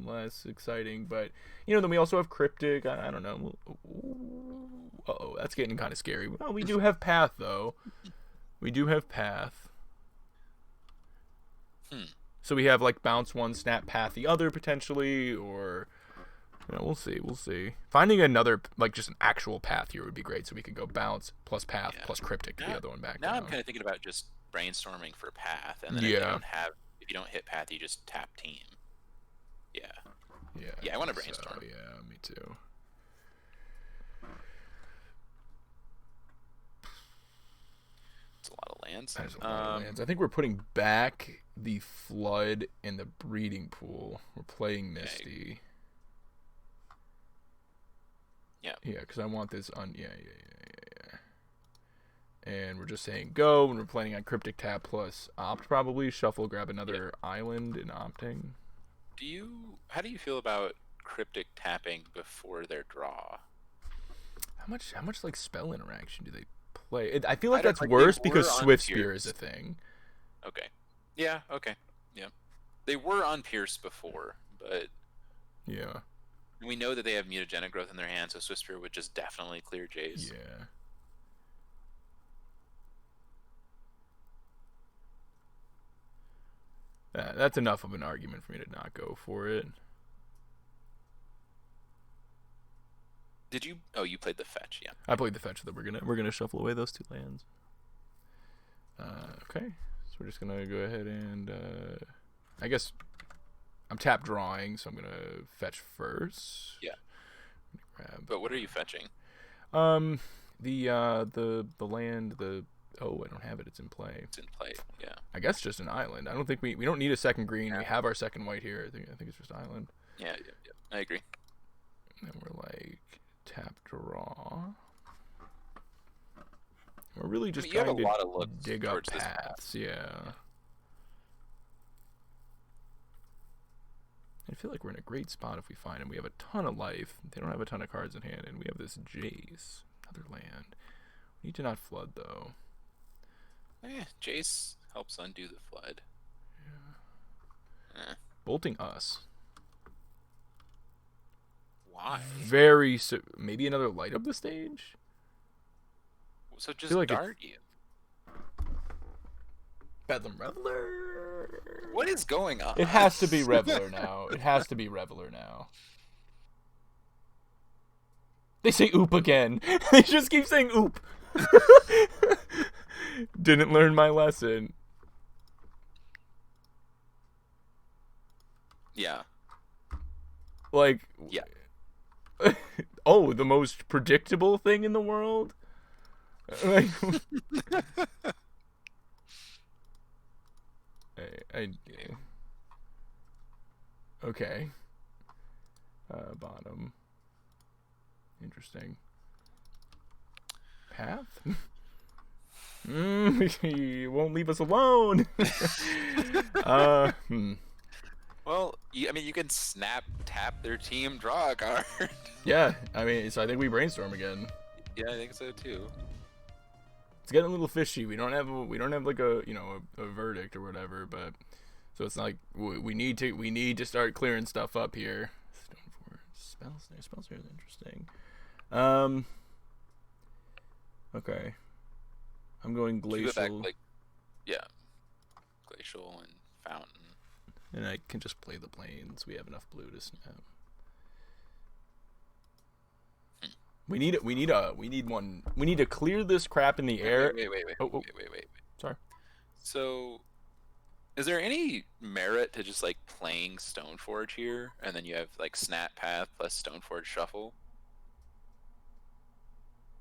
less exciting, but then we also have Cryptic. I don't know. Uh-oh, that's getting kind of scary. Well, we do have Path though. We do have Path. So we have like Bounce 1, Snap Path the other potentially, or we'll see. Finding another, like, just an actual path here would be great, so we could go Bounce plus Path plus Cryptic to the other one back now down. I'm kind of thinking about just brainstorming for Path, and then if you don't hit Path, you just tap Team. Yeah, I want to brainstorm. So, yeah, me too. It's a lot of lands. That's a lot of lands. I think we're putting back the Flood and the Breeding Pool. We're playing Misty. Yeah, because I want this on... Yeah. And we're just saying go, and we're planning on Cryptic Tap plus Opt probably. Shuffle, grab another island, and opting. How do you feel about Cryptic tapping before their draw? How much like spell interaction do they play? I feel like that's worse because Swift Spear is a thing. Okay. Yeah, okay. Yeah. They were on Pierce before, but... Yeah. We know that they have mutagenic growth in their hand, so Swift Spear would just definitely clear Jace. Yeah. That's enough of an argument for me to not go for it. Did you? Oh, you played the fetch, yeah. I played the fetch, that we're gonna shuffle away those 2 lands. Okay. So we're just going to go ahead and, I guess I'm tap drawing, so I'm going to fetch first. Yeah. Grab. But what are you fetching? The land, oh, I don't have it. It's in play. It's in play, yeah. I guess just an island. I don't think we don't need a second green. Yeah. We have our second white here. I think it's just island. Yeah. I agree. And then we're like tap draw. We're really just trying to dig up paths. Yeah. I feel like we're in a great spot if we find him. We have a ton of life. They don't have a ton of cards in hand, and we have this Jace, another land. We need to not flood though. Jace helps undo the flood. Yeah. Bolting us. Why? Maybe another light up the stage. So just like dart you. Bedlam Reveler. What is going on? It has to be Reveler now. It has to be Reveler now. They say oop again. They just keep saying oop. Didn't learn my lesson. Yeah. Like. Yeah. Oh, the most predictable thing in the world? Like. Okay. Bottom. Interesting. Path? He won't leave us alone. Well, I mean, you can tap their team, draw a card. Yeah, I mean, so I think we brainstorm again. Yeah, I think so too. It's getting a little fishy. We don't have like a a verdict or whatever, but so it's like we need to start clearing stuff up here. Spell snare is interesting. Okay. I'm going glacial. Go back, glacial and fountain. And I can just play the plains. We have enough blue to snap. We need to clear this crap in the air. Wait. Sorry. So, is there any merit to just like playing Stoneforge here, and then you have like Snap Path plus Stoneforge Shuffle?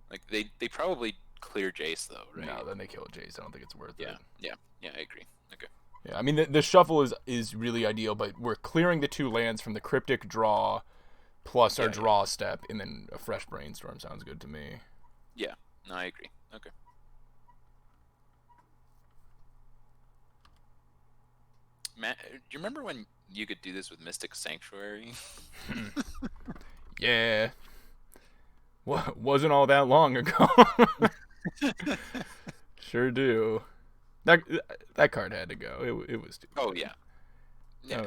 Like they probably clear Jace though, right? No, then they kill Jace. I don't think it's worth it. Yeah, I agree. Okay. Yeah, I mean the shuffle is really ideal, but we're clearing the two lands from the cryptic draw, plus our draw step, and then a fresh brainstorm sounds good to me. Yeah, no, I agree. Okay. Matt, do you remember when you could do this with Mystic Sanctuary? Yeah. Wasn't all that long ago. Sure do. That card had to go. It was too. Oh yeah. Yeah,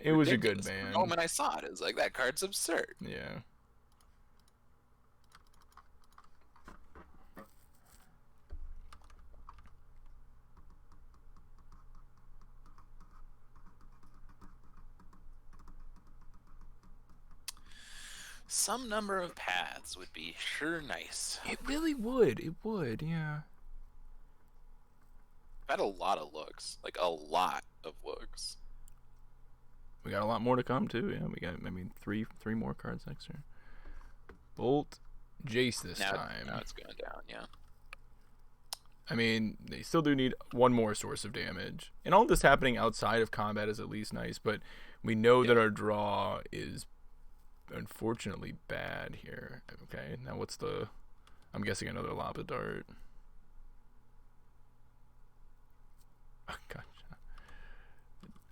it was a good man. The moment I saw it, it was like, that card's absurd. Yeah. Some number of paths would be sure nice. It really would. It would, yeah. I've had a lot of looks. Like, a lot of looks. We got a lot more to come, too. Yeah, we got, three more cards next turn. Bolt Jace this time. Now it's going down, yeah. I mean, they still do need one more source of damage. And all this happening outside of combat is at least nice, but we know that our draw is unfortunately bad here. Okay, now what's the... I'm guessing another Lava Dart. Oh, gosh.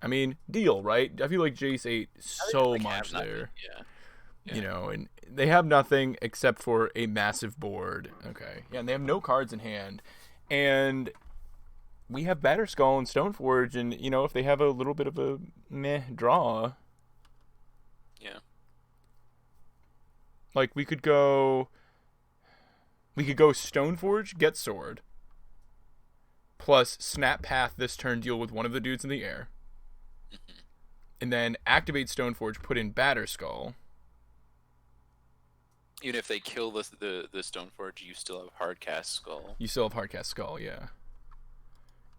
I mean, deal, right? I feel like Jace ate so much there. Yeah. You know, and they have nothing except for a massive board. Okay. Yeah, and they have no cards in hand. And we have Batterskull and Stoneforge, and, you know, if they have a little bit of a meh draw... Yeah. Like, we could go Stoneforge, get Sword, plus Snap Path this turn, deal with one of the dudes in the air, and then activate Stoneforge, put in Batterskull. Even if they kill the Stoneforge, you still have Hardcast Skull. You still have Hardcast Skull, yeah.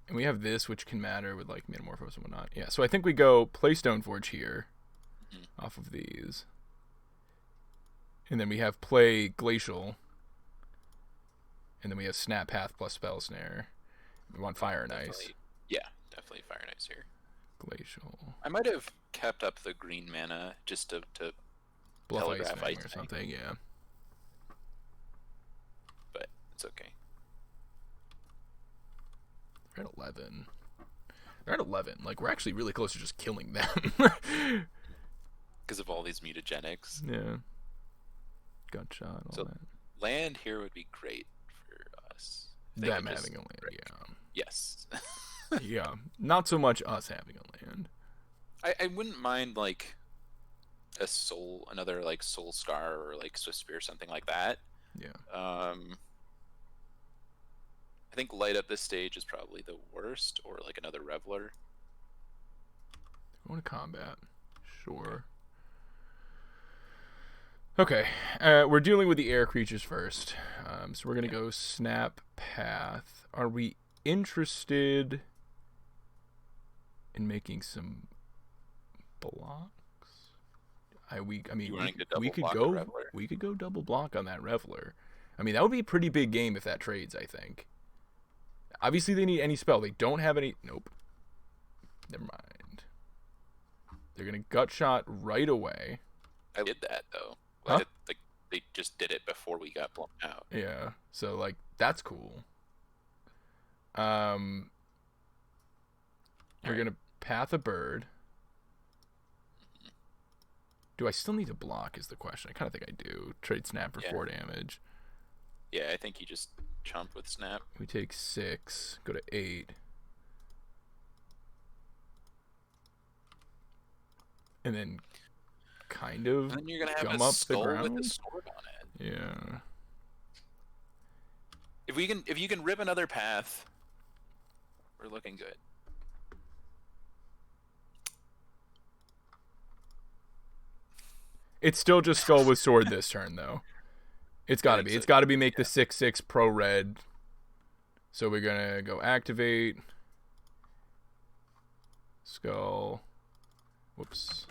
And we have this, which can matter with like Metamorphose and whatnot. Yeah, so I think we go play Stoneforge here off of these. And then we have play Glacial. And then we have Snap Path plus Spell Snare. We want Fire and Ice. Yeah, definitely Fire and Ice here. Glacial. I might have kept up the green mana just to Bluff Ice telegraph Fang Ice or something, yeah. But it's okay. They're at 11. They're at 11. Like, we're actually really close to just killing them. Because of all these mutagenics. Yeah. Gunshot, all So that. land here would be great for us. Them having a land, yeah. Yes. Yeah. Not so much us having a land. I wouldn't mind like another like Soul Scar or like Swift Spear or something like that. Yeah. I think light up this stage is probably the worst, or like another Reveler. Going to combat. Sure. Okay. We're dealing with the air creatures first. So we're going to go Snap Path. Are we interested in making some blocks? We could go double block on that Reveler. I mean, that would be a pretty big game if that trades, I think. Obviously, they need any spell. They don't have any... Nope. Never mind. They're going to Gut Shot right away. I did that, though. Huh? They just did it before we got blown out. Yeah. So, like, that's cool. We're going to Path a Bird. Do I still need to block is the question. I kind of think I do. Trade Snap for 4 damage. Yeah, I think you just chomp with Snap. We take 6, go to 8. And then kind of and then you're gonna have gum a up skull the ground with a sword on it. Yeah. If you can rip another path, we're looking good. It's still just skull with sword this turn though. It's gotta be. It's gotta be make the 6/6 pro red. So we're gonna go activate. Skull. Whoops.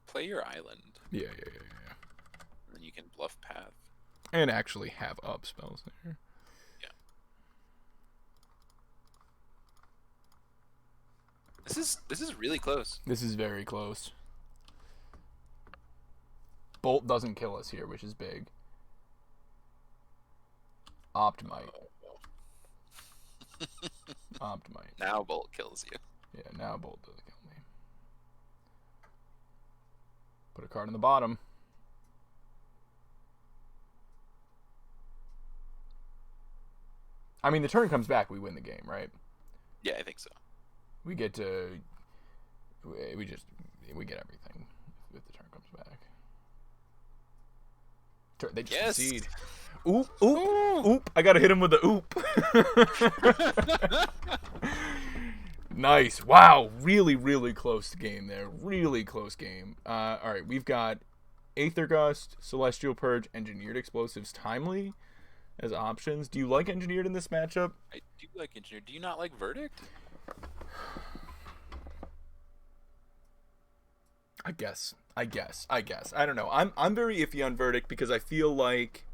Play your island. Yeah. And then you can bluff path. And actually have up spells there. Yeah. This is really close. This is very close. Bolt doesn't kill us here, which is big. Optimite. Optimite. Now Bolt kills you. Yeah, now Bolt does kill me. Put a card in the bottom. I mean, the turn comes back, we win the game, right? Yeah, I think so. We get to... We get everything if the turn comes back. They just concede. Oop. I gotta hit him with the oop. Nice. Wow. Really, really close game there. Really close game. All right, we've got Aether Gust, Celestial Purge, Engineered Explosives, Timely as options. Do you like Engineered in this matchup? I do like Engineered. Do you not like Verdict? I guess. I don't know. I'm very iffy on Verdict because I feel like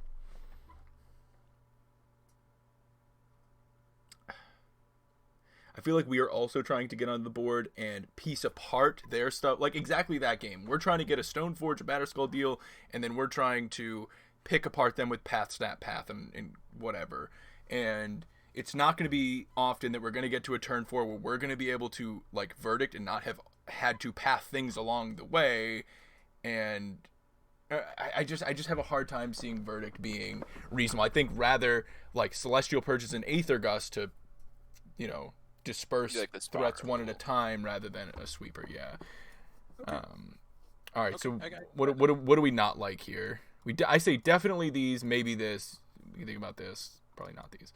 we are also trying to get on the board and piece apart their stuff. Like exactly that game. We're trying to get a Stoneforge, a Batterskull deal, and then we're trying to pick apart them with Path, Snap, Path, and whatever. And it's not going to be often that we're going to get to a turn 4 where we're going to be able to like Verdict and not have had to path things along the way. And I just have a hard time seeing Verdict being reasonable. I think rather like Celestial Purges and Aether Gust to, disperse like threats one at a time rather than a sweeper. Yeah. Okay. All right. Okay, so what do we not like here? I say definitely these, maybe this. You think about this, probably not these.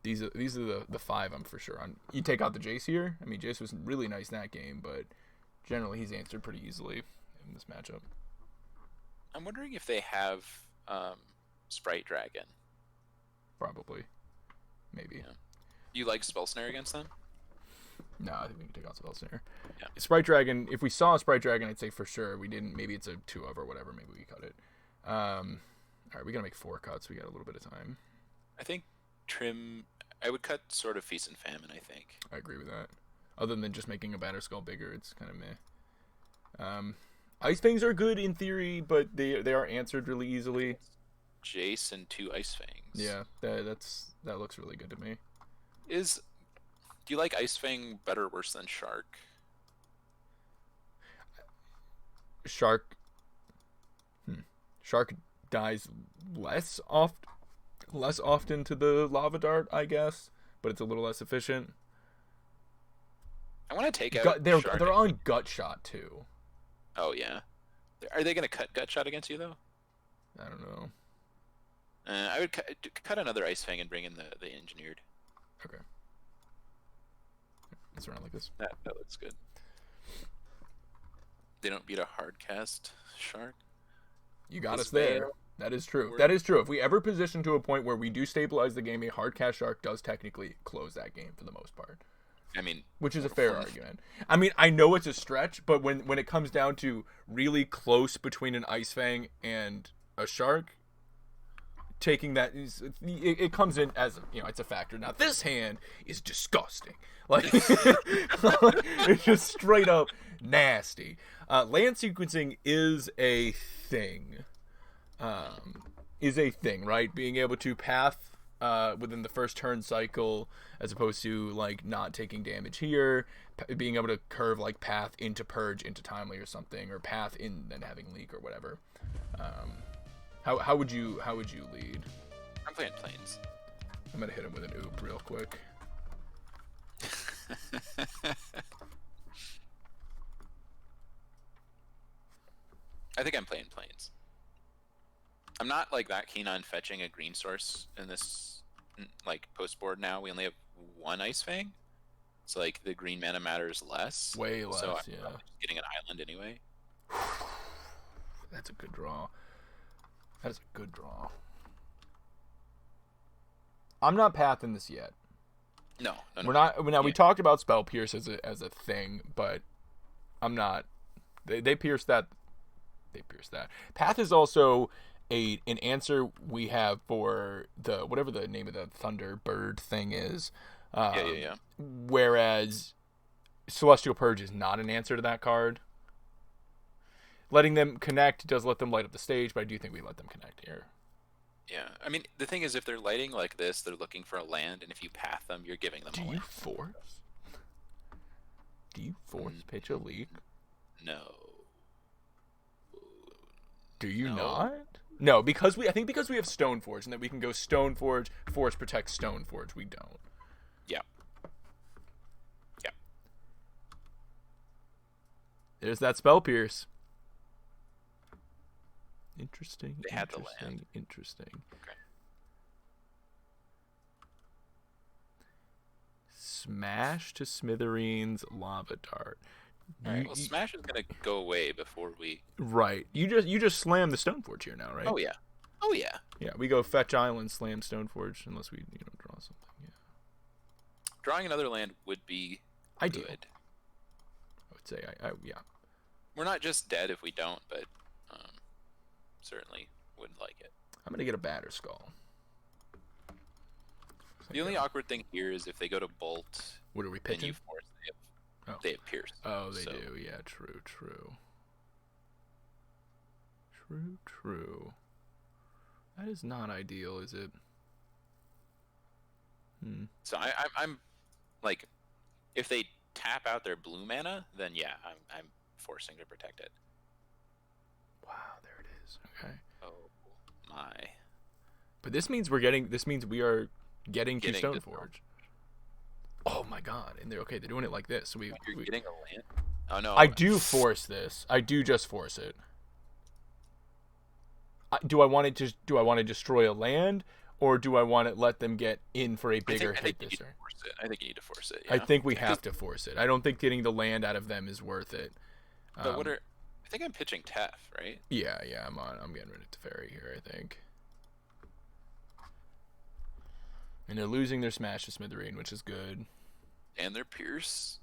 These are the 5 I'm for sure on. You take out the Jace here. I mean, Jace was really nice in that game, but generally he's answered pretty easily in this matchup. I'm wondering if they have Sprite Dragon. probably. Maybe. Yeah. You like Spell Snare against them? No, I think we can take out Spell Snare. Yeah. Sprite Dragon, if we saw a Sprite Dragon, I'd say for sure. We didn't. Maybe it's a 2 of or whatever. Maybe we cut it. All right, we got to make 4 cuts. We got a little bit of time. I think Trim... I would cut Sword of Feast and Famine, I think. I agree with that. Other than just making a Batterskull bigger, it's kind of meh. Ice Fangs are good in theory, but they are answered really easily. Jace and 2 Ice Fangs. Yeah, that looks really good to me. Do you like Ice Fang better or worse than Shark? Shark dies less often to the lava dart, I guess, but it's a little less efficient. I want to take out They're Shark. on Gut Shot too. Oh yeah. Are they going to cut Gut Shot against you though? I don't know. I would cut another Ice Fang and bring in the Engineered. Okay. Let's run it like this. That looks good. They don't beat a hard cast Shark. You got us there. That is true. That is true. If we ever position to a point where we do stabilize the game, a hard cast Shark does technically close that game for the most part. I mean, which is a fair argument. I mean, I know it's a stretch, but when it comes down to really close between an Ice Fang and a Shark, taking that it comes in as it's a factor. Now this hand is disgusting. Like it's just straight up nasty. Land sequencing is a thing. Right? Being able to path within the first turn cycle, as opposed to like not taking damage here, being able to curve like path into Purge into Timely or something, or path in then having Leak or whatever. How would you lead? I'm playing Plains. I'm gonna hit him with an oop real quick. I think I'm playing Plains. I'm not like that keen on fetching a green source in this like post board now. We only have 1 Ice Fang, so like the green mana matters less. Way less, so I'm yeah. getting an island anyway. That's a good draw. That is a good draw. I'm not pathing this yet. No. We're not. Now we talked about Spell Pierce as a thing, but I'm not. They pierce that. They pierce that. Path is also an answer we have for the whatever the name of the Thunderbird thing is. Yeah. Whereas Celestial Purge is not an answer to that card. Letting them connect does let them light up the stage, but I do think we let them connect here. Yeah, I mean, the thing is, if they're lighting like this, they're looking for a land, and if you path them, you're giving them a land. Do you force pitch a Leak? No. Do you not? No, because I think because we have Stoneforge, and that we can go Stoneforge, Force Protect, Stoneforge. We don't. Yeah. There's that Spell Pierce. Interesting. They had the land. Interesting. Okay. Smash to Smithereens, Lava Dart. All right. Well, Smash is gonna go away before we. Right. You just slam the Stoneforge here now, right? Oh yeah. Yeah. We go fetch island, slam Stoneforge, unless we draw something. Yeah. Drawing another land would be ideal. Good. I would say yeah. We're not just dead if we don't, but certainly would like it. I'm gonna get a Batterskull. The only awkward thing here is if they go to Bolt. What are we pitching? And you force, they have Pierce. Oh, they do. Yeah, true. That is not ideal, is it? So I'm like, if they tap out their blue mana, then yeah, I'm forcing to protect it. Wow, there it is. Okay. Oh my. But this means we are getting to Stoneforge. Oh my god! And they're doing it like this. So you're getting a land. Oh no! I do force this. I do just force it. Do I want to destroy a land, or do I want to let them get in for a bigger hit this turn? I think you need to force it. Yeah. I think we have to force it. I don't think getting the land out of them is worth it. But I think I'm pitching Tef, right? Yeah. I'm getting rid of Teferi here, I think. And they're losing their smash to Smithereen, which is good. And their Pierce.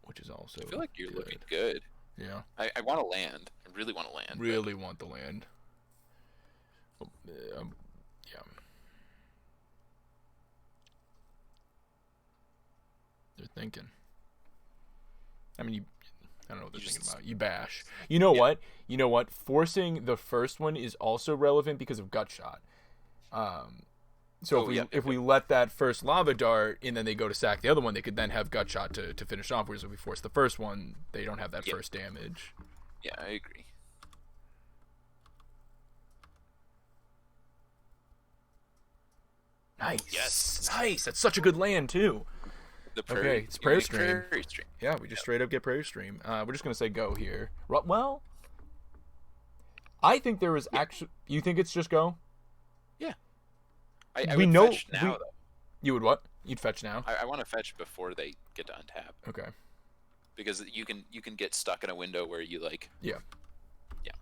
Which is also I feel like you're good. looking good. Yeah. I want to land. I really want to land. Really want the land. Yeah. They're thinking. I mean, I don't know what they're thinking about. You bash. You know what? You know what? Forcing the first one is also relevant because of gut shot. So if we let that first lava dart and then they go to sack the other one, they could then have gut shot to finish off. Whereas if we force the first one, they don't have that first damage. Yeah, I agree. Nice. Yes. Nice. That's such a good land too. Okay, it's Prayer Stream. Yeah, we just straight up get Prayer Stream. We're just gonna say go here. Well, I think there was actually. You think it's just go? Yeah. I would fetch now, though. You would what? You'd fetch now? I want to fetch before they get to untap. Okay. Because you can get stuck in a window where you like. Yeah. Yeah.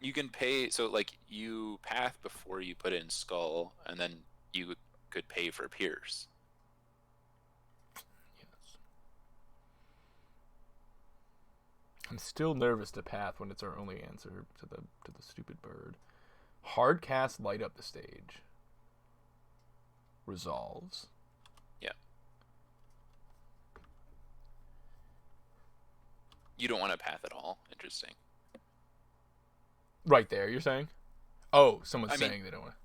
You can pay, so like you path before you put in Skull, and then you could pay for Pierce. Yes. I'm still nervous to path when it's our only answer to the stupid bird. Hard cast, light up the stage. Resolves. Yeah. You don't want to path at all. Interesting. Right there, you're saying? Oh, someone's saying they don't want to.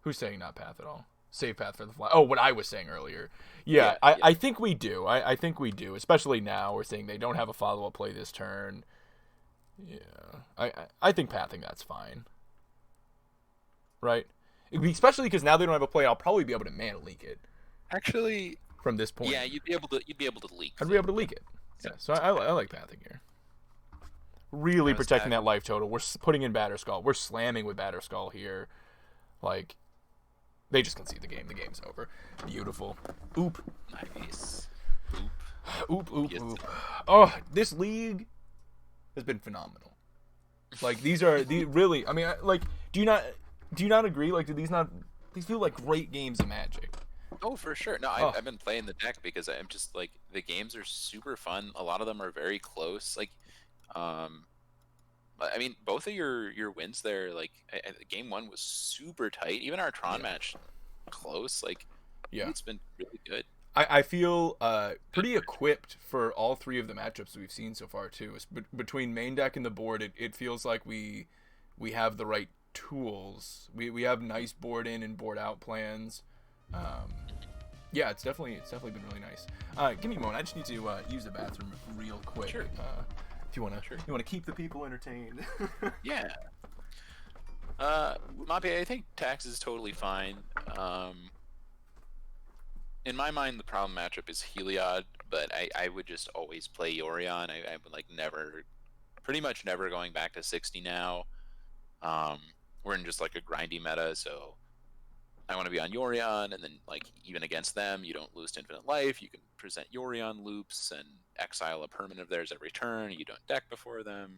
Who's saying not path at all? Save path for the fly. Oh, what I was saying earlier. Yeah, I think we do. I think we do. Especially now, we're saying they don't have a follow-up play this turn. Yeah. I think pathing, that's fine. Right? Especially because now they don't have a play, I'll probably be able to mana leak it. Actually, from this point. Yeah, you'd be able to leak. I'd be able to leak it. Yeah, so I like pathing here. Really protecting that life total. We're putting in Batterskull. We're slamming with Batterskull here. Like, they just concede the game. The game's over. Beautiful. Oop. Nice. Oop. Oh, this league has been phenomenal. Like, these really. I mean, like, do you not agree? Like, do these feel like great games of Magic? Oh, for sure. No, I've been playing the deck because I'm just like, the games are super fun. A lot of them are very close. Like, I mean, both of your wins there, like, game one was super tight. Even our Tron match, close. Like, it's been really good. I feel pretty equipped for all three of the matchups we've seen so far too. Between main deck and the board, it feels like we have the right tools. We have nice board in and board out plans. Yeah, it's definitely been really nice. Give me a moment. I just need to use the bathroom real quick. Sure. If you wanna keep the people entertained. Yeah. Mappy, I think Tax is totally fine. In my mind, the problem matchup is Heliod, but I would just always play Yorion. I would like pretty much never going back to 60 now. We're in just like a grindy meta, so I want to be on Yorion, and then like even against them, you don't lose to infinite life. You can present Yorion loops and exile a permanent of theirs every turn. You don't deck before them.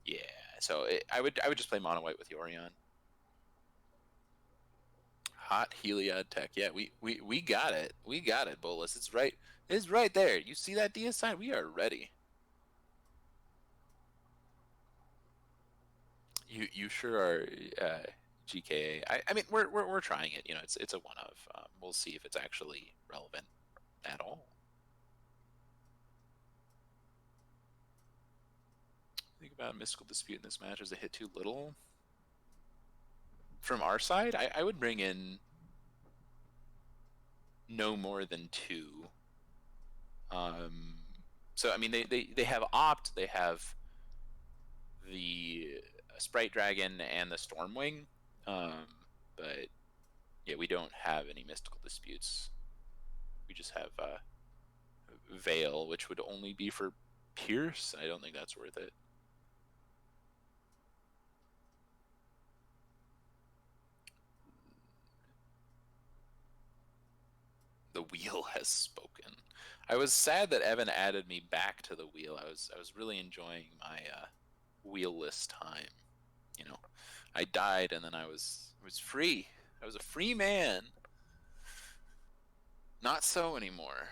Yeah, so I would just play mono white with Yorion. Hot Heliod tech. Yeah, we got it. We got it, Bolus. It's right there. You see that DS sign? We are ready. You sure are, GKA. I mean, we're trying it. You know, it's a one of. We'll see if it's actually relevant at all. Think about Mystical Dispute in this match. Is it hit too little? From our side, I would bring in no more than 2. So I mean, they have Opt, they have the Sprite Dragon and the Stormwing, but yeah, we don't have any Mystical Disputes. We just have Veil, which would only be for Pierce. I don't think that's worth it. The wheel has spoken. I was sad that Evan added me back to the wheel. I was really enjoying wheelless time. You know, I died and then I was free. I was a free man. Not so anymore.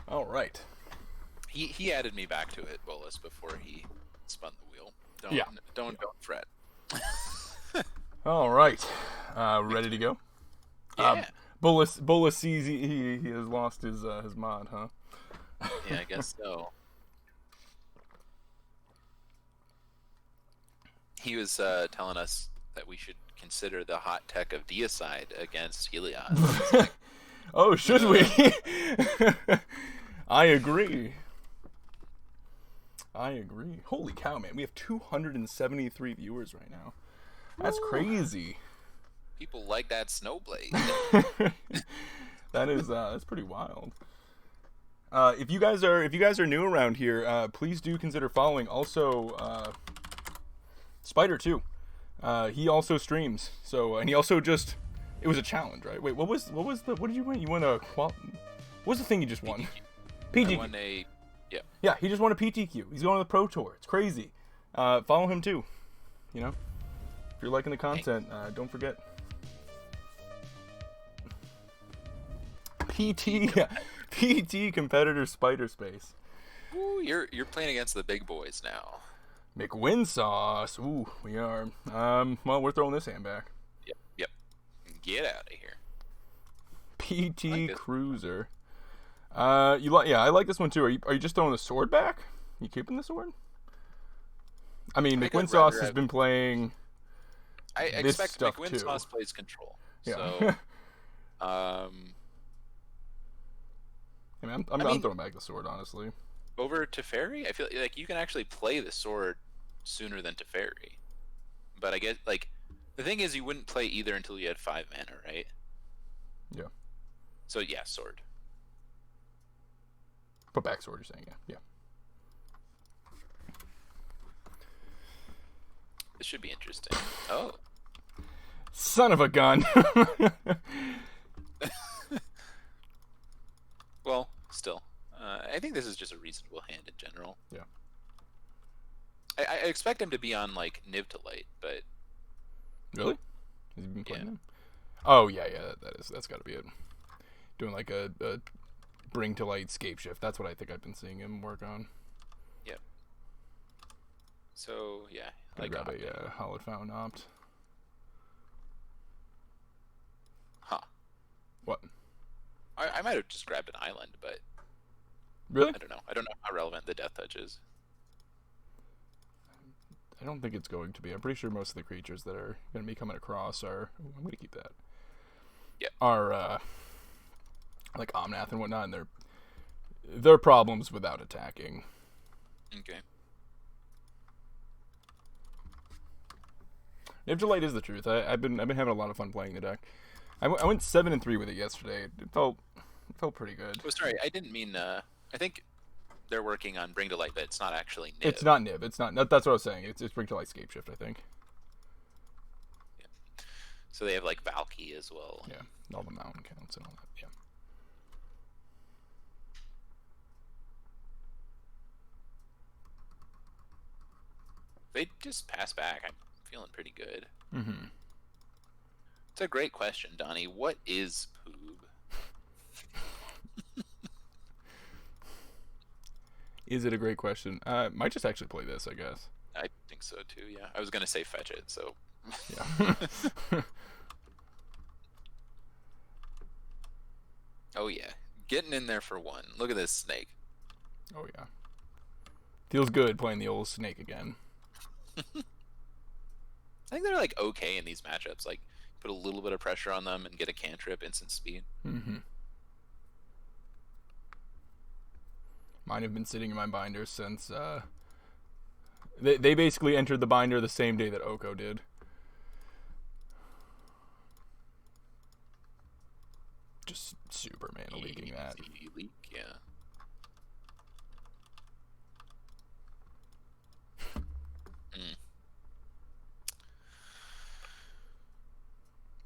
All right. He added me back to it, Bolus, before he spun the wheel. Don't fret. All right. Ready to go? Yeah. Bullis sees he has lost his mod, huh? Yeah, I guess so. He was telling us that we should consider the hot tech of deicide against Helios. Like, oh, should we? I agree. Holy cow, man. We have 273 viewers right now. That's crazy. People like that Snowblade. That's pretty wild. If you guys are new around here, please do consider following. Also, Spider too. He also streams. So, and he also just, it was a challenge, right? Wait, what did you win? You won a what was the thing you just won? PTQ. I won a, yeah. Yeah, he just won a PTQ. He's going to the Pro Tour. It's crazy. Follow him too. You know, if you're liking the content, don't forget. PT competitor Spiderspace. Ooh, you're playing against the big boys now. McWin sauce. Ooh, we are. Well, we're throwing this hand back. Yep. Get out of here. PT Cruiser. I like this one too. Are you just throwing the sword back? You keeping the sword? I mean, McWin sauce has been playing. I this expect stuff McWin too. sauce plays control. Yeah. So, I'm throwing back the sword, honestly. over Teferi, I feel like you can actually play the sword sooner than Teferi. But I guess, like, the thing is, you wouldn't play either until you had 5 mana, right? Yeah. So, yeah, sword. Put back sword, you're saying, yeah. This should be interesting. Oh. Son of a gun. Well, still. I think this is just a reasonable hand in general. Yeah. I expect him to be on, like, Niv to Light, but... Really? Has he been playing him? Oh, yeah, that's got to be it. Doing, like, a Bring to Light Scape Shift. That's what I think I've been seeing him work on. Yep. So, yeah. I grab a Hallowed Fountain Opt. Huh. What? I might have just grabbed an island, but... Really? I don't know. I don't know how relevant the Death Touch is. I don't think it's going to be. I'm pretty sure most of the creatures that are going to be coming across are... Ooh, I'm going to keep that. Yeah. Are, like Omnath and whatnot, and they're problems without attacking. Okay. Niv to Light is the truth. I've been having a lot of fun playing the deck. I went 7-3 with it yesterday. It felt pretty good. Oh, sorry. I didn't mean... I think they're working on Bring to Light, but it's not actually Niv. It's not Niv. It's not. That's what I was saying. It's Bring to Light Scape Shift, I think. Yeah. So they have, like, Valky as well. Yeah. All the mountain counts and all that. Yeah. They just pass back. I'm feeling pretty good. Mm-hmm. It's a great question, Donnie. What is Poob? Is it a great question? Might just actually play this, I guess. I think so too. Yeah, I was gonna say fetch it. So. Yeah. Oh yeah, getting in there for one. Look at this snake. Oh yeah. Feels good playing the old snake again. I think they're like okay in these matchups. Like put a little bit of pressure on them and get a cantrip, instant speed. Mm-hmm. Mine have been sitting in my binder since they basically entered the binder the same day that Oko did. Just super mana leaking that. Leak, yeah.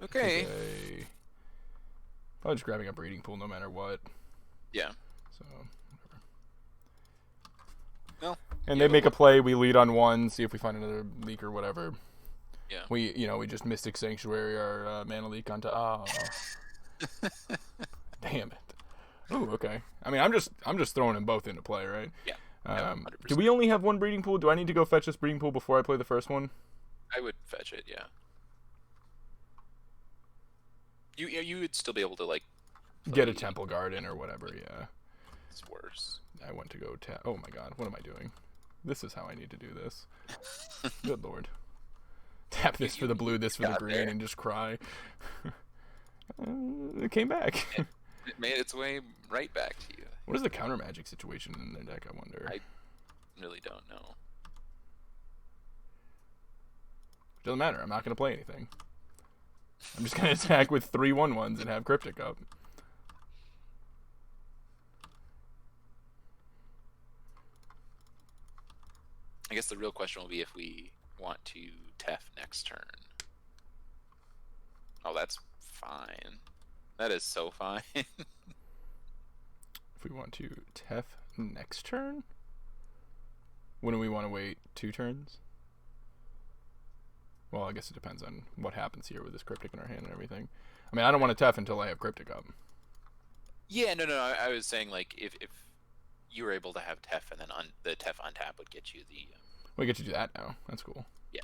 Okay. Probably just grabbing a breeding pool no matter what. Yeah. So, whatever. Well. And they make a play. We lead on one. See if we find another leak or whatever. Yeah. We just Mystic Sanctuary our mana leak onto. Oh. Damn it. Oh, okay. I mean, I'm just throwing them both into play, right? Yeah. Do we only have one breeding pool? Do I need to go fetch this breeding pool before I play the first one? I would fetch it. Yeah. You would still be able to like get a Temple Garden or whatever. Yeah. It's worse. I went to go tap. Oh my God, what am I doing? This is how I need to do this. Good Lord. Tap this for the blue, this for the green, and just cry. It came back. It made its way right back to you. What is the counter magic situation in their deck, I wonder? I really don't know. Doesn't matter. I'm not going to play anything. I'm just going to attack with 3 1/1s and have Cryptic up. I guess the real question will be if we want to Tef next turn. Oh, that's fine. That is so fine. If we want to Tef next turn? Wouldn't we want to wait 2 turns? Well, I guess it depends on what happens here with this Cryptic in our hand and everything. I mean, I don't want to Tef until I have Cryptic up. Yeah, no. I was saying, like, if you were able to have Tef and then the Tef on tap would get you the... We get to do that now. That's cool. Yeah.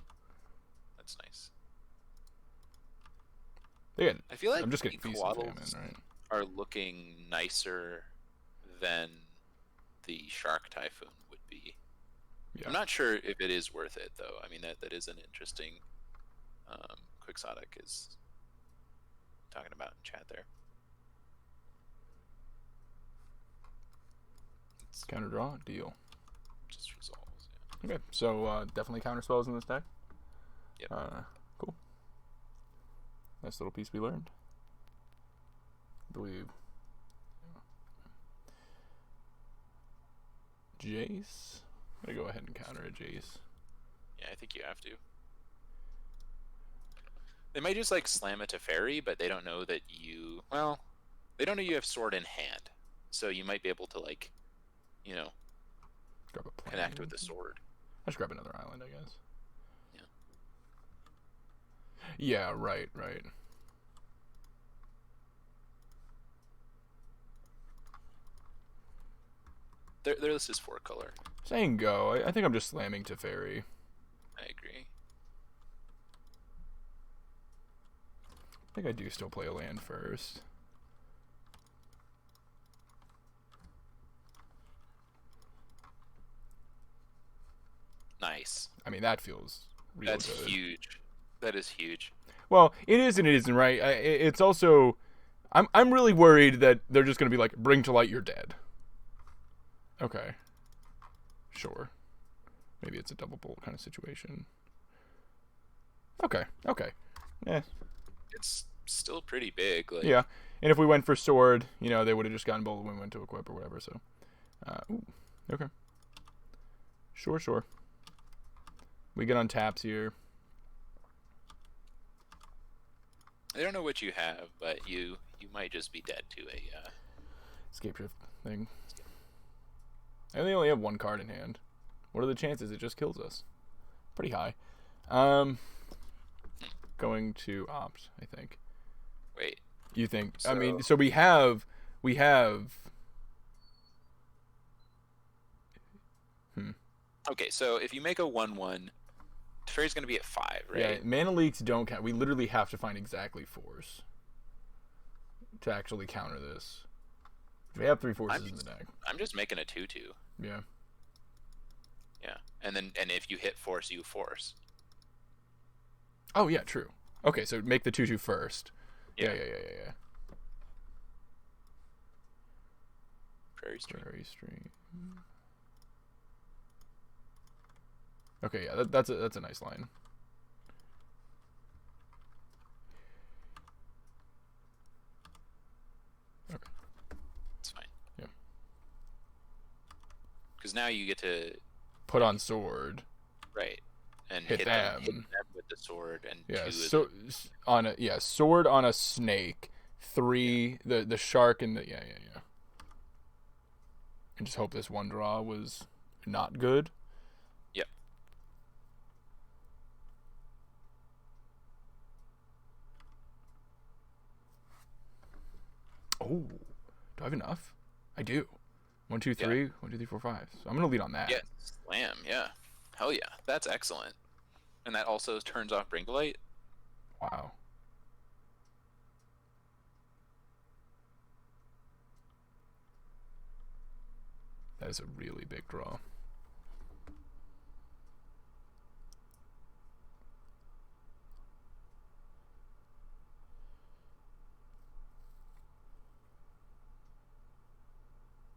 That's nice. Yeah, I feel like I'm just getting Feast and Famine, right? Are looking nicer than the Shark Typhoon would be. Yeah. I'm not sure if it is worth it, though. I mean, that is an interesting... Quixotic is talking about in chat there. It's counter draw, deal. Just resolves, yeah. Okay, so definitely counter spells in this deck. Yep. Cool. Nice little piece we learned. I believe. Jace. I'm gonna go ahead and counter a Jace. Yeah, I think you have to. They might just like slam it to fairy, but they don't know that you... Well, they don't know you have sword in hand. So you might be able to like, you know, grab a connect with the sword. I should grab another island, I guess. Yeah. Yeah, right. Their list is 4 color. Saying go. I think I'm just slamming to fairy. I agree. I think I do still play a land first. Nice. I mean, that feels real That's good. huge. That is huge. Well, it is and it isn't, right? It's also... I'm really worried that they're just going to be like, bring to light, you're dead. Okay. Sure. Maybe it's a double bolt kind of situation. Okay. Yeah. It's still pretty big. Like... Yeah. And if we went for sword, you know, they would have just gotten bolt when we went to equip or whatever, so... ooh. Okay. Sure. We get on taps here. I don't know what you have, but you might just be dead to a... Escape shift thing. And they only have 1 card in hand. What are the chances it just kills us? Pretty high. Going to opt, I think. Wait. You think? So... I mean, so we have. Okay, so if you make a 1/1, Teferi's going to be at 5, right? Yeah, mana leaks don't count. We literally have to find exactly 4s to actually counter this. We have 3 forces in the deck. I'm just making a 2/2. Yeah. Yeah, and if you hit force, you force. Oh yeah, true. Okay, so make the 2/2 first. Yeah. Prairie Stream. Okay, yeah, that's a nice line. Okay. It's fine. Yeah. Because now you get to put on sword. Right. And hit them with the sword, and Yeah, 2 so sword on a snake. 3 the shark and the yeah. And just hope this one draw was not good. Yep. Oh, do I have enough? I do. 1, 2, 3. 1, 2, 3, 4, 5. So I'm gonna lead on that. Yeah, slam. Yeah, hell yeah, that's excellent. And that also turns off Brinklite. Wow. That is a really big draw.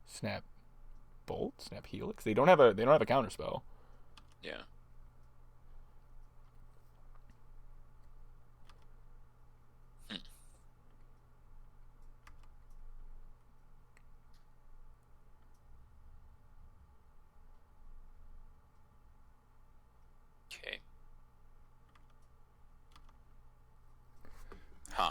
Snap Bolt, Snap Helix. They don't have a counterspell. Yeah. Okay. Huh.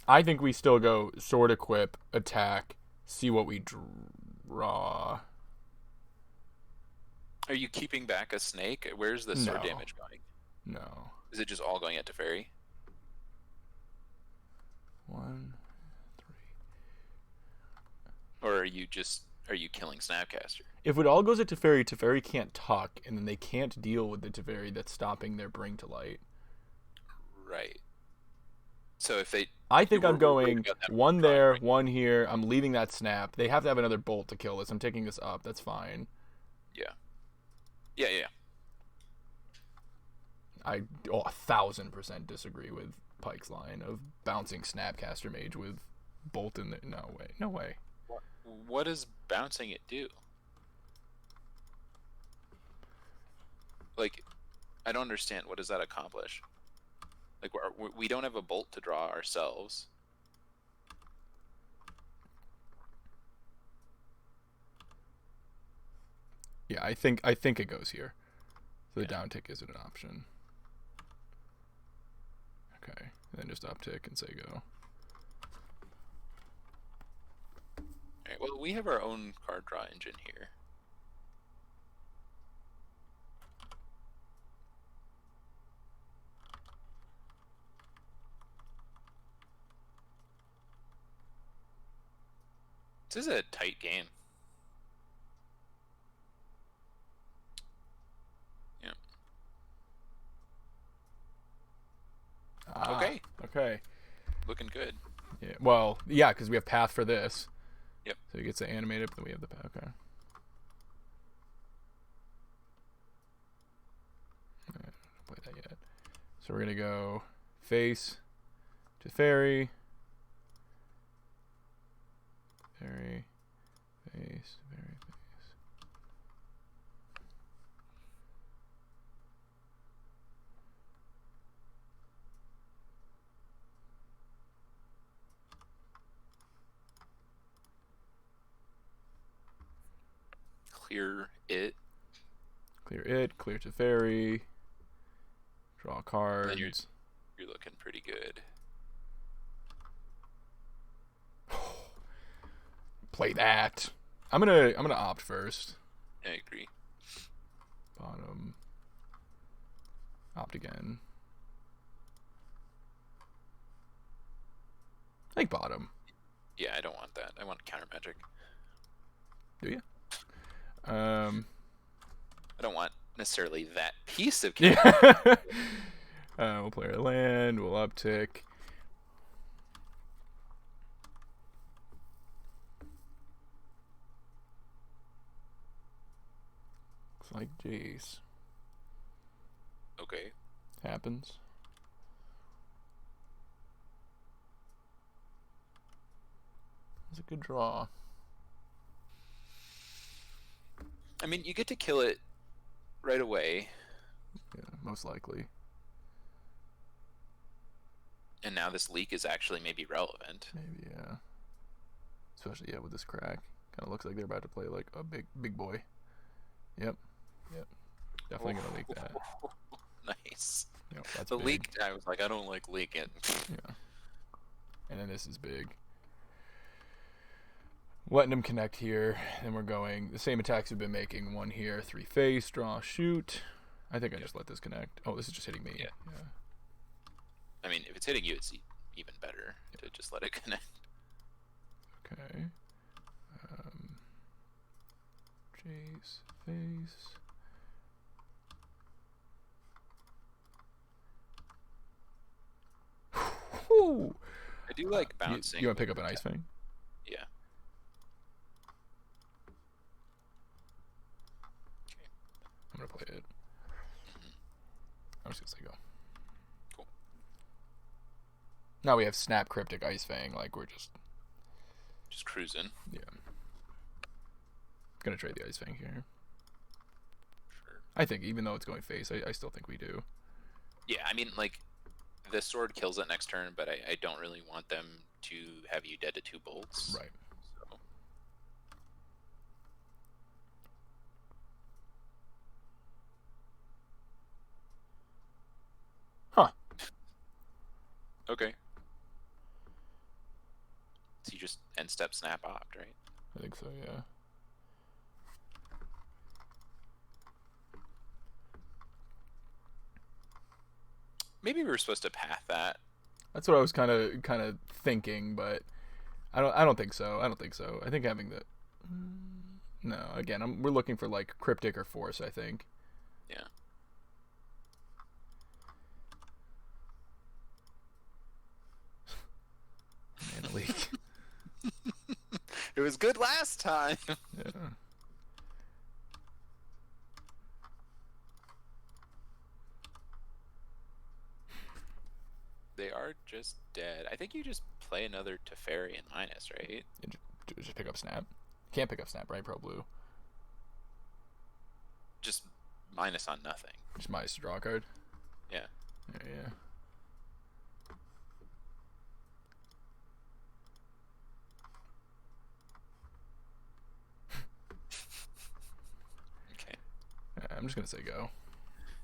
I think we still go sword equip, attack, see what we draw. Are you keeping back a snake? Where's the sword No. damage going? No. Is it just all going at Teferi? 1, 3. Or are you killing Snapcaster? If it all goes at Teferi, Teferi can't tuck, and then they can't deal with the Teferi that's stopping their Bring to Light. Right. So if they... I think I'm going 1 there, 1 here. I'm leaving that snap. They have to have another bolt to kill this. I'm taking this up. That's fine. Yeah. Yeah. I 1,000% disagree with Pike's line of bouncing Snapcaster Mage with bolt in the... No way. What does bouncing it do? Like, I don't understand. What does that accomplish? Like, we don't have a bolt to draw ourselves. Yeah, I think it goes here. So the down tick isn't an option. Okay, and then just uptick and say go. Alright, well, we have our own card draw engine here. This is a tight game. Yeah. Okay. Looking good. Yeah. Well, yeah, because we have path for this. Yep. So he gets to animate it, but then we have the path. Okay. Alright, don't play that yet. So we're gonna go face to fairy. Fairy. Face. Fairy. Face. Clear it. Clear it. Clear to fairy. Draw cards. And you're looking pretty good. Play that. I'm gonna opt first. I agree. Bottom. Opt again. I think bottom. Yeah, I don't want that. I want counter magic. Do you? I don't want necessarily that piece of Yeah. counter. We'll play our land. We'll uptick. Looks like Jace. Okay. Happens. It's a good draw. I mean, you get to kill it right away. Yeah, most likely. And now this leak is actually maybe relevant. Maybe, yeah. Especially, yeah, with this crack. Kind of looks like they're about to play like a big boy. Yep. Definitely gonna leak that. Nice. Yep, that's The big. leak, I was like, I don't like leaking. Yeah. And then this is big. Letting them connect here. Then we're going the same attacks we've been making. 1 here, 3 face, draw, shoot. I think I just let this connect. Oh, this is just hitting me. Yeah. I mean, if it's hitting you, it's even better to just let it connect. Okay. Chase, face. Whew. I do like bouncing. You want to pick up an ice fang? Yeah. I'm gonna play it. I'm just gonna say go. Cool. Now we have Snap, Cryptic, Ice Fang. Like we're just cruising. Yeah. Gonna trade the Ice Fang here. Sure. I think even though it's going face, I still think we do. Yeah, I mean, like, the sword kills it next turn, but I don't really want them to have you dead to 2 bolts. Right. So. Huh. Okay. So you just end step snap opt, right? I think so, yeah. Maybe we were supposed to path that. That's what I was kind of thinking, but I don't think so. I don't think so. I think having the no, again, we're looking for like Cryptic or Force, I think. Yeah. Mana leak. It was good last time. Yeah. They are just dead. I think you just play another Teferi and minus, right? Just pick up Snap. Can't pick up Snap, right? Pro blue. Just minus on nothing. Just minus to draw a card. Yeah. Yeah. Okay. I'm just gonna say go.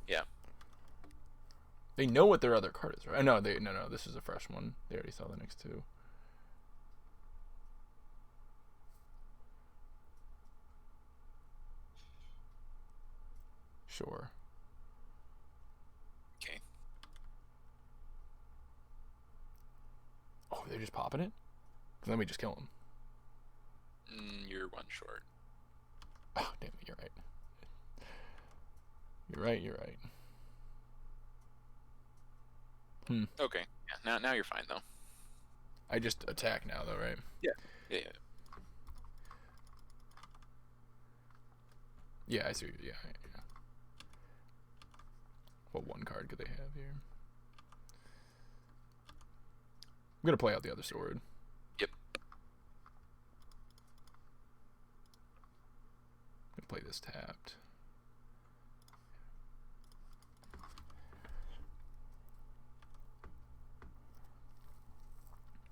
Yeah. They know what their other card is, right? No, no. This is a fresh one. They already saw the next 2. Sure. Okay. Oh, they're just popping it? Then we just kill them. You're 1 short. Oh, damn it, you're right. You're right. Okay. Yeah. Now you're fine though. I just attack now, though, right? Yeah. Yeah, I see. Yeah. What 1 card could they have here? I'm gonna play out the other sword. Yep. I'm gonna play this tapped.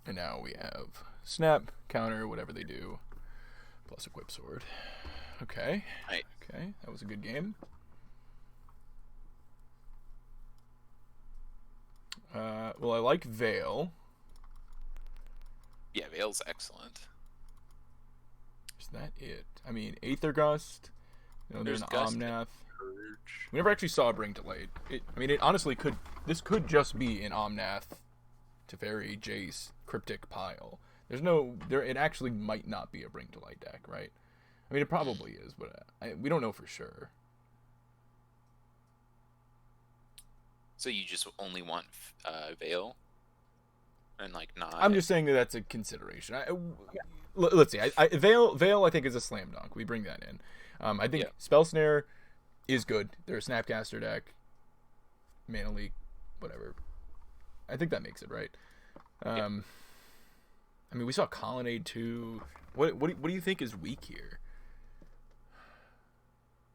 And now we have Snap, counter, whatever they do, plus equip sword. Okay. Right. Okay, that was a good game. Well, I like Veil. Yeah, Veil's excellent. Is that it? I mean, Aether Gust. There's an Gust and Omnath. Purge. We never actually saw a Bring Delayed. It honestly could. This could just be an Omnath, Teferi, Jace, Cryptic pile. It actually might not be a Bring Delayed deck, right? I mean, it probably is, but we don't know for sure. So you just only want Veil, and like not. I'm just saying that's a consideration. Let's see. Veil, I think, is a slam dunk. We bring that in. I think Spell Snare is good. They're a Snapcaster deck. Mana Leak, whatever. I think that makes it right. I mean, we saw Colonnade too. What do you think is weak here?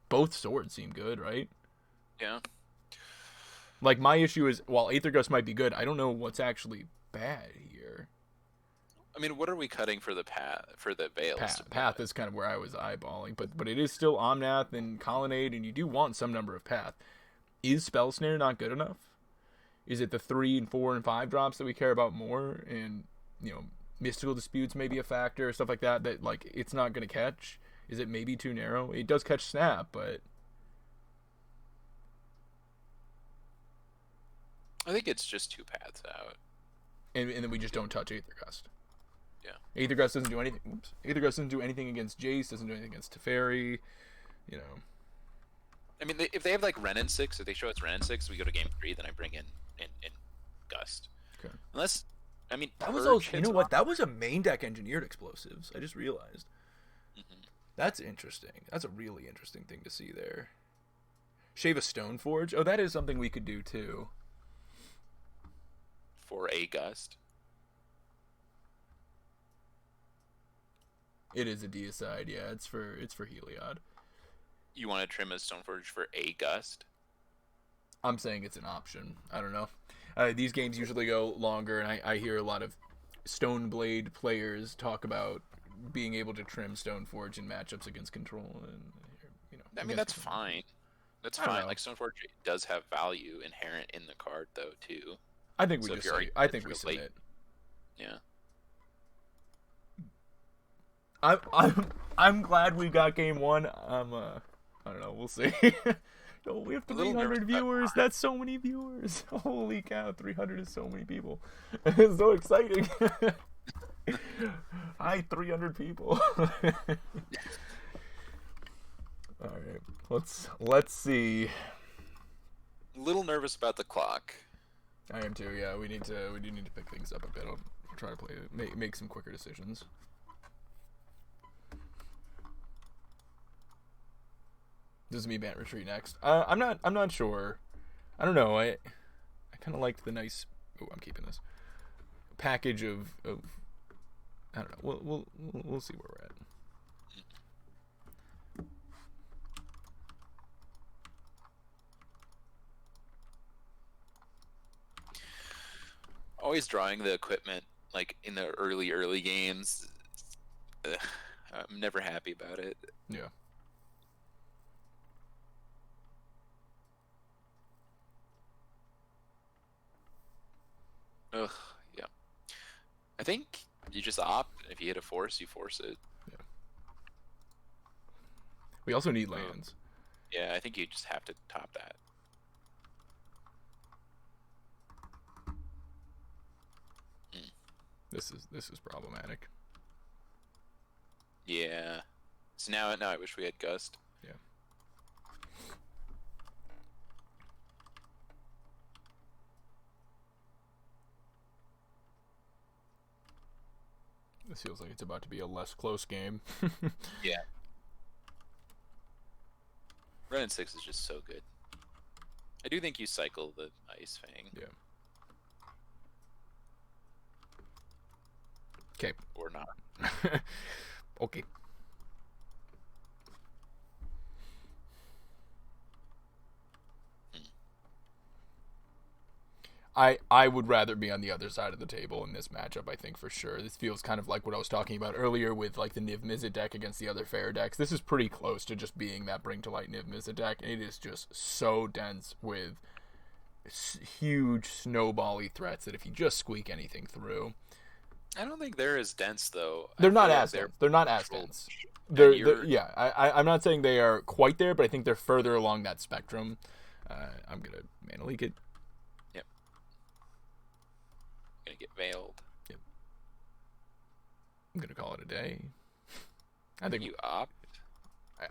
Both swords seem good, right? Yeah. Like, my issue is, while Aether Gust might be good, I don't know what's actually bad here. I mean, what are we cutting for the path for the veils? Path is kind of where I was eyeballing, but it is still Omnath and Colonnade, and you do want some number of Path. Is Spell Snare not good enough? Is it the 3 and 4 and 5 drops that we care about more? And, Mystical Disputes may be a factor, stuff like that, like, it's not going to catch? Is it maybe too narrow? It does catch Snap, but... I think it's just 2 paths out. And then we just don't touch Aether Gust. Yeah. Aether Gust doesn't do anything. Oops. Aether Gust doesn't do anything against Jace, doesn't do anything against Teferi, I mean, if they have like Ren and 6, if they show it's Ren and 6, we go to game 3, then I bring in Gust. Okay. Unless, I mean, that was also, you know what? That was a main deck engineered explosives. I just realized. Mm-hmm. That's interesting. That's a really interesting thing to see there. Shave a Stoneforge? Oh, that is something we could do too. For a Gust. It is a deicide, yeah. It's for Heliod. You want to trim a Stoneforge for a Gust? I'm saying it's an option. I don't know. These games usually go longer, and I hear a lot of Stoneblade players talk about being able to trim Stoneforge in matchups against Control, and I mean, that's fine. That's fine. Like, Stoneforge does have value inherent in the card, though, too. I think we just say, I think we submit. Yeah. I'm glad we got game 1. I don't know. We'll see. Oh, we have 300 viewers. That's so many viewers. Holy cow, 300 is so many people. It's so exciting. Hi, 300 people. All right, let's see. A little nervous about the clock. I am too. Yeah, we do need to pick things up a bit. I'll try to make some quicker decisions. This is me Bant retreat next. I'm not sure. I don't know. I kind of liked the nice. Oh, I'm keeping this package of. I don't know. We'll see where we're at. Always drawing the equipment like in the early games. I'm never happy about it. Yeah. Ugh, yeah. I think you just opt. If you hit a force, you force it. Yeah. We also need lands. Yeah, I think you just have to top that. This is problematic. Yeah. So now I wish we had Gust. Yeah. This feels like it's about to be a less close game. Yeah. Ren and 6 is just so good. I do think you cycle the Ice Fang. Yeah. Okay. Or not. Okay. I would rather be on the other side of the table in this matchup, I think, for sure. This feels kind of like what I was talking about earlier with like the Niv Mizzet deck against the other fair decks. This is pretty close to just being that Bring to Light Niv Mizzet deck. It is just so dense with huge snowbally threats that if you just squeak anything through. I don't think they're as dense, though. They're not as dense. They're not as dense. Yeah, I'm not saying they are quite there, but I think they're further along that spectrum. I'm going to mana leak it. Yep. Going to get veiled. Yep. I'm going to call it a day. I think you opt.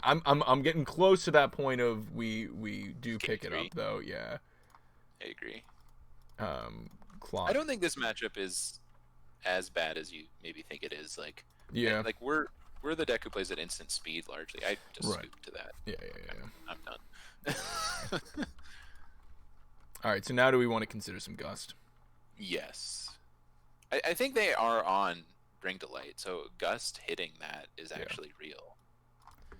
I'm getting close to that point of we do pick it up, though. Yeah. I agree. Clock. I don't think this matchup is as bad as you maybe think it is. Like, yeah, like we're the deck who plays at instant speed largely. I just scoop to that. Yeah. I'm done. All right, so now do we want to consider some Gust? Yes, I think they are on Bring to Light, so Gust hitting that is actually real.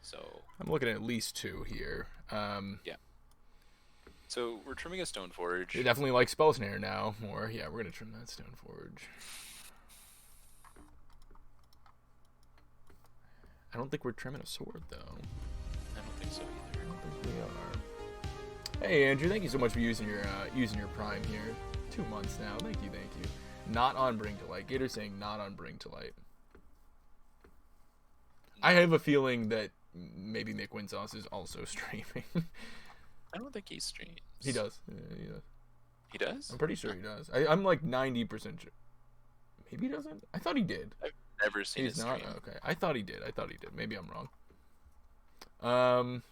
So I'm looking at least 2 here. Yeah. So we're trimming a Stoneforge. You definitely like Spell Snare now more. Yeah, we're gonna trim that Stoneforge. I don't think we're trimming a sword, though. I don't think so either. I don't think we are. Hey, Andrew, thank you so much for using your Prime here. 2 months now. Thank you. Not on Bring to Light. Gator saying not on Bring to Light. I have a feeling that maybe Nick Winsauce is also streaming. I don't think he streams. He does. Yeah, he does. He does? I'm pretty sure he does. I'm like 90% sure. Maybe he doesn't? I thought he did. I've never seen his stream. Okay. I thought he did. Maybe I'm wrong.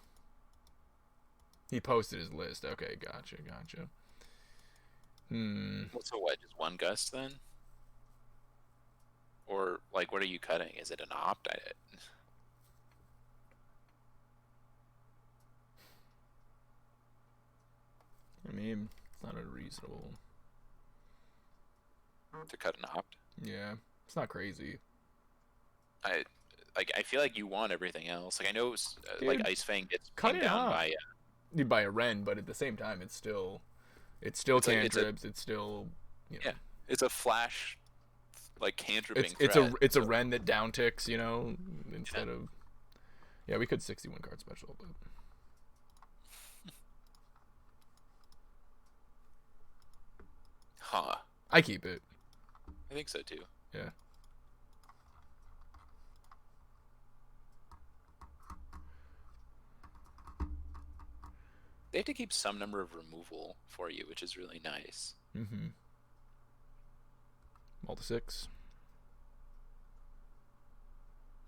He posted his list. Okay, gotcha. So what, just one gust then? Or, like, what are you cutting? Is it an opt? I mean, it's not unreasonable. To cut an opt? Yeah, it's not crazy. I feel like you want everything else. Like, I know, Dude, like, Ice Fang gets cut pinned it down up. By a Ren, but at the same time, it's still cantrips. It's still, you know. Yeah, it's a flash, like, cantripping it's a Ren that down ticks, you know, instead of. Yeah, we could 61 card special, but. Huh. I keep it. I think so too. Yeah. They have to keep some number of removal for you, which is really nice. Mm-hmm. Multi 6.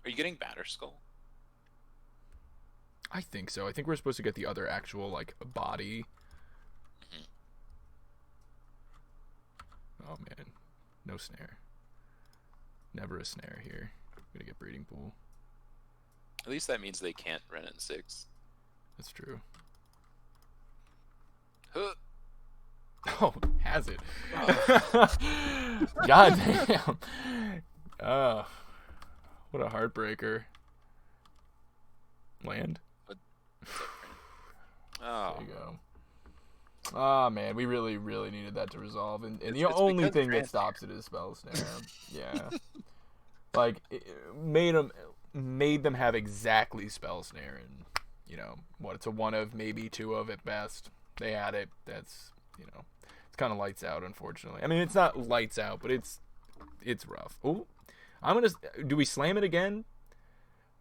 Are you getting Batterskull? I think so. I think we're supposed to get the other actual, like, body. Mm-hmm. Oh, man. No snare. Never a snare here. I'm gonna get Breeding Pool. At least that means they can't run in 6. That's true. Huh. Oh, has it? God damn. Oh, what a heartbreaker. Land. Oh. There you go. Ah, man, we really needed that to resolve, and the It's only because thing that Grant- stops it is Spell Snare. Yeah, like it made them have exactly Spell Snare, and you know what? It's a 1 of, maybe 2 of at best. They had it. That's, you know, it's kind of lights out, unfortunately. I mean, it's not lights out, but it's rough. Oh, do we slam it again?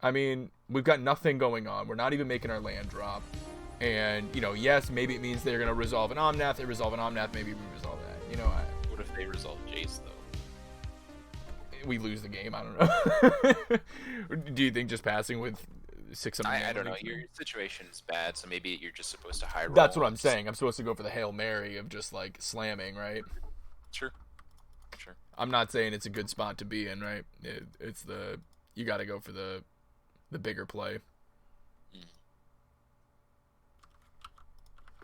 I mean, we've got nothing going on. We're not even making our land drop. And, you know, yes, maybe it means they're going to resolve an Omnath. They resolve an Omnath, maybe we resolve that. You know, What if they resolve Jace, though? we lose the game. I don't know. Do you think just passing with 6 of I don't know. Your situation is bad, so maybe you're just supposed to high roll. That's what I'm saying. I'm supposed to go for the Hail Mary of just, like, slamming, right? Sure. I'm not saying it's a good spot to be in, right? You got to go for the bigger play.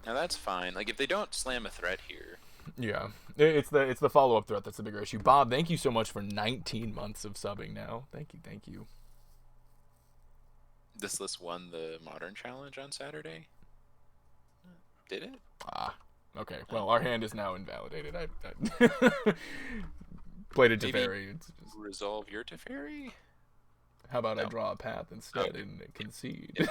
Now that's fine. Like, if they don't slam a threat here. Yeah, it's the follow-up threat that's the bigger issue. Bob, thank you so much for 19 months of subbing now. Thank you. This list won the Modern Challenge on Saturday? Did it? Ah, okay. Well, our hand is now invalidated. I played a Teferi. Resolve your Teferi? How about I draw a path instead and concede?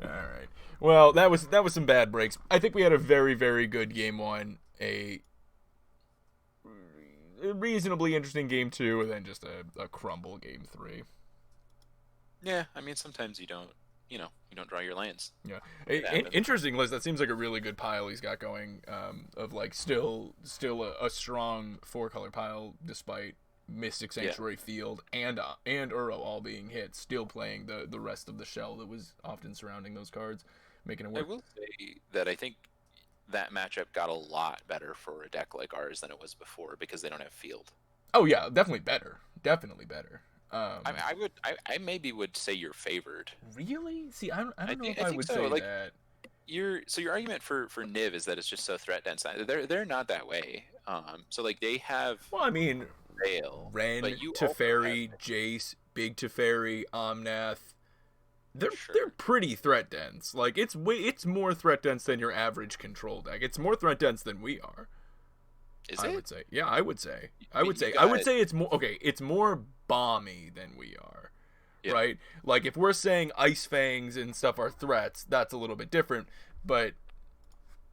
All right. Well, that was some bad breaks. I think we had a very, very good game 1, a reasonably interesting game 2, and then just a crumble game 3. Yeah, I mean, sometimes you don't draw your lands. Yeah. Interesting list. That seems like a really good pile he's got going, of like still a strong 4-color pile despite Mystic Sanctuary, Field, and Uro all being hit, still playing the rest of the shell that was often surrounding those cards, making it work. I will say that I think that matchup got a lot better for a deck like ours than it was before because they don't have Field. Oh yeah, definitely better. I maybe would say you're favored. Really? See, I don't know if I would so. say Like, that. Your argument for Niv is that it's just so threat dense. They're not that way. So like they have. Well, I mean, Veil, Ren, Teferi, Jace, Big Teferi, Omnath. They're pretty threat dense. Like it's more threat dense than your average control deck. It's more threat dense than we are. Is I it? would say. Yeah, I would say. I I mean, would you say. I would got say it's more okay. It's more bomby than we are, yeah. right? Like if we're saying ice fangs and stuff are threats, that's a little bit different. But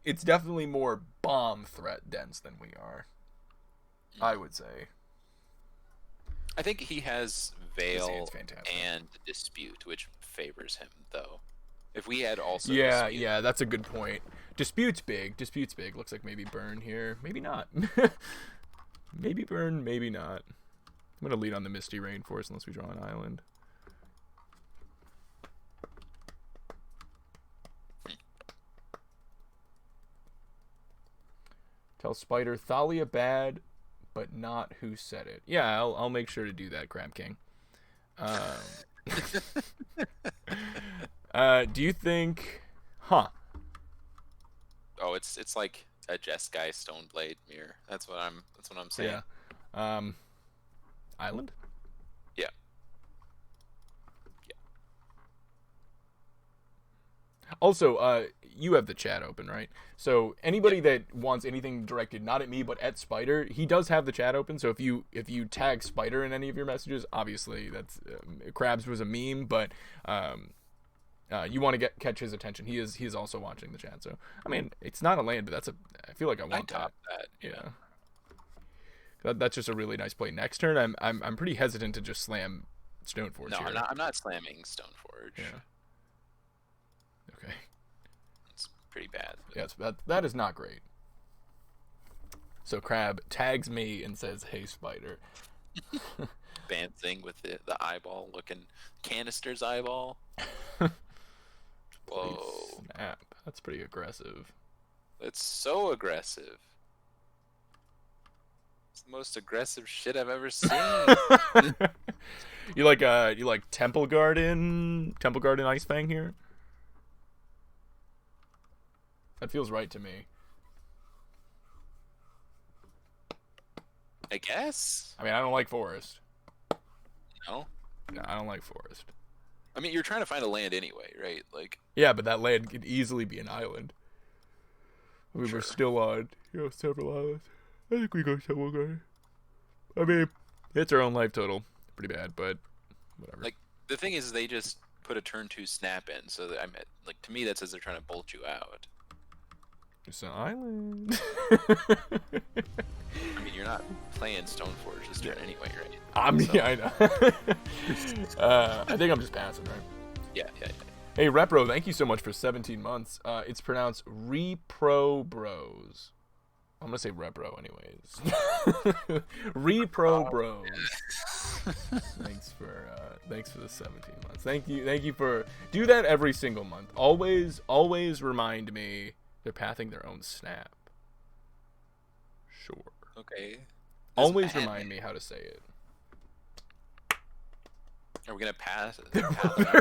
it's definitely more bomb threat dense than we are. I would say. I think he has His hand's Veil fantastic. and Dispute, which favors him though. If we had also Yeah, Dispute, yeah, that's a good point. Dispute's big. Dispute's big. Looks like maybe burn here. Maybe not. Maybe burn, maybe not. I'm going to lead on the Misty Rainforest unless we draw an island. Tell Spider, Thalia bad, but not who said it. Yeah, I'll make sure to do that, Crab King. Do you think... Huh. oh, it's like a Jeskai Stoneblade mirror. That's what I'm saying. Yeah. Island? Yeah. Also, you have the chat open, right? So anybody that wants anything directed not at me but at Spider, he does have the chat open. So if you tag Spider in any of your messages, obviously that's Krabs was a meme, but you want to catch his attention. He is also watching the chat. So I mean, it's not a land, but I feel like I want top that. Yeah. That's just a really nice play. Next turn, I'm pretty hesitant to just slam Stoneforge No, here. I'm not slamming Stoneforge. Yeah. Okay. It's pretty bad. Yeah, that is not great. So Crab tags me and says, "Hey, Spider." Bant thing with the eyeball looking canister's eyeball. Whoa. Snap. That's pretty aggressive. That's so aggressive. It's the most aggressive shit I've ever seen. You like Temple Garden Ice Fang here? That feels right to me. I guess. I mean, I don't like forest. No. No, I don't like forest. I mean, you're trying to find a land anyway, right? Like. Yeah, but that land could easily be an island. I mean, Sure. we're still on, several islands. I think we go Temple Garden. I mean, it's our own life total. Pretty bad, but whatever. Like the thing is, they just put a turn 2 snap in, so that like to me that says they're trying to bolt you out. It's an island. I mean, you're not playing Stoneforge this turn anyway, right? Yeah, I know. I think I'm just passing, right? Yeah. Hey, Repro, thank you so much for 17 months. It's pronounced Repro Bros. I'm gonna say Repro anyways. Repro Bros. Thanks for the 17 months. Thank you for do that every single month. Always remind me they're pathing their own snap. Sure. Okay. Always remind me how to say it. Are we gonna pass? There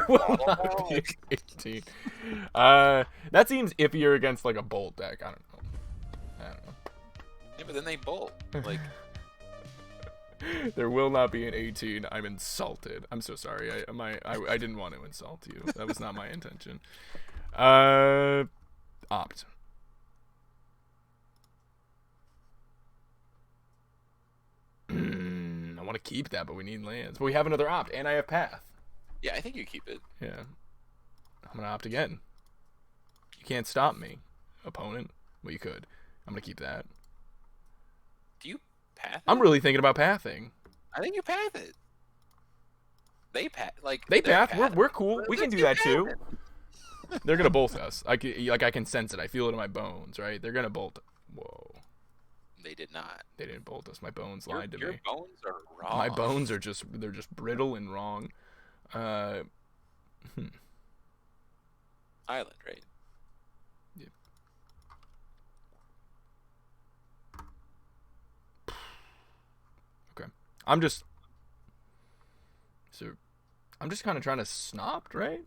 will not be 18. That seems iffier against like a bolt deck. I don't know. Yeah, but then they bolt. Like. There will not be an 18. I'm insulted. I'm so sorry. I didn't want to insult you. That was not my intention. Opt. I want to keep that, but we need lands. But we have another opt, and I have path. Yeah, I think you keep it. Yeah. I'm gonna opt again. You can't stop me, opponent. Well, you could. I'm gonna keep that. Do you path it? I'm really thinking about pathing. I think you path it. They path They path. path. We're cool. We can Let's do do that path too. it. They're gonna bolt us. I can sense it. I feel it in my bones. Right? They're gonna bolt. Whoa. They did not. They didn't bolt us. My bones lied to Your me. bones are wrong. My bones are just brittle and wrong. Island, right? Yeah. Okay. I'm just kind of trying to snop, right?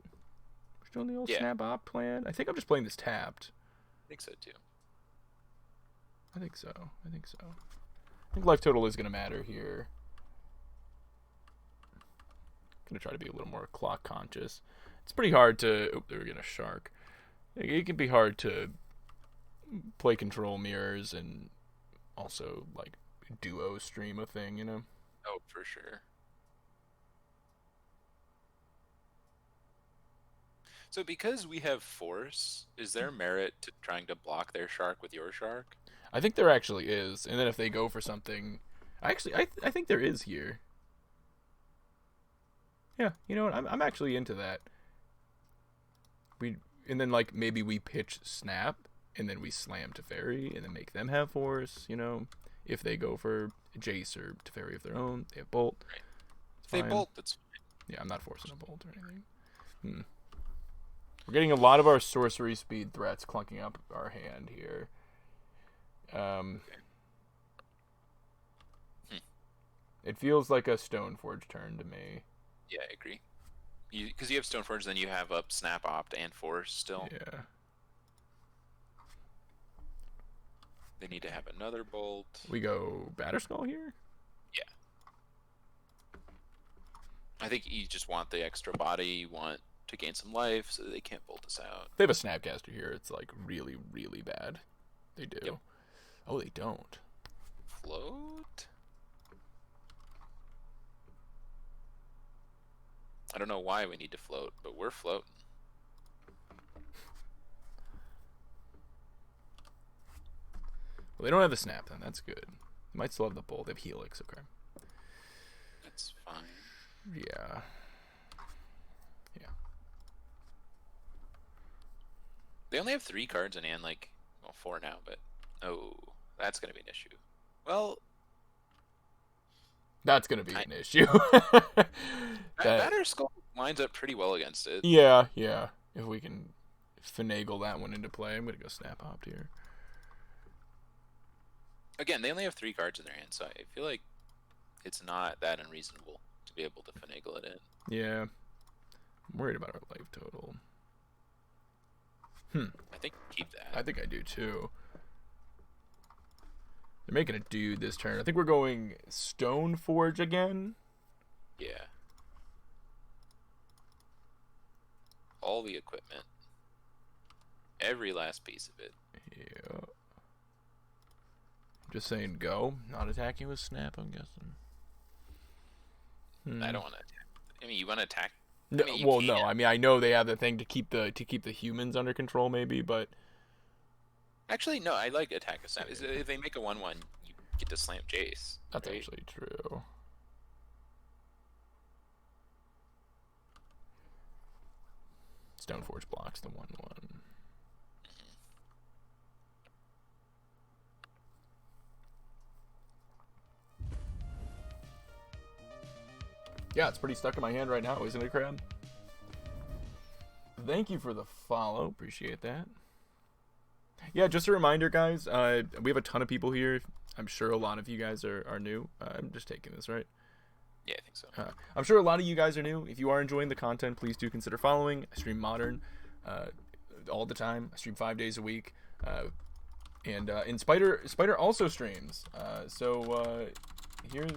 We're doing the old snap op plan. I think I'm just playing this tapped. I think so too. I think so. I think life total is gonna matter here. Gonna try to be a little more clock conscious. It's pretty hard to. Oh, they're gonna shark. It can be hard to play control mirrors and also like duo stream a thing, you know? Oh, for sure. So because we have force, is there merit to trying to block their shark with your shark? I think there actually is, and then if they go for something, I think there is here. Yeah, you know what? I'm actually into that. And then like maybe we pitch Snap, and then we slam Teferi, and then make them have force. You know, if they go for Jace or Teferi of their own, they have Bolt. Right. If Fine. they bolt, that's fine. Yeah, I'm not forcing a Bolt or anything. We're getting a lot of our sorcery speed threats clunking up our hand here. It feels like a Stoneforge turn to me. Yeah, I agree. Because you have Stoneforge, then you have up Snap Opt and Force still. Yeah. They need to have another Bolt. We go Batterskull here? Yeah. I think you just want the extra body. You want to gain some life so that they can't bolt us out. They have a Snapcaster here. It's like really, really bad. They do. Yep. Oh, they don't. Float? I don't know why we need to float, but we're floating. Well, they don't have the Snap then. That's good. They might still have the Bolt. They have Helix. Okay. That's fine. Yeah. They only have 3 cards in hand, like, well, 4 now, but oh, that's going to be an issue. Well, that's going to be an issue. Batterskull lines up pretty well against it. Yeah. If we can finagle that one into play, I'm going to go Snap Opt here. Again, they only have 3 cards in their hand, so I feel like it's not that unreasonable to be able to finagle it in. Yeah. I'm worried about our life total. I think keep that. I think I do too. They're making a dude this turn. I think we're going Stoneforge again. Yeah. All the equipment. Every last piece of it. Yeah. Just saying go. Not attacking with Snap, I'm guessing. I don't want to attack. I mean, you want to attack? No, I mean, well, no. I mean, I know they have the thing to keep the humans under control, maybe, but actually, no. I like attack with Snap. If they make a 1/1, you get to slam Jace. That's right? actually true. Stoneforge blocks the 1/1. Yeah, it's pretty stuck in my hand right now, isn't it, Crab? Thank you for the follow. Appreciate that. Yeah, just a reminder, guys. We have a ton of people here. I'm sure a lot of you guys are new. I'm just taking this, right? Yeah, I think so. I'm sure a lot of you guys are new. If you are enjoying the content, please do consider following. I stream Modern all the time. I stream 5 days a week. And Spider also streams. Here's...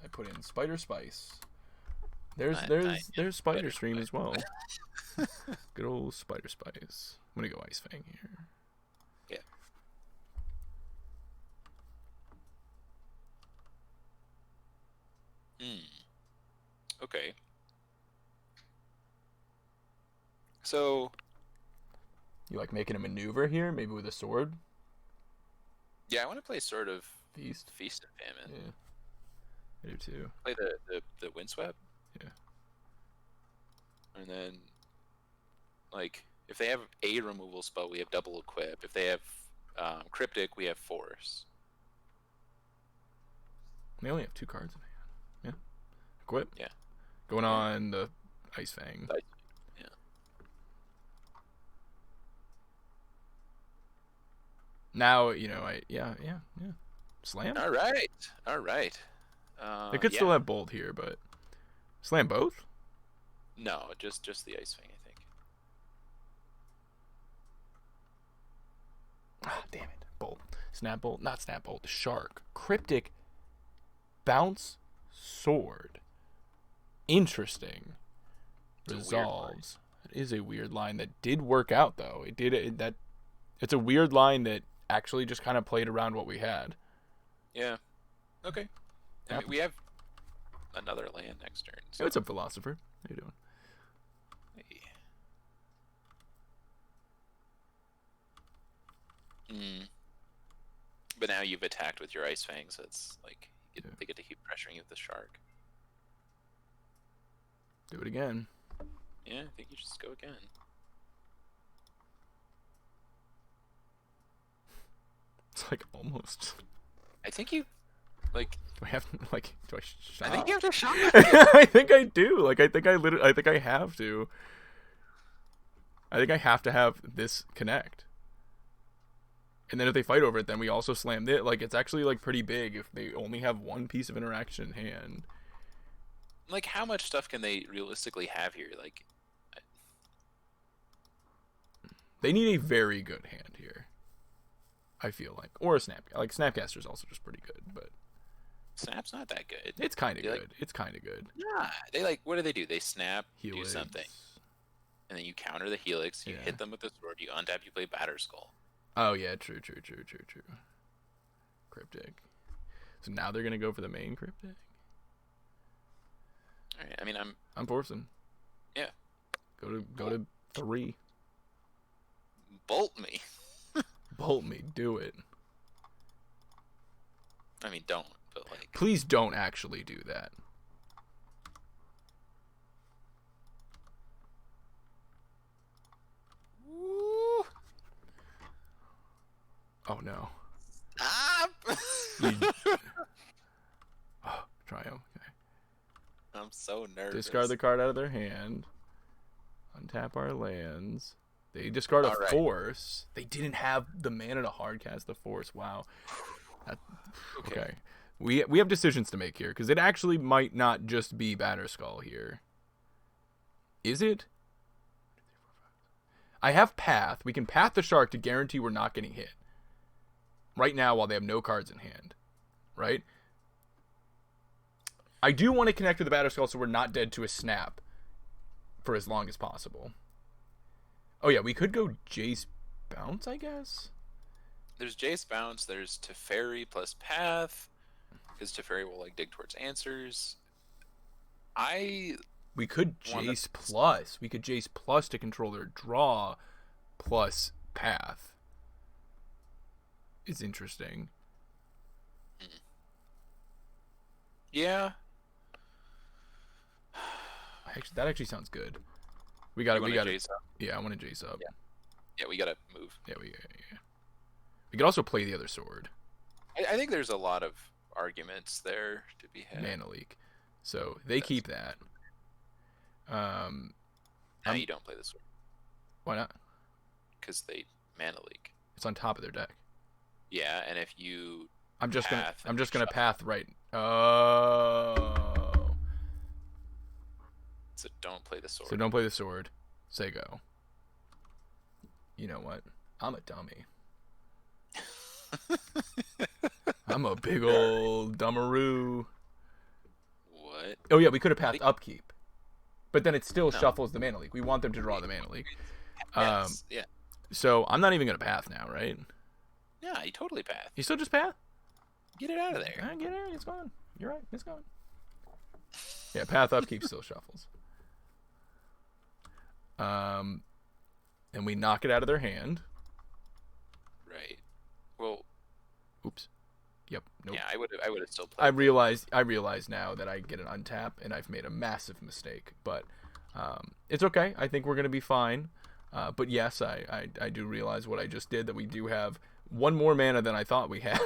I put in Spiderspace. There's Spider stream as well. Good old Spiderspace. I'm gonna go Ice Fang here. Yeah. Okay. So. You like making a maneuver here, maybe with a sword? Yeah, I want to play sort of Feast and Famine. Yeah. I do too. Play the Windswept. Yeah. And then, like, if they have a removal spell, we have double equip. If they have Cryptic, we have Force. They only have 2 cards in hand. Yeah. Equip. Yeah. Going on the Ice Fang. Yeah. Now, yeah. Slam? All right. They could still have Bolt here, but slam both? No, just the Ice Fang, I think. Ah, damn it. Bolt. Snap Bolt. Not Snap Bolt. Shark. Cryptic. Bounce. Sword. Interesting. Resolves. It is a weird line that did work out, though. It's a weird line that actually just kind of played around what we had. Yeah. Okay. I mean, we have another land next turn. So. Hey, what's up, Philosopher? How you doing? Hey. But now you've attacked with your Ice Fang, so it's like they get to keep pressuring you with the shark. Do it again. Yeah, I think you just go again. It's like almost. I think you, like. Do I have like? Do I shop? I think you have to shop. I think I do. Like I think I have to. I think I have to have this connect. And then if they fight over it, then we also slam it. Like, it's actually, like, pretty big if they only have one piece of interaction in hand. Like, how much stuff can they realistically have here? Like, they need a very good hand here, I feel like. Or a Snap. Like, Snapcaster's also just pretty good, but... Snap's not that good. It's kind of good. Like, it's kind of good. Nah. They, like, what do? They snap, Helix. do something. And then you counter the Helix, you hit them with the sword, you untap, you play Batterskull. Oh, yeah, true. Cryptic. So now they're going to go for the main Cryptic? Alright, I mean, I'm forcing. Yeah. Go to 3. Bolt me. Bolt me. Do it. I mean, don't, but like... Please don't actually do that. Woo. Oh, no. Stop! Oh, Triumph. Okay. I'm so nervous. Discard the card out of their hand. Untap our lands. They discard a Force. They didn't have the mana to hardcast the Force. Wow. Okay. We have decisions to make here, because it actually might not just be Batterskull here. Is it? I have Path. We can Path the Shark to guarantee we're not getting hit. Right now, while they have no cards in hand. Right? I do want to connect with the Batterskull so we're not dead to a Snap for as long as possible. Oh yeah, we could go Jace Bounce, I guess? There's Jace Bounce, there's Teferi plus Path, because Teferi will like dig towards answers. We could Jace Plus. We could Jace Plus to control their draw plus Path. It's interesting. Yeah. That actually sounds good. We got Jace up? Yeah, I want to Jace up. Yeah, we gotta move. Yeah, we could also play the other sword. I think there's a lot of arguments there to be had. Mana leak. So they keep that. Now you don't play the sword. Why not? Because they mana leak. It's on top of their deck. Yeah, and if you I'm just gonna path right. Oh. So don't play the sword. So don't play the sword. Say go. You know what? I'm a dummy. I'm a big old dumbaroo. What? Oh yeah, we could have pathed upkeep. But then it still shuffles the mana leak. We want them to draw the mana leak. Yes, yeah. So I'm not even gonna path now, right? Yeah, you totally path. You still just path? Get it out of there. Get it. It's gone. You're right. It's gone. Yeah, path upkeep still shuffles. And we knock it out of their hand. Right. Well. Oops. Yep. Nope. Yeah, I would have still played. I realize now that I get an untap and I've made a massive mistake, but it's okay. I think we're gonna be fine. But yes, I do realize what I just did, that we do have one more mana than I thought we had.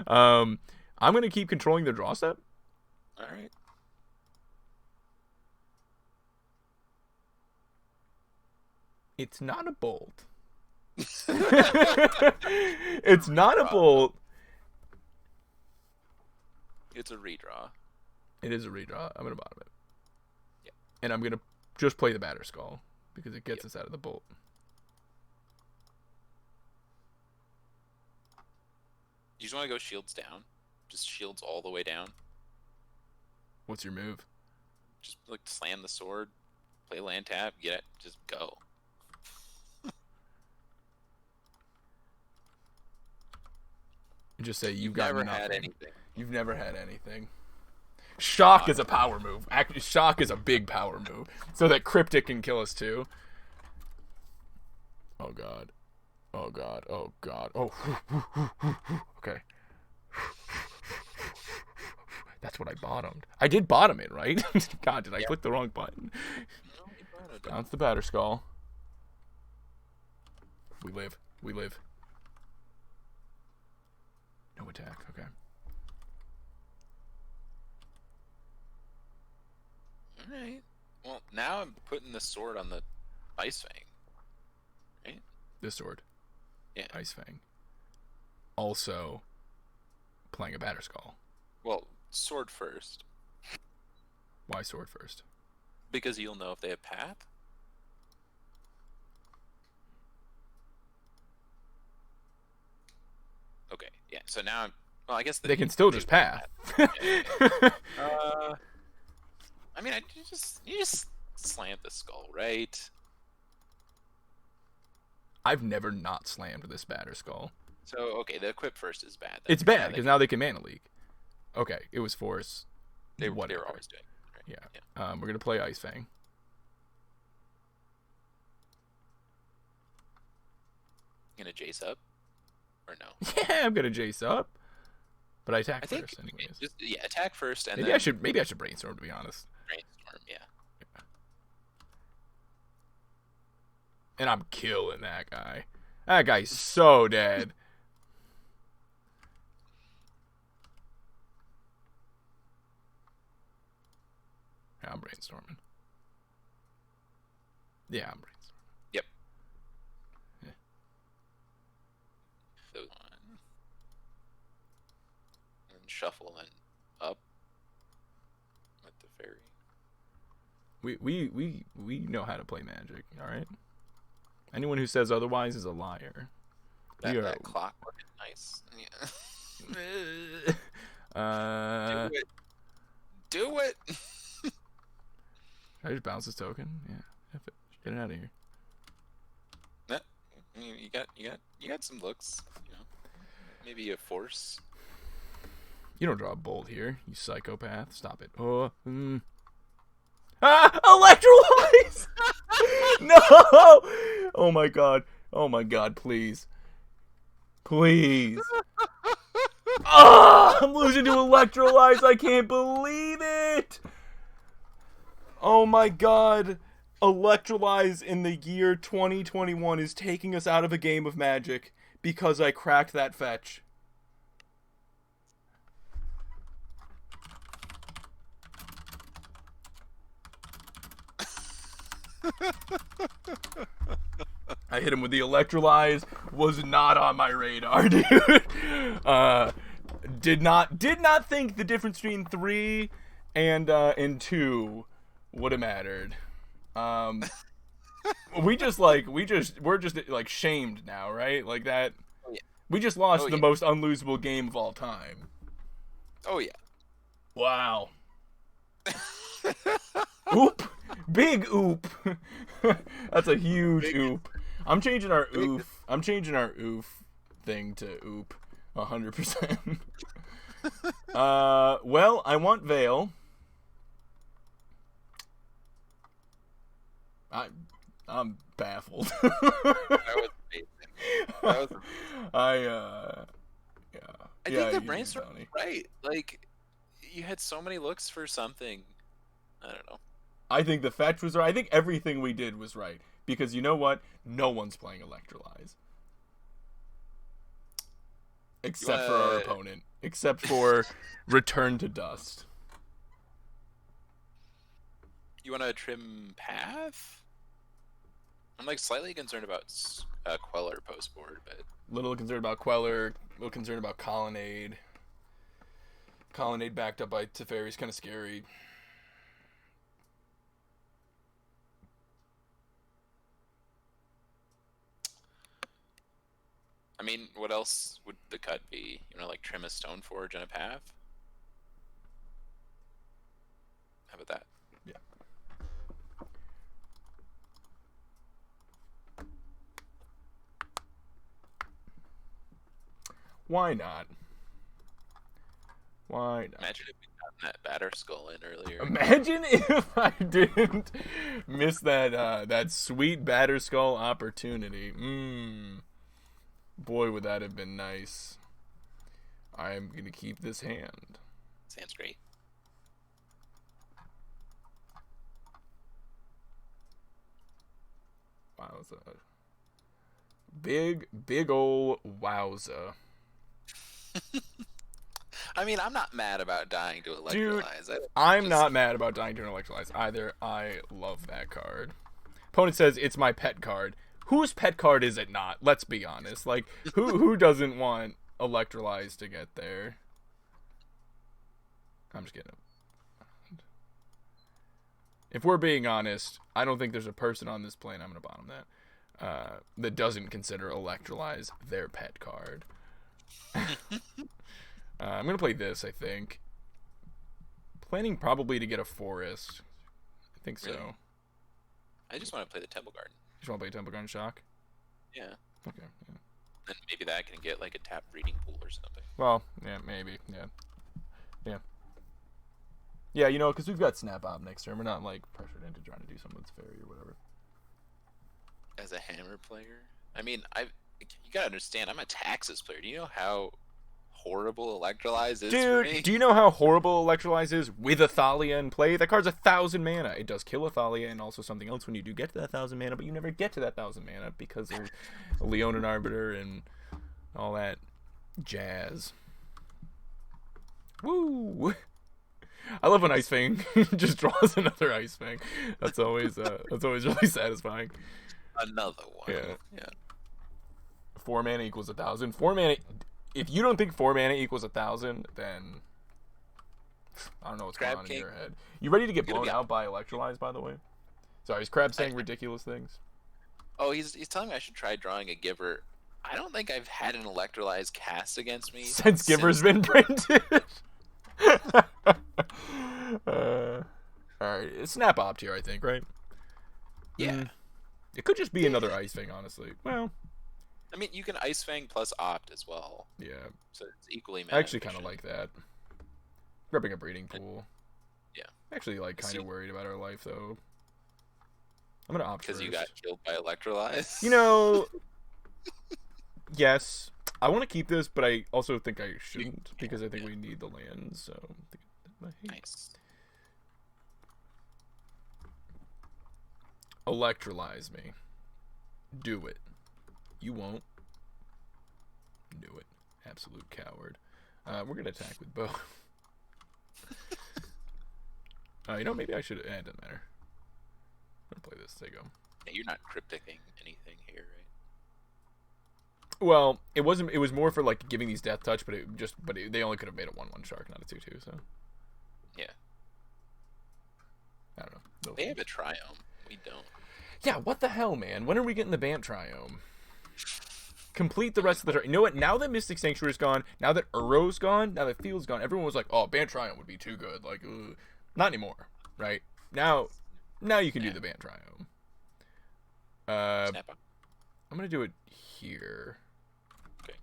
I'm gonna keep controlling the draw step. All right. It's not a bolt. It's not a bolt. It's a redraw. It is a redraw. I'm gonna bottom it. Yeah. And I'm gonna just play the Batterskull because it gets us out of the bolt. You just want to go shields down? Just shields all the way down? What's your move? Just like slam the sword, play land tap, get it, just go. Just say you've never got nothing. had anything. You've never had anything. Shock is a power move. Actually, shock is a big power move. So that Cryptic can kill us too. Oh god. Oh god. Oh god. Oh. Okay. That's what I bottomed. I did bottom it, right? God, did I click the wrong button? No, you bottomed it. Bounce the batter skull. We live. We live. No attack. Okay. Alright. Well, now I'm putting the sword on the Ice Fang. Right? This sword. Yeah. Ice Fang. Also playing a batter skull. Well, sword first. Why sword first? Because you'll know if they have path. Okay, yeah. So now I'm. Well, I guess They can still just path. I mean, you just slammed the skull, right? I've never not slammed this batter skull. So okay, the equip first is bad. It's bad because now they can mana leak. Okay, it was force. They were always doing. Right? Yeah. We're gonna play Ice Fang. You gonna Jace up, or no? Yeah, I'm gonna Jace up, but I attack first anyways. Attack first, and maybe then I should brainstorm, to be honest. brainstorm. Yeah. And I'm killing that guy. That guy's so dead. Yeah, I'm brainstorming. Yeah, I'm brainstorming. Yep. Yeah. So one. And shuffle and up with the fairy. We know how to play Magic, all right? Anyone who says otherwise is a liar. That clock looking nice. Yeah. Do it. Should I just bounce this token? Yeah. Get it out of here. I mean, you got some looks. You know, maybe a force. You don't draw a bolt here, you psychopath. Stop it. Electrolyze! No! Oh my god. Oh my god, please. Please. Oh, I'm losing to Electrolyze. I can't believe it. Oh my god. Electrolyze in the year 2021 is taking us out of a game of Magic because I cracked that fetch. I hit him with the Electrolyze. Was not on my radar, dude. Did not think the difference between 3 and 2 would have mattered. We're just like shamed now, right? Like that. Oh, yeah. We just lost the most unlosable game of all time. Oh yeah. Wow. Oop. Big oop. That's a huge oop. I'm changing our oof. I'm changing our oof thing to oop 100%. Well, I want Veil. I'm baffled. That was amazing. I think the brainstorm was right. Like, you had so many looks for something. I don't know. I think the fetch was right. I think everything we did was right. Because you know what? No one's playing Electrolyze. Except for our opponent. Except for Return to Dust. You want to trim Path? I'm like slightly concerned about Queller post board, but Little concerned about Queller. Little concerned about Colonnade. Colonnade backed up by Teferi is kind of scary. I mean, what else would the cut be? You know, like trim a Stoneforge and a Path? How about that? Yeah. Why not? Why not? Imagine if we got that batter skull in earlier. Imagine if I didn't miss that sweet batter skull opportunity. Boy, would that have been nice. I am gonna keep this hand. Sounds great. Wowza. Big ol' wowza. I mean, I'm not mad about dying to electrolyze. Dude, I'm not mad about dying to electrolyze either. I love that card. Opponent says it's my pet card. Whose pet card is it not? Let's be honest. Like, who doesn't want electrolyze to get there? I'm just kidding. If we're being honest, I don't think there's a person on this plane, I'm going to bottom that, that doesn't consider electrolyze their pet card. I'm going to play this, I think. Planning probably to get a forest. I think so. Really? I just want to play the Temple Garden. You just want to play Temple Garden Shock? Yeah. Okay. Yeah. And maybe that can get like a tap breeding pool or something. Well, yeah, maybe. Yeah. Yeah. Yeah, you know, because we've got Snap Op next turn. We're not, like, pressured into trying to do something that's fairy or whatever. As a hammer player? I mean, you gotta understand, I'm a Taxes player. Do you know how horrible Electrolyze is for me? Dude, do you know how horrible Electrolyze is with a Thalia in play? That card's 1,000 mana. It does kill a Thalia and also something else when you do get to that 1,000 mana, but you never get to that 1,000 mana because of Leonin Arbiter and all that jazz. Woo! I love when Ice Fang just draws another Ice Fang. That's always really satisfying. Another one. Yeah. 4 mana equals 1,000. 4 mana. If you don't think 4 mana equals 1,000, then I don't know what's going on in your head. You ready to get blown out by Electrolyze, by the way? Sorry, is Crab saying ridiculous things? Oh, he's telling me I should try drawing a Giver. I don't think I've had an Electrolyze cast against me since Giver's been printed. Alright, it's Snap Opt here, I think, right? Yeah. It could just be another Ice Fang, honestly. Well, I mean, you can Ice Fang plus Opt as well. Yeah. So it's equally I actually kind of like that. Grabbing a breeding pool. Yeah. Actually, like, kind of worried about our life, though. I'm gonna opt because you got killed by Electrolyze. You know, yes, I want to keep this, but I also think I shouldn't because I think we need the land. So nice. Electrolyze me. Do it. You won't. Do it. Absolute coward. We're gonna attack with bow. You know, maybe I should. It doesn't matter. I'm gonna play this. There you go. Yeah, you're not crypticing anything here, right? Well, it wasn't. It was more for like giving these death touch, but they only could have made a 1/1 shark, not a 2/2. So yeah, I don't know. No they have a Triome. We don't. Yeah, what the hell, man? When are we getting the Bant Triome? Complete the rest of the. You know what? Now that Mystic Sanctuary's gone, now that Uro's gone, now that Field's gone, everyone was like, "Oh, Bant Triome would be too good." Like, not anymore, right? Now you can do the Bant Triome. I'm gonna do it here. Okay.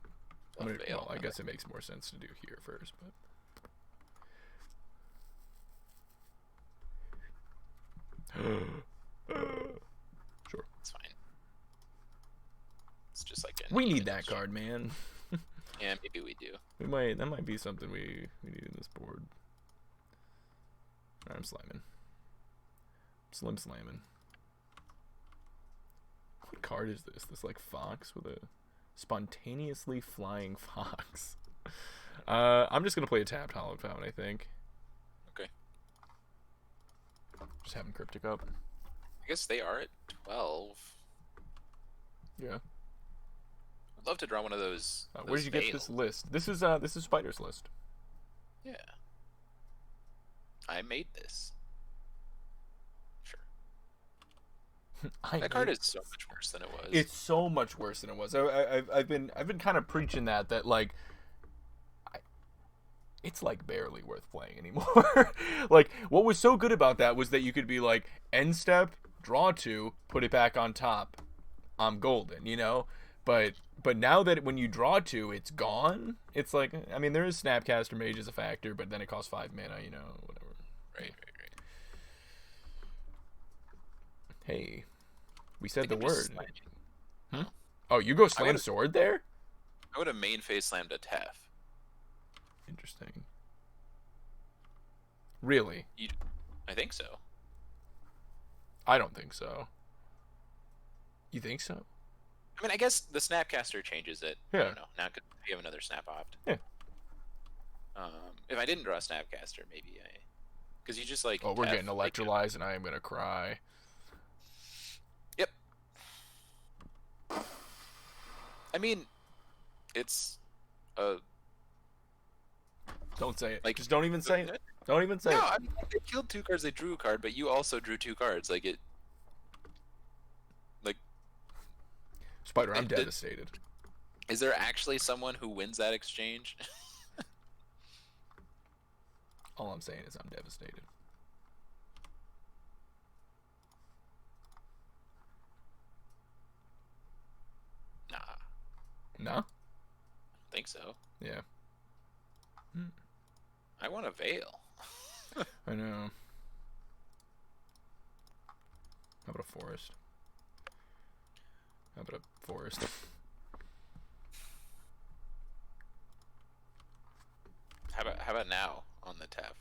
Well, I guess it makes more sense to do here first, but. Sure. It's fine. It's just like we need that card, man. Yeah, maybe we do. That might be something we need in this board. Alright, I'm slamming. Slim slamming. What card is this? This like fox with a spontaneously flying fox. I'm just gonna play a tapped Hollow Fountain, I think. Okay. Just having Cryptic up. I guess they are at 12. Yeah. I'd love to draw one of those. Where did you get this list? This is Spider's list. Yeah. I made this. Sure. That card is so much worse than it was. It's so much worse than it was. I've been kind of preaching that like it's like barely worth playing anymore. Like what was so good about that was that you could be like end step, draw 2, put it back on top. I'm golden, you know? But But now that when you draw 2, it's gone. It's like, I mean, there is Snapcaster Mage as a factor, but then it costs 5 mana, you know, whatever. Right. Hey, we said the word. Hmm? Oh, you go slam sword there? I would have main phase slammed a Tef. Interesting. Really? I think so. I don't think so. You think so? I mean, I guess the Snapcaster changes it. Yeah. I don't know. Now you have another Snap Opt. Yeah. If I didn't draw a Snapcaster, maybe because you just like. Oh, we're getting electrolyzed, and I am gonna cry. Yep. I mean, it's Don't say it. Like, just don't even say it. Don't even say it. No, I mean, they killed 2 cards. They drew a card, but you also drew 2 cards. Like it. Like. Spider, I'm devastated. Is there actually someone who wins that exchange? All I'm saying is I'm devastated. Nah. No? I don't think so. Yeah. I want a Veil. I know. How about a forest? How about a forest? How about now on the Tef?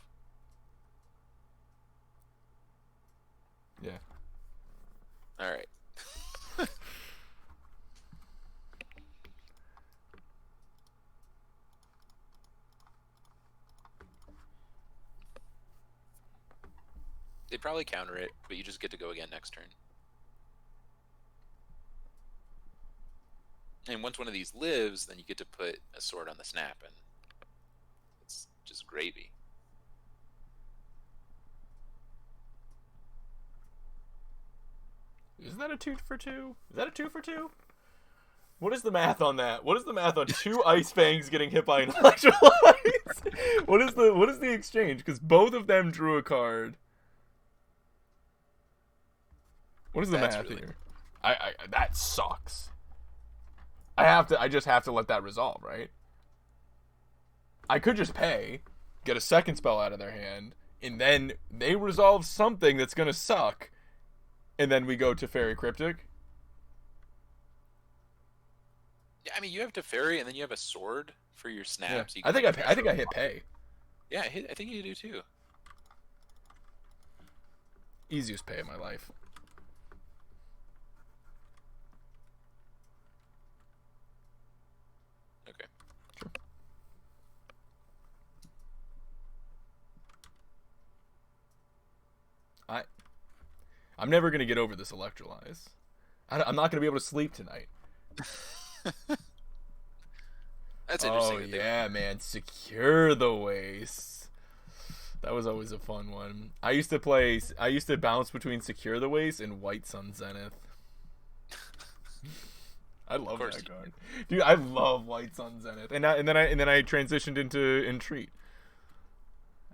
Yeah. All right. They probably counter it, but you just get to go again next turn. And once one of these lives, then you get to put a sword on the snap, and it's just gravy. Isn't that a 2 for 2? Is that a 2 for 2? What is the math on that? What is the math on 2 Ice Fangs getting hit by an electrolyte? What is the exchange? Because both of them drew a card. What is the math here? I that sucks. I just have to let that resolve, right? I could just pay, get a second spell out of their hand, and then they resolve something that's gonna suck, and then we go to Fairy Cryptic. Yeah, I mean, you have Teferi, and then you have a sword for your snaps. Yeah. I think I hit pay. Yeah, I think you do too. Easiest pay of my life. Okay. Sure. I'm never gonna get over this electrolyze. I'm not gonna be able to sleep tonight. That's interesting. Oh yeah, man! Secure the Waste. That was always a fun one. I used to bounce between Secure the Waste and White Sun Zenith. I love that card, dude. I love White Sun Zenith, and then I transitioned into Entreat.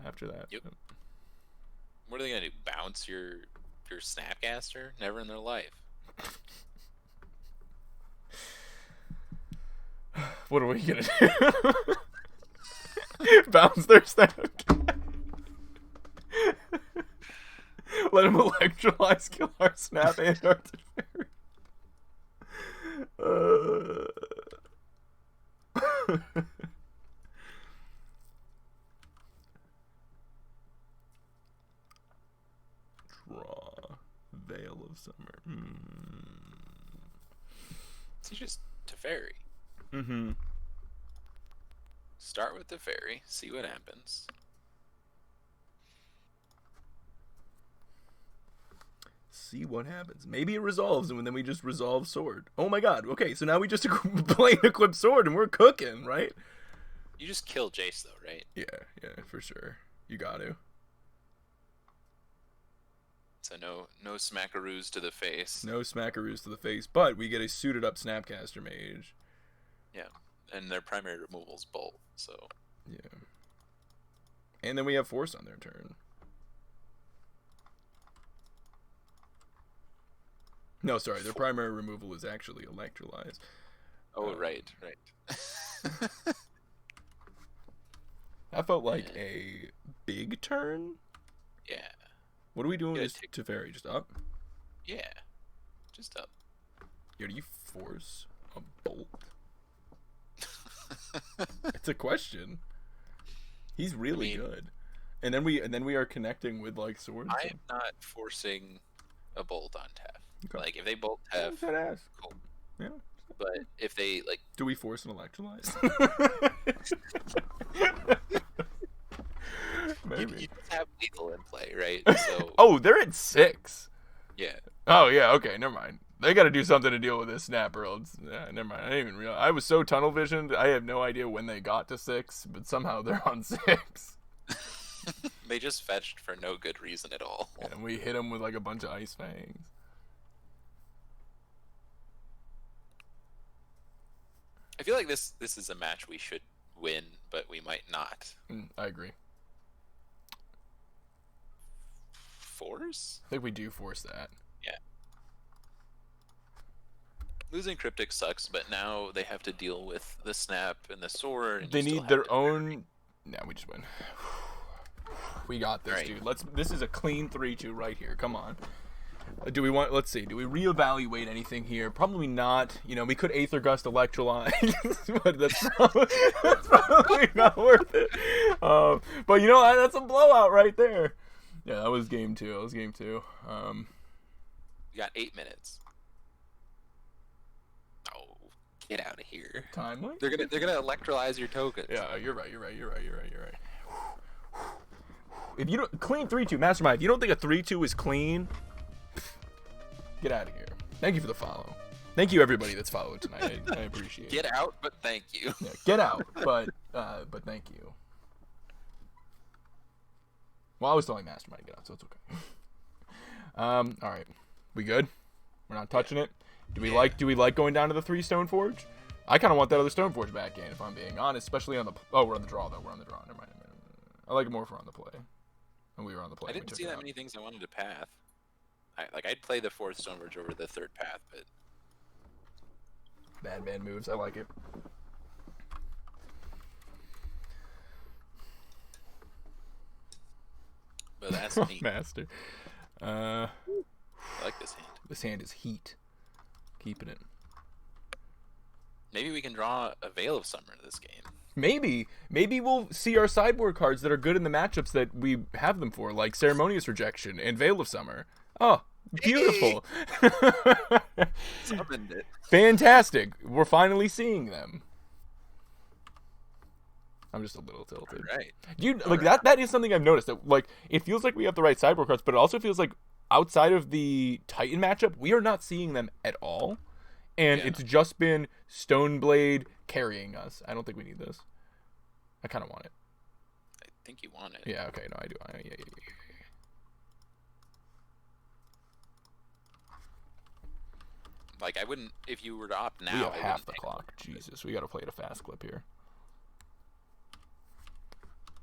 After that. Yep. What are they gonna do? Bounce your Snapcaster? Never in their life. What are we gonna do? Bounce their Snapcaster. Let him electrolyze, kill our Snap and our Teferi. Draw. Veil of Summer. So you just Teferi. Mm-hmm. Start with Teferi. See what happens. See what happens. Maybe it resolves, and then we just resolve sword. Oh my god. Okay, so now we just plain equip sword, and we're cooking, right? You just kill Jace, though, right? Yeah, for sure. You got to. So no smackaroos to the face. No smackaroos to the face, but we get a suited up Snapcaster Mage. Yeah, and their primary removal's Bolt, so... Yeah. And then we have Force on their turn. No, sorry, their primary removal is actually Electrolyze. Oh, right. That felt like a big turn. Yeah. What are we doing with this Teferi? Just up? Yeah. Just up. Yo, do you force a bolt? It's a question. He's really good. And then we are connecting with like swords. I am not forcing a bolt on Tef. Okay. Like if they bolt Tef, cool. Yeah. But if they like, do we force an electrolyze? Maybe. You just have lethal in play, right? So. Oh, they're at 6. Yeah. Oh yeah. Okay. Never mind. They got to do something to deal with this snap, or never mind. I didn't even realize. I was so tunnel visioned. I have no idea when they got to 6, but somehow they're on 6. They just fetched for no good reason at all. And we hit them with like a bunch of ice fangs. I feel like this is a match we should win, but we might not. I agree. Force? I think we do force that. Yeah. Losing Cryptic sucks, but now they have to deal with the snap and the sword. And they need their own. No, we just win. We got this, dude. This is a clean 3-2 right here. Come on. Do we want? Let's see. Do we reevaluate anything here? Probably not. You know, we could Aether Gust Electrolyte, but that's probably not worth it. But you know, that's a blowout right there. Yeah, that was game 2. You got 8 minutes. Oh, get out of here. Timely? They're gonna electrolyze your tokens. Yeah, you're right. If you don't clean 3-2, Mastermind, if you don't think a 3-2 is clean, get out of here. Thank you for the follow. Thank you everybody that's followed tonight. I appreciate it. Get out, but thank you. Yeah, get out, but thank you. Well, I was telling Mastermind to get out, so it's okay. All right, we good? We're not touching it. Do we like going down to the 3 Stoneforge? I kind of want that other Stoneforge back in, if I'm being honest, especially on the. Oh, we're on the draw though. We're on the draw. Never mind. I like it more if we're on the play. And we were on the play. I didn't see that many things I wanted to path. I'd play the 4th Stoneforge over the 3rd path, but. Bad man moves. I like it. But that's neat. Master. I like this hand. This hand is heat. Keeping it. Maybe we can draw a Veil of Summer in this game. Maybe we'll see our sideboard cards that are good in the matchups that we have them for, like Ceremonious Rejection and Veil of Summer. Oh, beautiful. Hey! Summoned it. Fantastic. We're finally seeing them. I'm just a little tilted. Right. Dude, like that is something I've noticed, that like it feels like we have the right sideboard cards, but it also feels like outside of the Titan matchup, we are not seeing them at all. And it's just been Stoneblade carrying us. I don't think we need this. I kind of want it. I think you want it. Yeah, okay, no, I do. Yeah. Like, I wouldn't, if you were to opt now. We have half the clock. Jesus, we got to play at a fast clip here.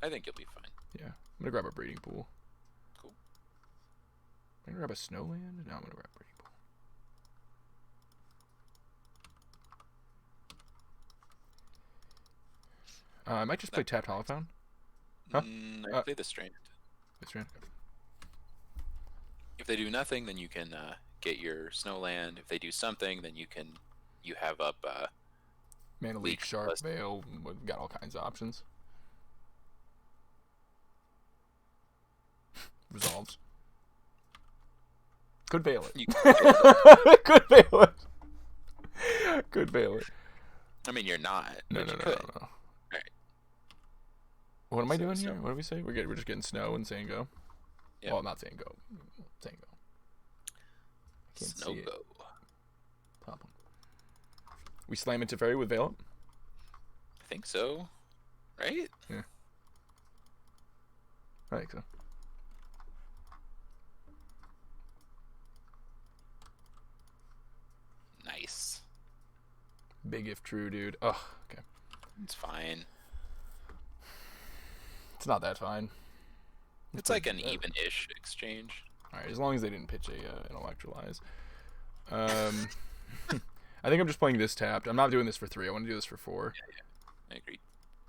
I think you'll be fine. Yeah, I'm going to grab a Breeding Pool. Cool. I'm going to grab a Snowland? No, I'm going to grab a Breeding Pool. I might just play Tapped Holofound. Huh? I play the Strand. The Strand? If they do nothing, then you can get your Snowland. If they do something, then you have up Mana Leak, Sharp, Veil. We've got all kinds of options. Resolves. Could Veil it. Could Veil it. Could Veil it. I mean, you're not. No. Alright. What am I doing here? What do we say? We're just getting Snow and saying go. Yeah. Well, not saying go. Saying go. Can't Snow see it. go. Top one. We slam into Teferi with Veil. I think so. Right? Yeah. I think so. Nice. Big if true, dude. Ugh, okay. It's fine. It's not that fine. It's like an even-ish exchange. Alright, as long as they didn't pitch an Electrolyze. I think I'm just playing this tapped. I'm not doing this for 3. I want to do this for 4. I agree.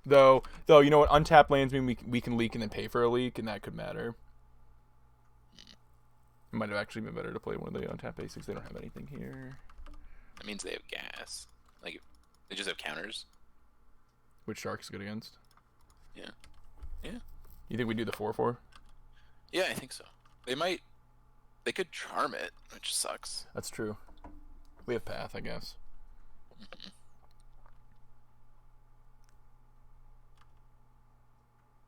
Though, you know what? Untapped lands mean we can leak and then pay for a leak, and that could matter. It might have actually been better to play one of the untapped basics. They don't have anything here. That means they have gas. Like, they just have counters. Which Shark's good against? Yeah. You think we do the 4/4? Yeah, I think so. They could charm it, which sucks. That's true. We have Path, I guess. Mm-hmm.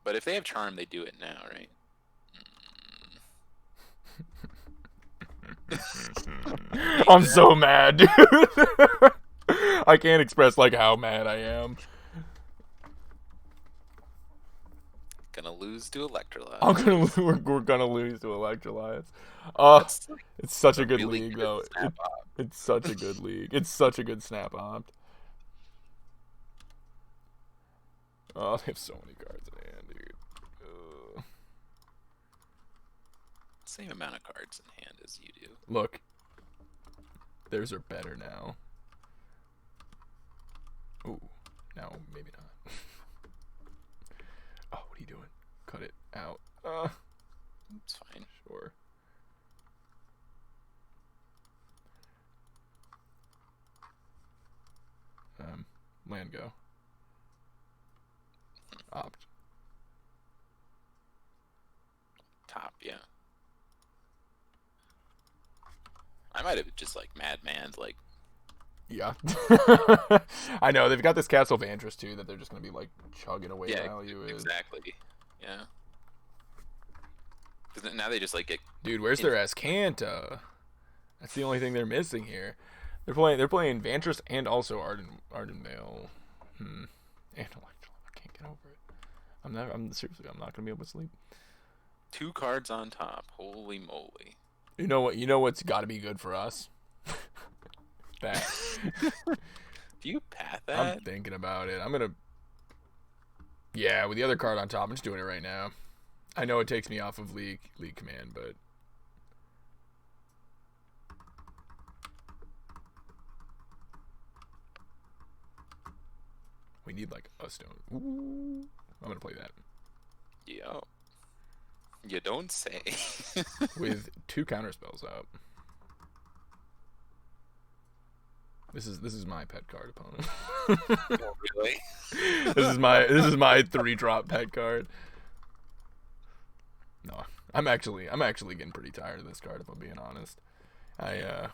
But if they have charm, they do it now, right? I'm so mad, dude. I can't express like how mad I am. Gonna lose to Electrolytes. We're gonna lose to Electrolytes. It's such a good really league, good though. It's such a good league. It's such a good snap opt. Oh, they have so many cards in hand, dude. Same amount of cards in hand as you do. Look, theirs are better now. Ooh, no, maybe not. Oh, what are you doing? Cut it out. It's fine. Sure. Land go. Opt. Top, yeah. I might have just like madmaned like. Yeah. I know they've got this Castle Vantress too that they're just gonna be like chugging away value. Exactly. Yeah. Because now they just like get. Dude, where's their Ascanta? That's the only thing they're missing here. They're playing Vantress and also Ardenvale. And Electrolyte. I can't get over it. I'm seriously, I'm not gonna be able to sleep. 2 cards on top. Holy moly. You know what's got to be good for us? That. Do you path that? I'm thinking about it. I'm gonna. Yeah, with the other card on top, I'm just doing it right now. I know it takes me off of League Command, but. We need like a stone. Ooh. I'm gonna play that. Yo. You don't say. With 2 counter spells out. This is my pet card opponent. Oh, really? This is my 3-drop pet card. No, I'm actually getting pretty tired of this card if I'm being honest. I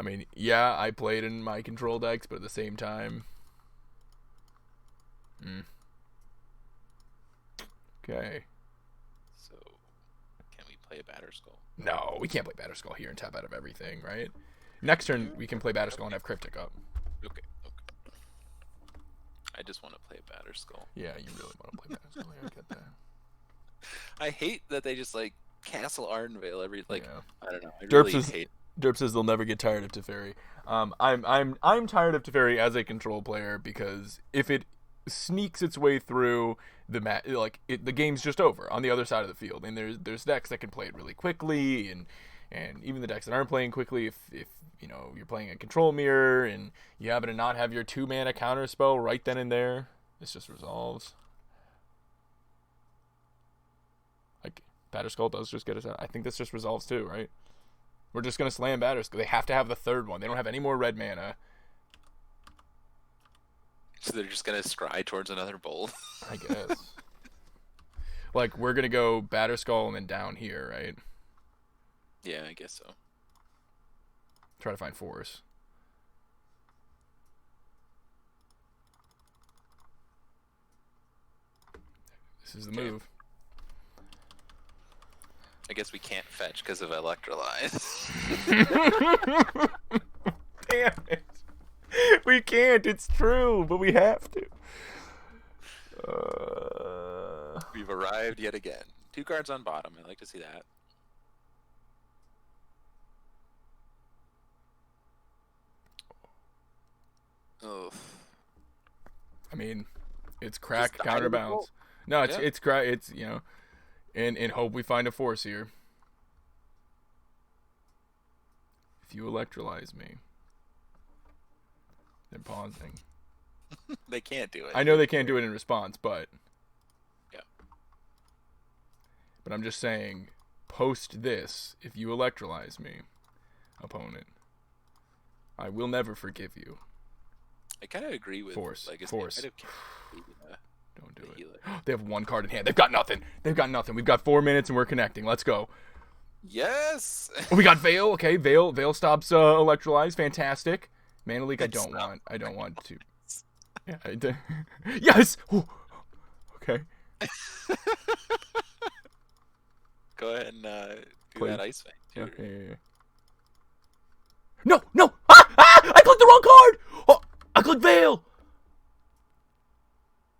mean, yeah, I played in my control decks, but at the same time. Okay. So, can we play a Batterskull? No, we can't play Batterskull here and tap out of everything, right? Next turn, we can play Batterskull and have Cryptic up. Okay. I just want to play a Batterskull. Yeah, you really want to play Batterskull. I get that. I hate that they just like Castle Ardenvale every like. Yeah. I don't know. I Derp really says, hate. Derp says they'll never get tired of Teferi. I'm tired of Teferi as a control player because if it sneaks its way through the the game's just over on the other side of the field, and there's decks that can play it really quickly, and even the decks that aren't playing quickly, if you know you're playing a control mirror and you happen to not have your 2-mana counter spell right then and there, this just resolves. Like Batterskull does just get us out. I think this just resolves too, right? We're just gonna slam Batterskull. They have to have the 3rd one. They don't have any more red mana. So they're just gonna scry towards another bolt. I guess. Like we're gonna go Batterskull and then down here, right? Yeah, I guess so. Try to find force. This is the move. I guess we can't fetch because of Electrolytes. Damn it. We can't. It's true, but we have to. We've arrived yet again. 2 cards on bottom. I like to see that. Oh. I mean, it's crack counterbalance. No, it's crack. It's and hope we find a force here. If you electrolyze me, They're pausing. They can't do it. I know they can't do it in response, but... Yeah. But I'm just saying, post this, if you electrolyze me, opponent, I will never forgive you. I kind of agree with Force. Legacy. Don't do it. They have one card in hand. They've got nothing. We've got 4 minutes and we're connecting. Let's go. Yes. We got Veil. Okay, Veil stops electrolyze. Fantastic. Mana Leak. I don't want to. Yeah. Yes. Ooh. Okay. Go ahead and do that Ice Fang. Yeah. No. I clicked the wrong card. Oh, I clicked Veil.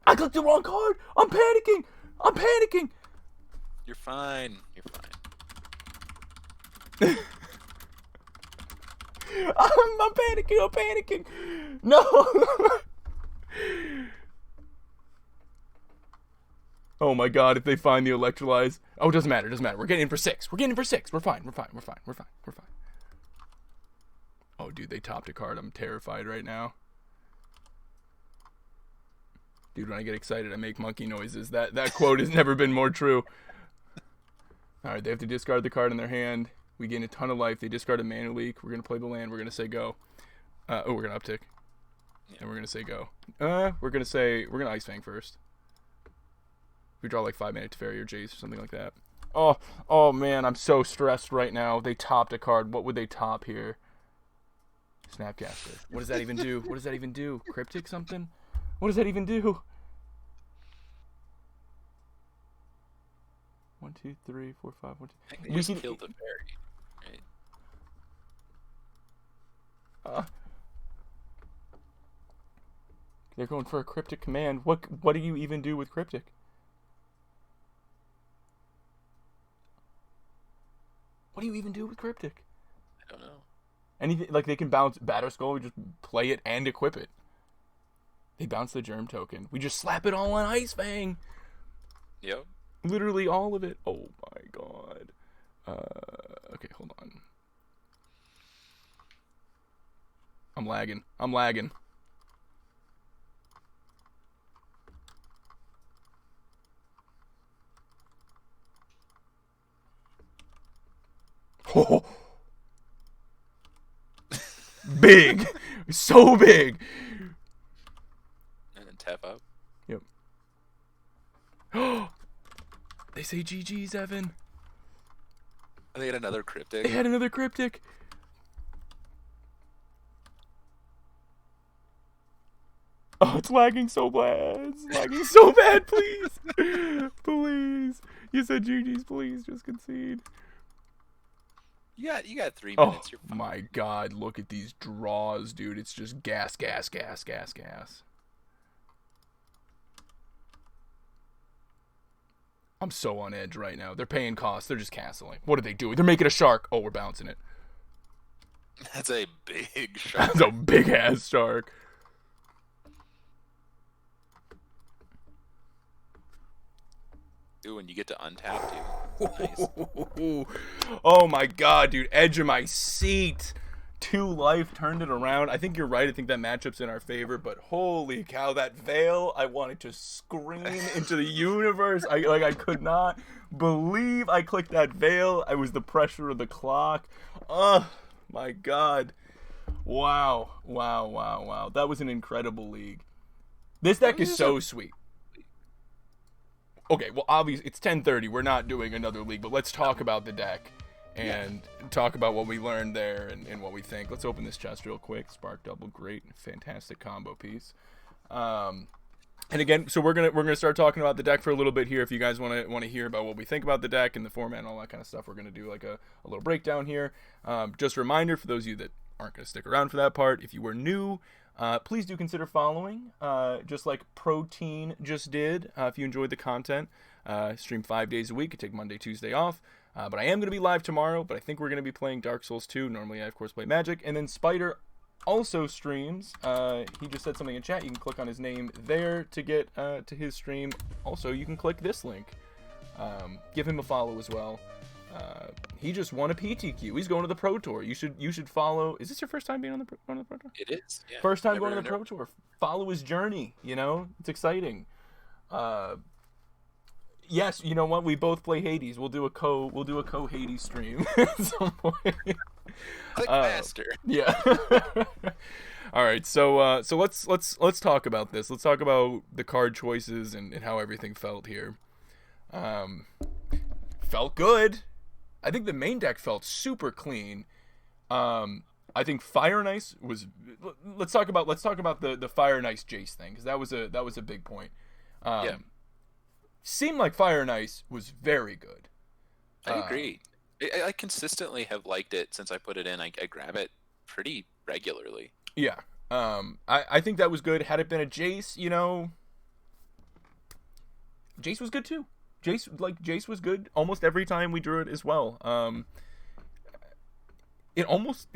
I clicked the wrong card. I'm panicking. You're fine. I'm panicking. No. Oh my god, if they find the electrolyze. Oh, it doesn't matter. We're getting in for 6. We're fine. Oh, dude, they topped a card. I'm terrified right now. Dude, when I get excited, I make monkey noises. That quote has never been more true. Alright, they have to discard the card in their hand. We gain a ton of life. They discard a Mana Leak. We're going to play the land. We're going to say go. We're going to uptick. And we're going to say go. We're going to Ice Fang first. We draw like 5 mana Teferi or Jace or something like that. Oh man, I'm so stressed right now. They topped a card. What would they top here? Snapcaster. What does that even do? Cryptic something? What does that even do? 1, 2, 3, 4, 5. 1, 2. I think they just killed the fairy, right? They're going for a cryptic command. What do you even do with cryptic? What do you even do with cryptic? I don't know. Anything like they can bounce Batterskull. We just play it and equip it. They bounce the Germ token. We just slap it all on Ice Fang. Yep. Literally all of it. Oh my god. Okay, hold on. I'm lagging. Oh. Big. So big. And then tap up. Yep. They say GG's, Evan. They had another cryptic. They had another cryptic. Oh, it's lagging so bad. Please. Please. You said GG's, please. Just concede. You got 3 minutes. You're fine. My god, look at these draws, dude. It's just gas. I'm so on edge right now. They're paying costs. They're just canceling. What are they doing? They're making a shark. Oh, we're bouncing it. That's a big shark. That's a big-ass shark. Ooh, and you get to untap, too. Nice. Oh my god, dude. Edge of my seat. 2 life turned it around. I think you're right. I think that matchup's in our favor, but holy cow, that Veil, I wanted to scream into the universe. I could not believe I clicked that Veil. I was the pressure of the clock. Oh my god. Wow. That was an incredible league. This deck is so sweet. Okay, well, obviously, it's 10:30. We're not doing another league, but let's talk about the deck and talk about what we learned there and what we think. Let's open this chest real quick. Spark Double, great, fantastic combo piece. And again, so we're gonna start talking about the deck for a little bit here. If you guys want to hear about what we think about the deck and the format and all that kind of stuff, we're gonna do like a little breakdown here. Just a reminder for those of you that aren't gonna stick around for that part. If you were new, please do consider following, just like Protein just did. If you enjoyed the content, stream 5 days a week. I take Monday, Tuesday off. But I am going to be live tomorrow, but I think we're going to be playing Dark Souls 2. Normally, I, of course, play Magic. And then Spider also streams. He just said something in chat. You can click on his name there to get to his stream. Also, you can click this link. Give him a follow as well. He just won a PTQ. He's going to the Pro Tour. You should follow. Is this your first time being on the Pro Tour? It is. Yeah. First time going to the Pro Tour. Follow his journey. It's exciting. Yes, you know what? We both play Hades. We'll do a co Hades stream at some point. Click master. Yeah. All right. So let's talk about this. Let's talk about the card choices and how everything felt here. Felt good. I think the main deck felt super clean. I think Fire and Ice was. Let's talk about the Fire and Ice Jace thing, because that was a big point. Yeah. Seemed like Fire and Ice was very good. I agree. I consistently have liked it since I put it in. I grab it pretty regularly. Yeah. I think that was good. Had it been a Jace, Jace was good too. Jace was good almost every time we drew it as well. It almost,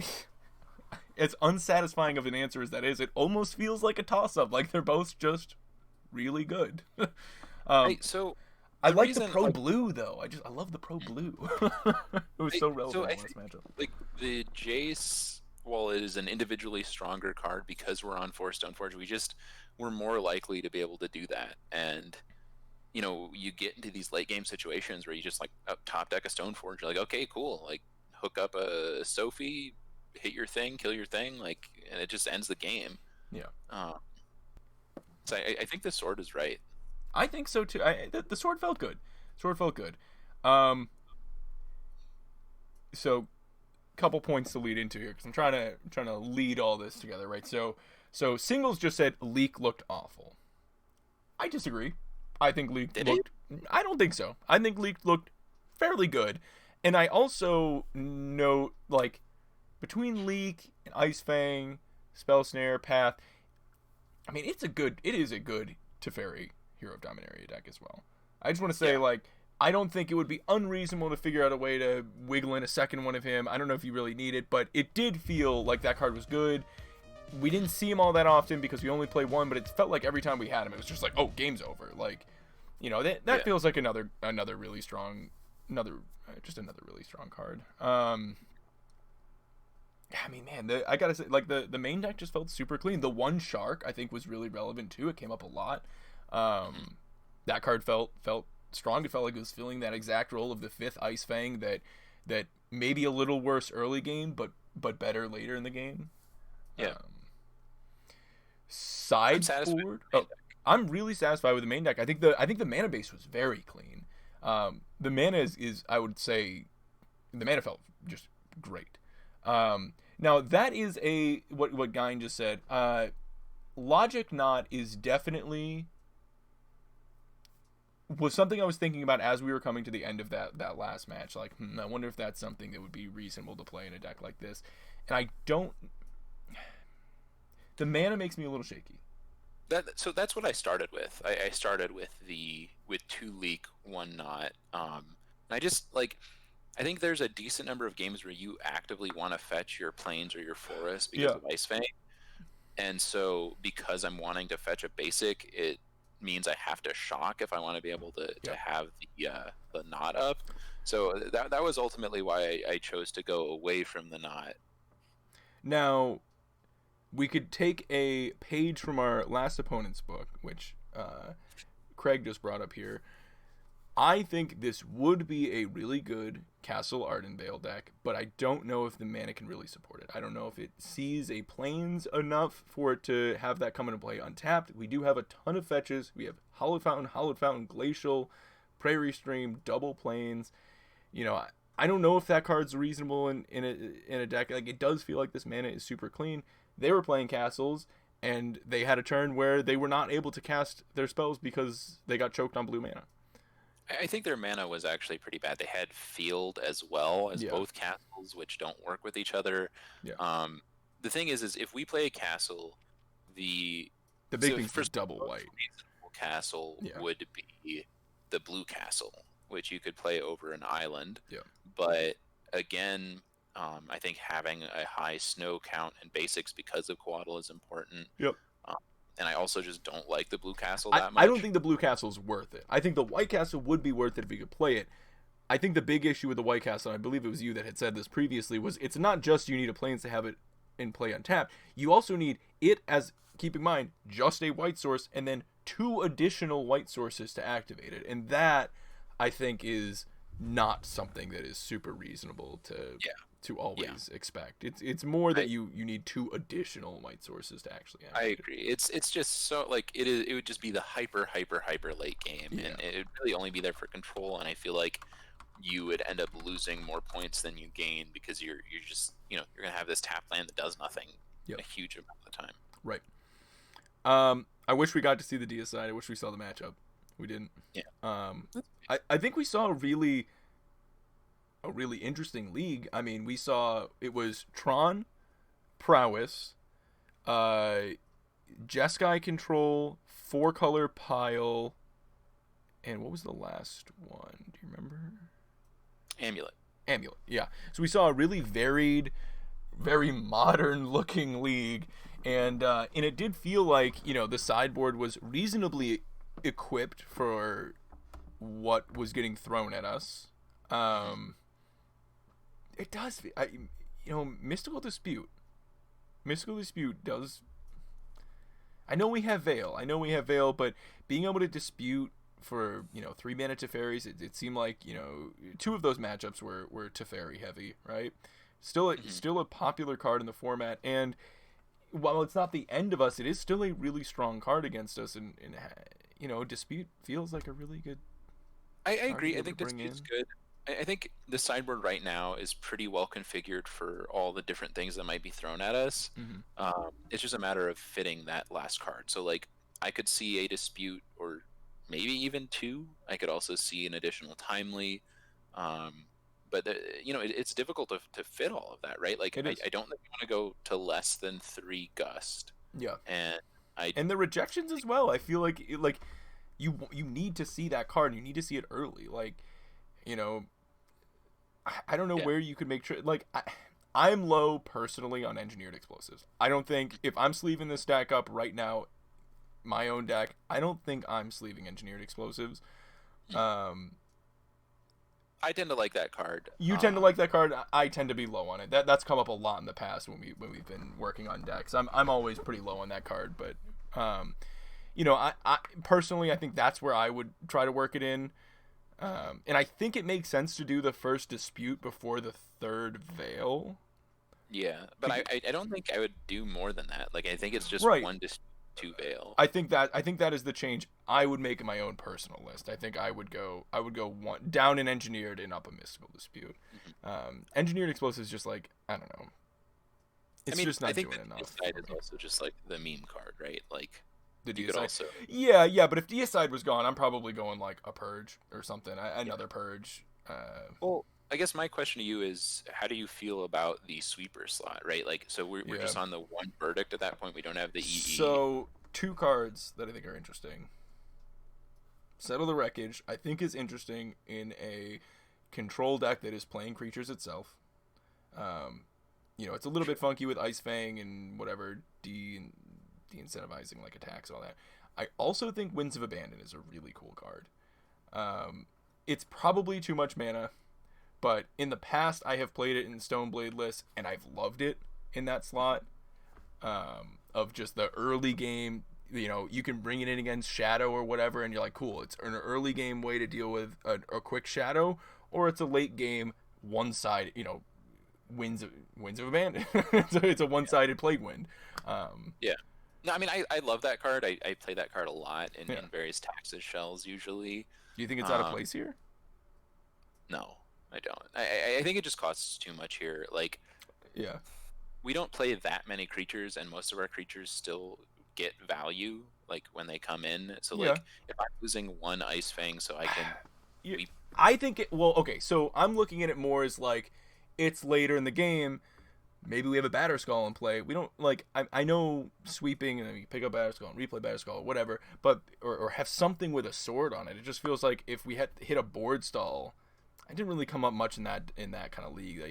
as unsatisfying of an answer as that is, it almost feels like a toss-up. Like they're both just really good. So I like the Pro Blue though. I love the Pro Blue. It was so relevant in this matchup. Like the Jace, while it is an individually stronger card because we're on 4 Stoneforge, we're more likely to be able to do that. And you get into these late game situations where you just like top deck a Stoneforge. You're like, okay, cool. Like hook up a Sophie, hit your thing, kill your thing, and it just ends the game. Yeah. So I think the sword is right. I think so too. The sword felt good. So, couple points to lead into here because I'm trying to lead all this together, right? So Singles just said Leak looked awful. I disagree. I think Leak looked. I don't think so. I think Leak looked fairly good, and I also note between Leak and Ice Fang, Spell Snare, Path. I mean, it is a good Teferi Hero of Dominaria deck as well. I just want to say, I don't think it would be unreasonable to figure out a way to wiggle in a second one of him. I don't know if you really need it, but it did feel like that card was good. We didn't see him all that often because we only play one, but it felt like every time we had him, it was just like, oh, game's over. That feels like another really strong, another really strong card. I mean, man, I gotta say, the main deck just felt super clean. The one Shark, I think, was really relevant too. It came up a lot. That card felt strong. It felt like it was filling that exact role of the 5th Ice Fang that maybe a little worse early game, but better later in the game. Yeah. Sideboard. I'm really satisfied with the main deck. I think the mana base was very clean. The mana is I would say the mana felt just great. Now that is what Guine just said. Logic Knot is definitely was something I was thinking about as we were coming to the end of that last match. I wonder if that's something that would be reasonable to play in a deck like this. And I don't. The mana makes me a little shaky. So that's what I started with. I started with 2 Leak, 1 Knot. I just I think there's a decent number of games where you actively want to fetch your plains or your forest because of Ice Fang. And so because I'm wanting to fetch a basic, it means I have to shock if I want to be able to have the Knot up. So that was ultimately why I chose to go away from the Knot. Now, we could take a page from our last opponent's book, which Craig just brought up here. I think this would be a really good Castle Ardenvale deck, but I don't know if the mana can really support it. I don't know if it sees a plains enough for it to have that come into play untapped. We do have a ton of fetches. We have Hallowed Fountain, Glacial, Prairie Stream, double plains. I don't know if that card's reasonable in a deck. It does feel like this mana is super clean. They were playing castles, and they had a turn where they were not able to cast their spells because they got choked on blue mana. I think their mana was actually pretty bad. They had Field as well as both castles, which don't work with each other. Yeah. The thing is if we play a castle, the big thing is double white. Castle would be the blue castle, which you could play over an island. Yeah. But again, I think having a high snow count and basics because of Coatl is important. Yep. And I also just don't like the blue castle that much. I don't think the blue castle is worth it. I think the white castle would be worth it if you could play it. I think the big issue with the White Castle, and I believe it was you that had said this previously, was it's not just you need a Plains to have it in play untapped. You also need it as, keep in mind, just a white source and then 2 additional white sources to activate it. And that, I think, is not something that is super reasonable Yeah. to Yeah. always expect. It's more that I you need 2 additional white sources to actually I activate it. agree. It's just so like it would just be the hyper late game, Yeah. and it'd really only be there for control. And I feel like you would end up losing more points than you gain because you're just you're gonna have this tap land that does nothing Yep. a huge amount of the time. Right. I wish we got to see the DS side. I wish we saw the matchup. We didn't. Yeah. Um, I think we saw a really interesting league. I mean, we saw it was Tron, Prowess, uh, Jeskai Control, 4-color Pile, and what was the last one? Do you remember? Amulet. Amulet. Yeah. So we saw a really varied, very modern looking league, and it did feel like the sideboard was reasonably equipped for what was getting thrown at us. It does. Mystical Dispute. Mystical Dispute does. I know we have Veil, but being able to dispute for 3-mana Teferis, it seemed like 2 of those matchups were Teferi heavy, right? Still a popular card in the format, and while it's not the end of us, it is still a really strong card against us, and Dispute feels like a really good. I agree. I think Dispute's good. I think the sideboard right now is pretty well configured for all the different things that might be thrown at us. It's just a matter of fitting that last card. So like I could see a Dispute or maybe even 2. I could also see an additional Timely. But it's difficult to fit all of that, right? Like I don't think we want to go to less than 3 Gust. Yeah. And the rejections as well. I feel like you need to see that card. You need to see it early. Like I don't know where you could make sure. Like I'm low personally on engineered explosives. I don't think if I'm sleeving this deck up right now, my own deck, I don't think I'm sleeving engineered explosives. I tend to like that card. You tend to like that card. I tend to be low on it. That's come up a lot in the past when we've been working on decks. I'm always pretty low on that card, but I personally I think that's where I would try to work it in. And I think it makes sense to do the first Dispute before the 3rd Veil. Yeah, but I don't think I would do more than that. Like I think it's just right. 1 Dispute, 2 Veil. I think that is the change I would make in my own personal list. I think I would go 1 down in Engineered and up a Mystical Dispute. Engineered Explosives just like I don't know. It's just not doing enough. Deicide is also just like the meme card, right? Like the you could also yeah, but if Deicide was gone, I'm probably going like a Purge or something, another Purge. Well, I guess my question to you is, how do you feel about the sweeper slot, right? Like, so we're just on the 1 verdict at that point. We don't have the EE. So 2 cards that I think are interesting. Settle the Wreckage, I think, is interesting in a control deck that is playing creatures itself. It's a little bit funky with Ice Fang and whatever de-incentivizing like attacks and all that. I also think Winds of Abandon is a really cool card. It's probably too much mana, but in the past I have played it in Snowblade lists and I've loved it in that slot. Of just the early game, you can bring it in against Shadow or whatever, and you're like, cool, it's an early game way to deal with a quick Shadow, or it's a late game one-side, Winds of Abandon. It's a one-sided Plague Wind. Yeah. No, I mean, I love that card. I play that card a lot in various Taxes shells usually. Do you think it's out of place here? No, I don't. I think it just costs too much here. Like, yeah, we don't play that many creatures, and most of our creatures still get value like when they come in. So like, if I'm losing 1 Ice Fang, so I can. I think okay. So I'm looking at it more as like, it's later in the game. Maybe we have a Batterskull in play. We don't like. I know sweeping and then you pick up Batterskull and replay Batterskull or whatever, but or have something with a sword on it. It just feels like if we had hit a board stall, I didn't really come up much in that kind of league.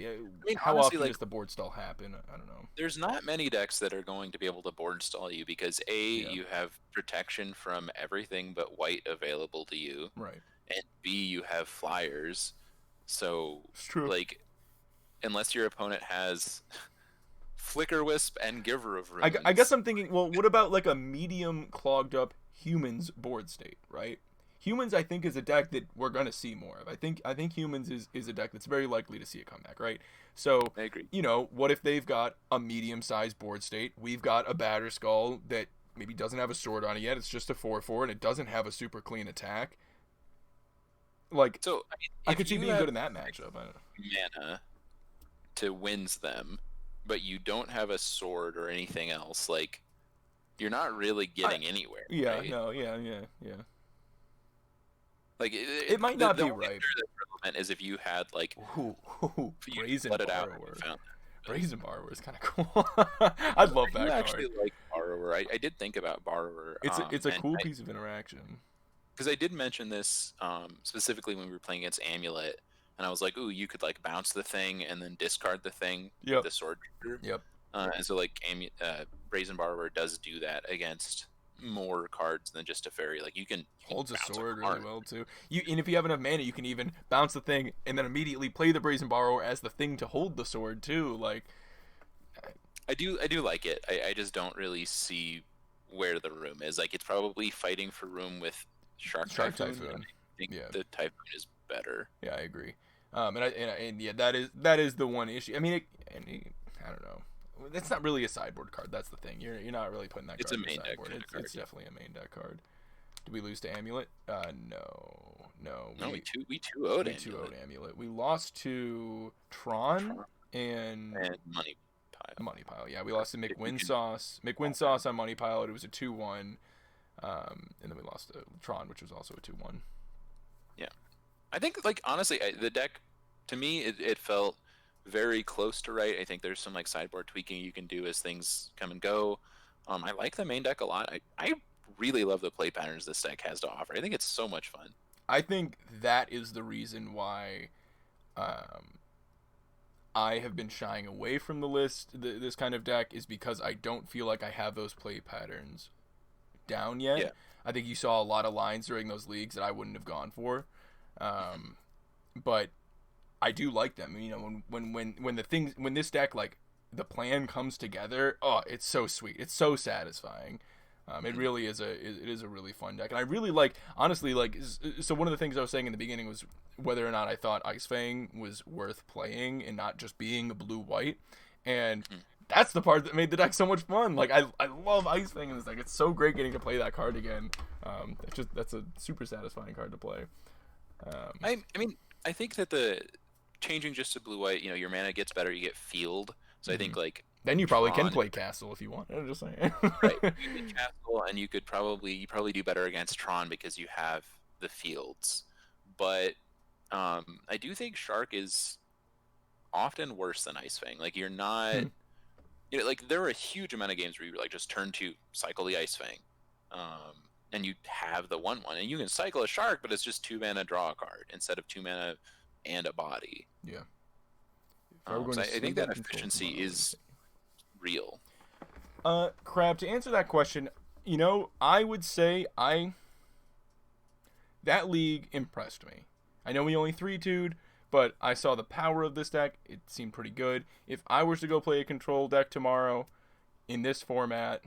How honestly, often does the board stall happen? I don't know. There's not many decks that are going to be able to board stall you because you have protection from everything but white available to you, right? And B, you have flyers. So It's true. like unless your opponent has Flicker Wisp and Giver of I guess Runes. I'm thinking, well, what about like a medium clogged up humans board state, right? Humans, I think, is a deck that we're gonna see more of. I think humans is a deck that's very likely to see a comeback, right? So, I agree. what if they've got a medium sized board state? We've got a Batter Skull that maybe doesn't have a sword on it yet. It's just a 4/4, and it doesn't have a super clean attack. Like, So I mean, I if could see you being have good in that matchup. I don't know. mana to wins them, but you don't have a sword or anything else, like you're not really I getting anywhere, Yeah, right? no, yeah. Like It might the not be only right. other that's relevant is if you had like if you Brazen let it out and you Borrower. found Brazen Borrower is kind of cool. I'd love you that actually card. like Borrower. I did think about Borrower, It's a and cool piece of interaction. because I did mention this specifically when we were playing against Amulet, and I was like, "Ooh, you could like bounce the thing and then discard the thing with Yep. the sword trigger." Yep. And so like Brazen Borrower does do that against more cards than just a fairy. Like you can Holds a bounce a sword really card. well too. And if you have enough mana, you can even bounce the thing and then immediately play the Brazen Borrower as the thing to hold the sword too. Like, I do like it. I just don't really see where the room is. Like it's probably fighting for room with Shark Shark Typhoon, and Typhoon. I think Yeah. the Typhoon is better. Yeah, I agree. And yeah, that is the one issue. I mean, I don't know. It's not really a sideboard card. That's the thing. You're not really putting that It's card a in the main deck sideboard. kind of card. It's definitely a main deck card. Did we lose to Amulet? No. No, we 2-0'd We 2 Amulet. 0'd Amulet. We lost to Tron Tron and and Money Pile. Money Pile. Yeah, we lost to If you can, McWinsauce on Money Pile. It was a 2-1. And then we lost to Tron, which was also a 2-1. yeah. I think like honestly, the deck to me it felt very close to right. I think there's some like sideboard tweaking you can do as things come and go. I like the main deck a lot. I really love the play patterns this deck has to offer. I think it's so much fun. I think that is the reason why um, I have been shying away from the list, this kind of deck, is because I don't feel like I have those play patterns down yet. Yeah. I think you saw a lot of lines during those leagues that I wouldn't have gone for. But I do like them. When this deck, like, the plan comes together, oh, it's so sweet. It's so satisfying. It really is a really fun deck, and I really like, honestly, like, so one of the things I was saying in the beginning was whether or not I thought Ice Fang was worth playing and not just being a blue white, and that's the part that made the deck so much fun. Like, I love Ice Fang in this deck. It's so great getting to play that card again. That's a super satisfying card to play. I mean I think that the changing just to blue white, your mana gets better. You get field. So I think like Then you probably can Tron, play Castle if you want. I'm just saying. right? You get castle, and you probably do better against Tron because you have the fields. But I do think Shark is often worse than Ice Fang. Like you're not, like there are a huge amount of games where you like just turn to cycle the Ice Fang, and you have the 1/1, and you can cycle a Shark, but it's just 2 mana draw a card instead of 2 mana and a body. Yeah. So I think that efficiency is real. Crab, to answer that question, I would say that league impressed me. I know we only 3-2'd, but I saw the power of this deck. It seemed pretty good. If I was to go play a control deck tomorrow in this format,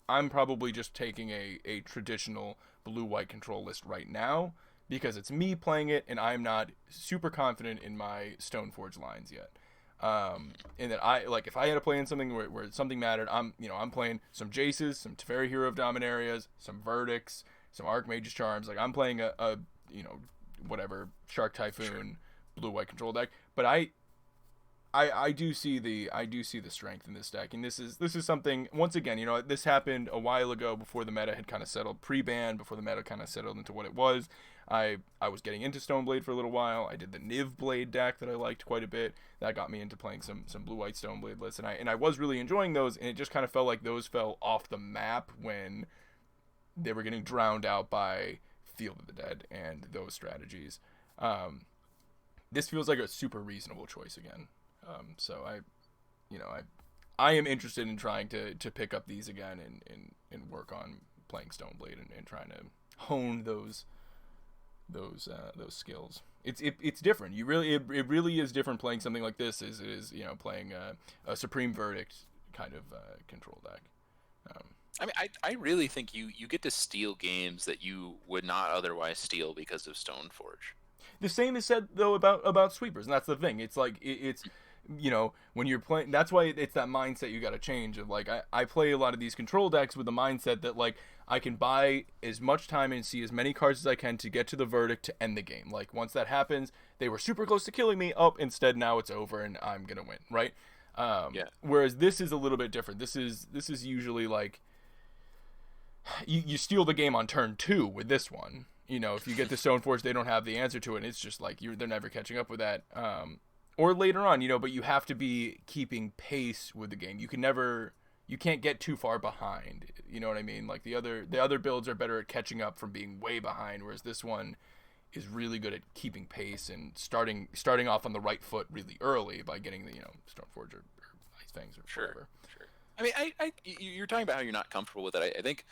I'm probably just taking a traditional blue-white control list right now because it's me playing it and I'm not super confident in my Stoneforge lines yet. And that if I had to play in something where something mattered, I'm playing some Jaces, some Teferi Hero of Dominarias, some Verdicts, some Archmage's Charms. Like, I'm playing a whatever Shark Typhoon blue white control deck. But I do see the strength in this deck, and this is something, once again, this happened a while ago before the meta had kind of settled, pre-ban, before the meta kind of settled into what it was. I was getting into Stoneblade for a little while. I did the Niv Blade deck that I liked quite a bit. That got me into playing some blue white Stoneblade lists, and I was really enjoying those. And it just kind of felt like those fell off the map when they were getting drowned out by Field of the Dead and those strategies. This feels like a super reasonable choice again. So I am interested in trying to pick up these again and work on playing Stoneblade and trying to hone those skills. It's different. It really is different playing something like this as it is, you know, playing a Supreme Verdict kind of control deck. I mean, I really think you get to steal games that you would not otherwise steal because of Stoneforge. The same is said though about sweepers, and that's the thing. It's like it's you know, when you're playing, that's why it's that mindset you got to change of like I play a lot of these control decks with the mindset that like I can buy as much time and see as many cards as I can to get to the verdict to end the game. Like once that happens, they were super close to killing me. Oh, instead now it's over and I'm gonna win, right? Yeah. Whereas this is a little bit different. This is usually like you steal the game on turn 2 with this one. You know, if you get the Stoneforge, they don't have the answer to it. And it's just like they're never catching up with that. Or later on, you know, but you have to be keeping pace with the game. You can't get too far behind. You know what I mean? Like the other builds are better at catching up from being way behind, whereas this one is really good at keeping pace and starting off on the right foot really early by getting the, you know, Stoneforge or Ice Fangs or whatever. Sure. I mean, you're talking about how you're not comfortable with it. I think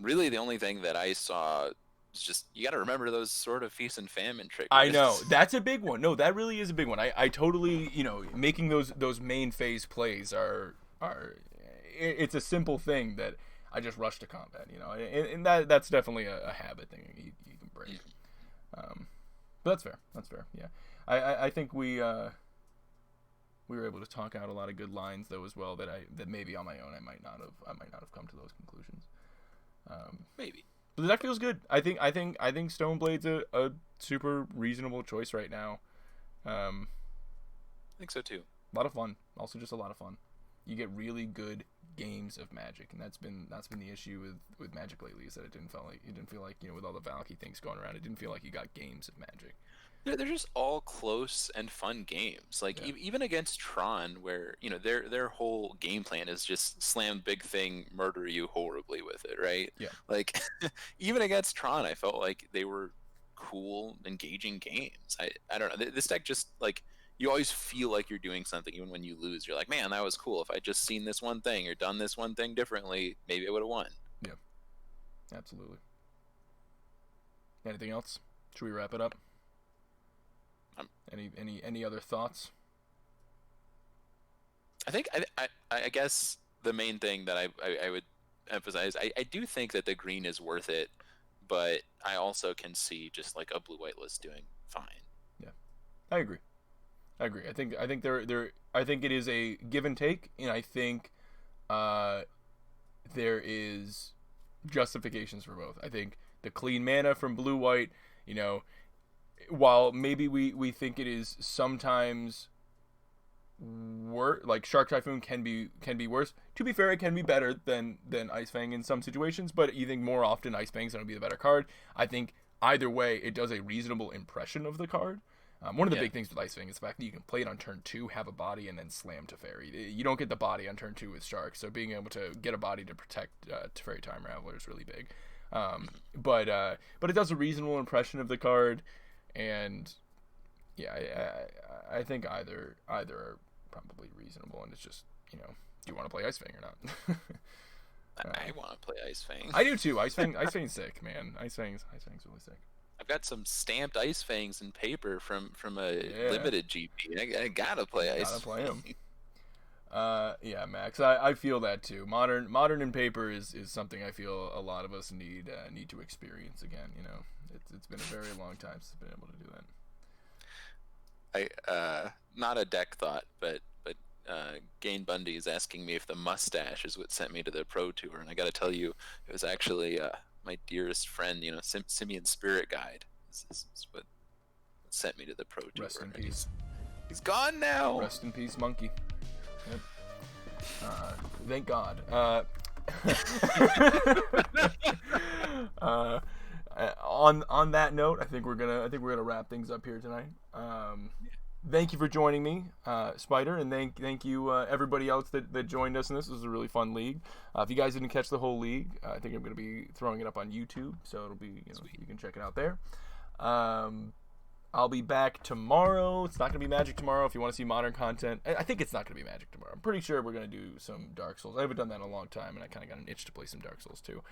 really the only thing that I saw is just you got to remember those sort of feast and famine triggers. I know that's a big one. No, that really is a big one. I totally, you know, making those main phase plays are it's a simple thing that I just rush to combat, you know, and that's definitely a habit thing you can break. But that's fair. That's fair. Yeah, I think we were able to talk out a lot of good lines though as well that maybe on my own I might not have come to those conclusions. Maybe. But the deck feels good. I think Snowblade's a super reasonable choice right now. I think so too. A lot of fun. Also just a lot of fun. You get really good games of Magic, and that's been the issue with Magic lately, is that it didn't feel like, you know, with all the Valky things going around, it didn't feel like you got games of Magic. They're just all close and fun games. Like even against Tron, where, you know, their whole game plan is just slam big thing, murder you horribly with it, right? Yeah. Like even against Tron, I felt like they were cool, engaging games. I don't know. This deck just like you always feel like you're doing something, even when you lose. You're like, man, that was cool. If I just seen this one thing or done this one thing differently, maybe I would have won. Yeah. Absolutely. Anything else? Should we wrap it up? Any other thoughts? I think I guess the main thing that I would emphasize, I do think that the green is worth it, but I also can see just like a blue-white list doing fine. Yeah, I agree. I think it is a give and take, and I think there is justifications for both. I think the clean mana from blue-white, you know, while maybe we think it is sometimes worse, like Shark Typhoon can be worse. To be fair, it can be better than Ice Fang in some situations, but you think more often Ice Fang's going to be the better card. I think either way, it does a reasonable impression of the card. One of the big things with Ice Fang is the fact that you can play it on turn 2, have a body, and then slam Teferi. You don't get the body on turn 2 with Shark, so being able to get a body to protect Teferi Time Raveler is really big. But it does a reasonable impression of the card. And yeah, I think either are probably reasonable, and it's just, you know, do you want to play Ice Fang or not? I want to play Ice Fang. I do too. Ice Fang's sick, man. Ice Fang's really sick. I've got some stamped Ice Fangs in paper from a limited GP. I gotta play Ice. Gotta play him. Yeah, Max. I feel that too. Modern in paper is something I feel a lot of us need to experience again. You know, it's been a very long time since I've been able to do that. Not a deck thought, but Gain Bundy is asking me if the mustache is what sent me to the Pro Tour, and I got to tell you, it was actually my dearest friend, you know, Simeon Spirit Guide. Is what sent me to the Pro Tour. Rest in peace. He's gone now. Rest in peace, monkey. Yep. Thank God. On that note, I think we're gonna wrap things up here tonight. Thank you for joining me, Spider, and thank you everybody else that joined us in this. This was a really fun league. If you guys didn't catch the whole league, I think I'm gonna be throwing it up on YouTube, so it'll be, you know, you can check it out there. I'll be back tomorrow. It's not going to be Magic tomorrow. If you want to see modern content, I think it's not going to be Magic tomorrow. I'm pretty sure we're going to do some Dark Souls. I haven't done that in a long time, and I kind of got an itch to play some Dark Souls too.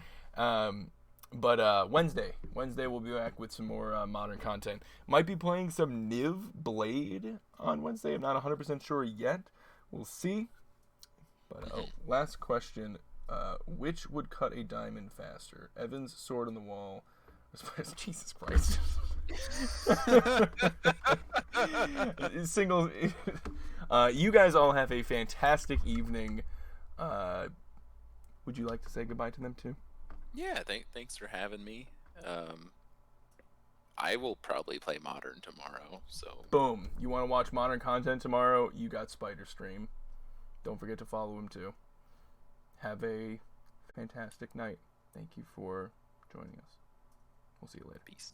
But Wednesday we'll be back with some more modern content. Might be playing some Niv Blade on Wednesday. I'm not 100% sure yet. We'll see. But last question: which would cut a diamond faster, Evan's sword on the wall? Jesus Christ! Single. You guys all have a fantastic evening. Would you like to say goodbye to them too? Yeah, thanks for having me. I will probably play Modern tomorrow, so... Boom. You want to watch Modern content tomorrow? You got Spiderstream. Don't forget to follow him too. Have a fantastic night. Thank you for joining us. We'll see you later. Peace.